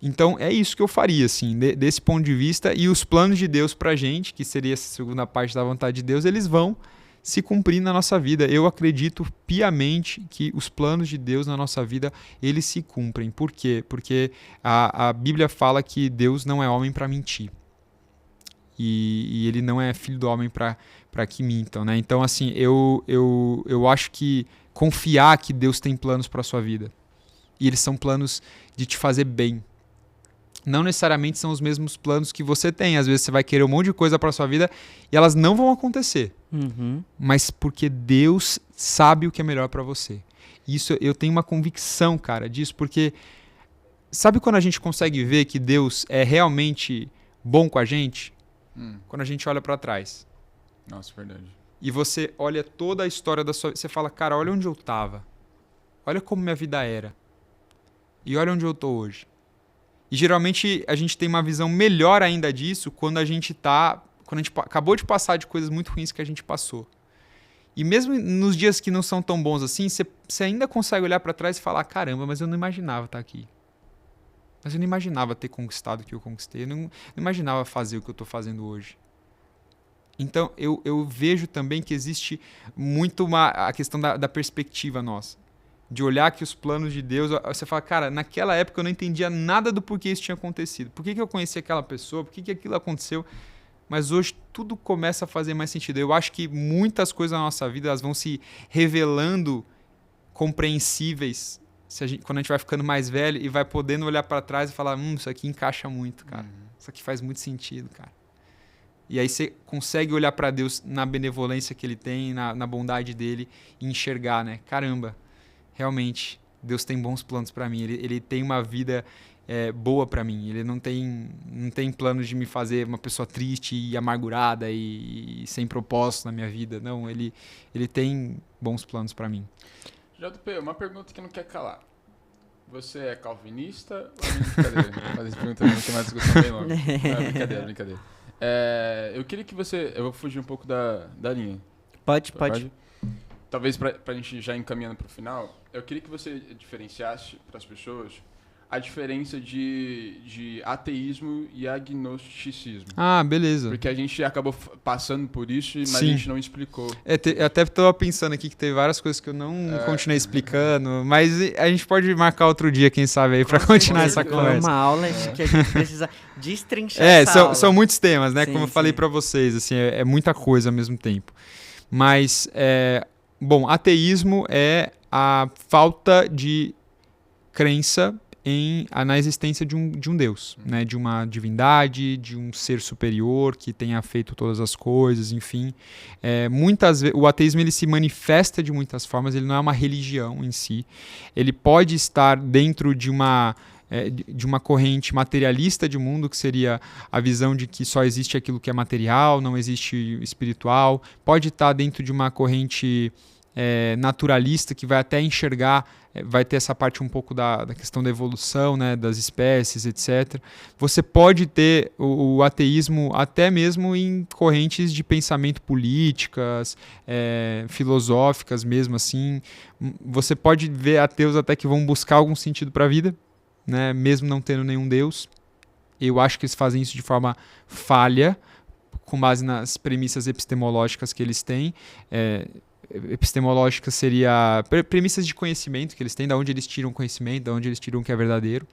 Então é isso que eu faria, assim, desse ponto de vista. E os planos de Deus pra gente, que seria essa segunda parte da vontade de Deus, eles vão se cumprir na nossa vida. Eu acredito piamente que os planos de Deus na nossa vida, eles se cumprem. Por quê? Porque a Bíblia fala que Deus não é homem para mentir. E ele não é filho do homem para que mintam, né? Então, assim, eu acho que confiar que Deus tem planos para a sua vida. E eles são planos de te fazer bem. Não necessariamente são os mesmos planos que você tem. Às vezes você vai querer um monte de coisa para a sua vida e elas não vão acontecer. Uhum. Mas porque Deus sabe o que é melhor para você. Isso eu tenho uma convicção, cara, disso. Porque sabe quando a gente consegue ver que Deus é realmente bom com a gente? Quando a gente olha para trás. Nossa, verdade. E você olha toda a história da sua vida. Você fala, cara, olha onde eu tava. Olha como minha vida era. E olha onde eu tô hoje. E geralmente a gente tem uma visão melhor ainda disso quando a gente acabou de passar de coisas muito ruins que a gente passou. E mesmo nos dias que não são tão bons assim, você ainda consegue olhar para trás e falar, caramba, mas eu não imaginava estar aqui. Mas eu não imaginava ter conquistado o que eu conquistei. Eu não imaginava fazer o que eu estou fazendo hoje. Então, eu vejo também que existe muito a questão da perspectiva nossa. De olhar que os planos de Deus... Você fala, cara, naquela época eu não entendia nada do porquê isso tinha acontecido. Por que eu conheci aquela pessoa? Por que aquilo aconteceu? Mas hoje tudo começa a fazer mais sentido. Eu acho que muitas coisas na nossa vida elas vão se revelando compreensíveis quando a gente vai ficando mais velho e vai podendo olhar para trás e falar, isso aqui encaixa muito, cara. Isso aqui faz muito sentido, cara. E aí você consegue olhar para Deus na benevolência que Ele tem, na bondade dEle e enxergar, né? Caramba, realmente, Deus tem bons planos para mim. Ele tem uma vida boa para mim. Ele não tem planos de me fazer uma pessoa triste e amargurada e sem propósito na minha vida. Não, Ele tem bons planos para mim. JP, uma pergunta que não quer calar. Você é calvinista ou é brincadeira? Mas essa pergunta não tem mais discussão bem longa. Não, brincadeira. Eu queria que você... Eu vou fugir um pouco da linha. Pode. Talvez pra gente já encaminhando pro final, eu queria que você diferenciasse para as pessoas a diferença de ateísmo e agnosticismo. Ah, beleza. Porque a gente acabou passando por isso, mas Sim. a gente não explicou. Eu até estava pensando aqui que teve várias coisas que eu não continuei explicando, mas a gente pode marcar outro dia, quem sabe, aí, para continuar essa conversa. É uma aula que a gente precisa destrinchar essa aula. São muitos temas, né? Sim, como eu falei para vocês, assim, é muita coisa ao mesmo tempo. Mas, ateísmo é a falta de crença na existência de um Deus, né? De uma divindade, de um ser superior que tenha feito todas as coisas, enfim. Muitas vezes, o ateísmo ele se manifesta de muitas formas, ele não é uma religião em si. Ele pode estar dentro de uma corrente materialista de mundo, que seria a visão de que só existe aquilo que é material, não existe espiritual. Pode estar dentro de uma corrente naturalista, que vai até enxergar, vai ter essa parte um pouco da questão da evolução, né, das espécies, etc. Você pode ter o ateísmo até mesmo em correntes de pensamento políticas, filosóficas mesmo assim. Você pode ver ateus até que vão buscar algum sentido para a vida, né, mesmo não tendo nenhum Deus. Eu acho que eles fazem isso de forma falha, com base nas premissas epistemológicas que eles têm. Epistemológica seria premissas de conhecimento que eles têm, da onde eles tiram conhecimento, da onde eles tiram o que é verdadeiro.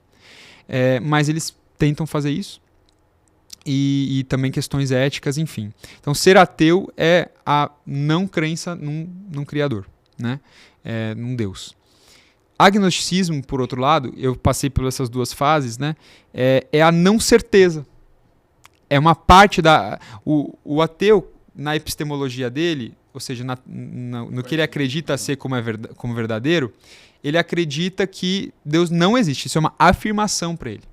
Mas eles tentam fazer isso. e também questões éticas, enfim. Então, ser ateu é a não crença num Criador, né? Num Deus. Agnosticismo, por outro lado, eu passei por essas duas fases, né? É a não certeza. É uma parte da... O ateu, na epistemologia dele, ou seja, no que ele acredita ser como verdadeiro, ele acredita que Deus não existe. Isso é uma afirmação para ele.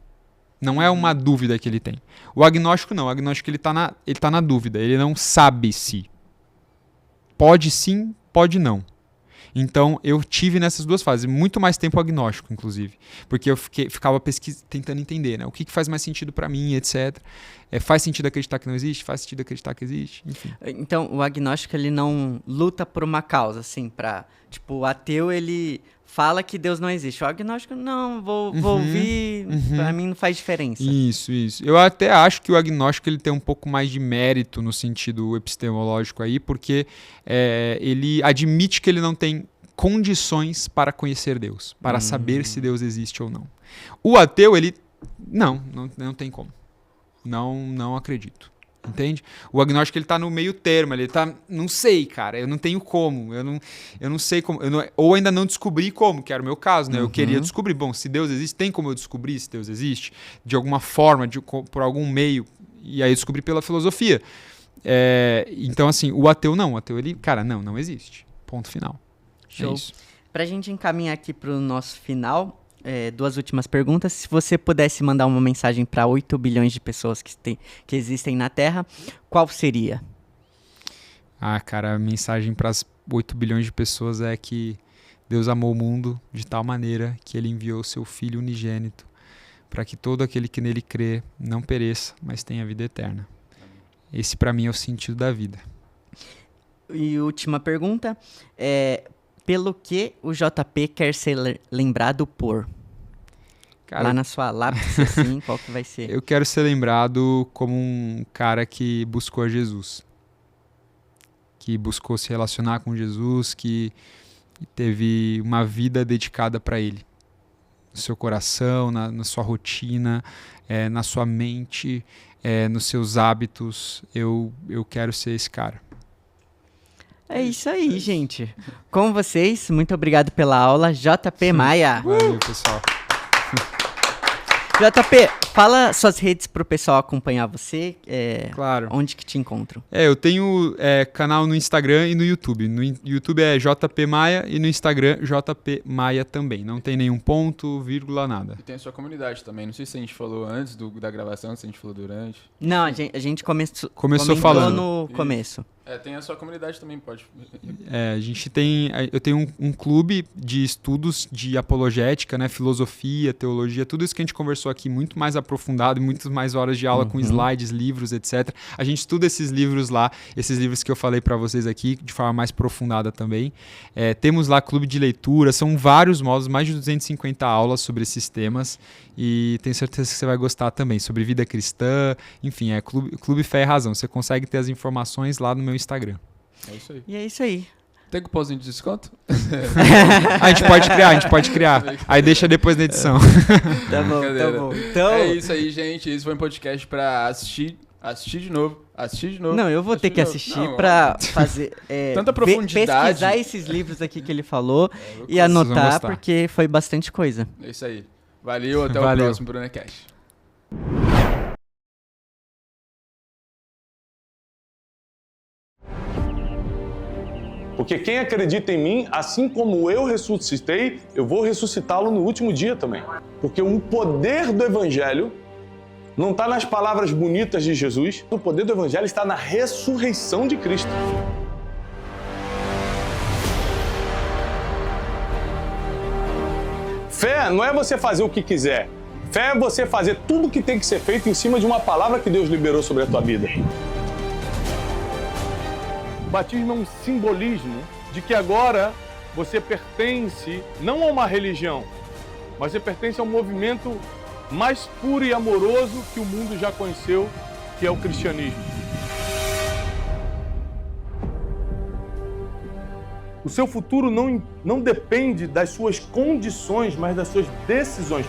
Não é uma dúvida que ele tem. O agnóstico não. O agnóstico ele tá na dúvida. Ele não sabe se. Pode sim, pode não. Então, eu tive nessas duas fases. Muito mais tempo agnóstico, inclusive. Porque eu ficava tentando entender, né? O que faz mais sentido para mim, etc. Faz sentido acreditar que não existe? Faz sentido acreditar que existe? Enfim. Então, o agnóstico, ele não luta por uma causa, assim, pra... Tipo, o ateu, ele fala que Deus não existe. O agnóstico, não, vou ouvir, pra mim não faz diferença. Isso. Eu até acho que o agnóstico ele tem um pouco mais de mérito no sentido epistemológico aí, porque ele admite que ele não tem condições para conhecer Deus, para saber se Deus existe ou não. O ateu, ele não tem como. Não acredito. Entende? O agnóstico ele tá no meio termo, ele tá, não sei, cara, eu não tenho como, eu não sei como, ou ainda não descobri como, que era o meu caso, né? Eu queria descobrir, bom, se Deus existe, tem como eu descobrir se Deus existe? De alguma forma, por algum meio, e aí eu descobri pela filosofia. Então, assim, o ateu ele, cara, não existe. Ponto final. Show. É isso. Pra gente encaminhar aqui pro nosso final, duas últimas perguntas. Se você pudesse mandar uma mensagem para 8 bilhões de pessoas que existem na Terra, qual seria? Cara, a mensagem para as 8 bilhões de pessoas é que Deus amou o mundo de tal maneira que ele enviou seu Filho unigênito para que todo aquele que nele crê não pereça, mas tenha vida eterna. Esse, para mim, é o sentido da vida. E última pergunta, pelo que o JP quer ser lembrado por? Cara, lá na sua lápis, assim, qual que vai ser? Eu quero ser lembrado como um cara que buscou a Jesus. Que buscou se relacionar com Jesus, que teve uma vida dedicada para Ele. No seu coração, na sua rotina, na sua mente, nos seus hábitos. Eu quero ser esse cara. É isso aí, gente. Com vocês, muito obrigado pela aula, JP Maia. Valeu, pessoal. JP, fala suas redes pro pessoal acompanhar você. Claro. Onde que te encontram? Eu tenho canal no Instagram e no YouTube. No YouTube é JP Maia e no Instagram JP Maia também. Não tem nenhum ponto, vírgula, nada. E tem a sua comunidade também. Não sei se a gente falou antes da gravação, se a gente falou durante. Não, a gente começou falando no começo. Tem a sua comunidade também, pode. Eu tenho um clube de estudos de apologética, né, filosofia, teologia, tudo isso que a gente conversou aqui, muito mais aprofundado, muito mais horas de aula com slides, livros, etc. A gente estuda esses livros lá, esses livros que eu falei para vocês aqui, de forma mais aprofundada também. Temos lá clube de leitura, são vários módulos, mais de 250 aulas sobre esses temas, e tenho certeza que você vai gostar também, sobre vida cristã, enfim, Clube Fé e Razão. Você consegue ter as informações lá no meu Instagram. É isso aí. E é isso aí. Tem cupomzinho de desconto? A gente pode criar. Aí deixa depois da edição. Tá bom. Então... É isso aí, gente. Esse foi um podcast pra assistir de novo. Não, eu vou ter que assistir pra fazer... tanta profundidade. Pesquisar esses livros aqui que ele falou e anotar, porque foi bastante coisa. É isso aí. Valeu, até o próximo Brunecast. Porque quem acredita em mim, assim como eu ressuscitei, eu vou ressuscitá-lo no último dia também. Porque o poder do Evangelho não está nas palavras bonitas de Jesus, o poder do Evangelho está na ressurreição de Cristo. Fé não é você fazer o que quiser. Fé é você fazer tudo o que tem que ser feito em cima de uma palavra que Deus liberou sobre a tua vida. O batismo é um simbolismo de que agora você pertence não a uma religião, mas você pertence a um movimento mais puro e amoroso que o mundo já conheceu, que é o cristianismo. O seu futuro não depende das suas condições, mas das suas decisões.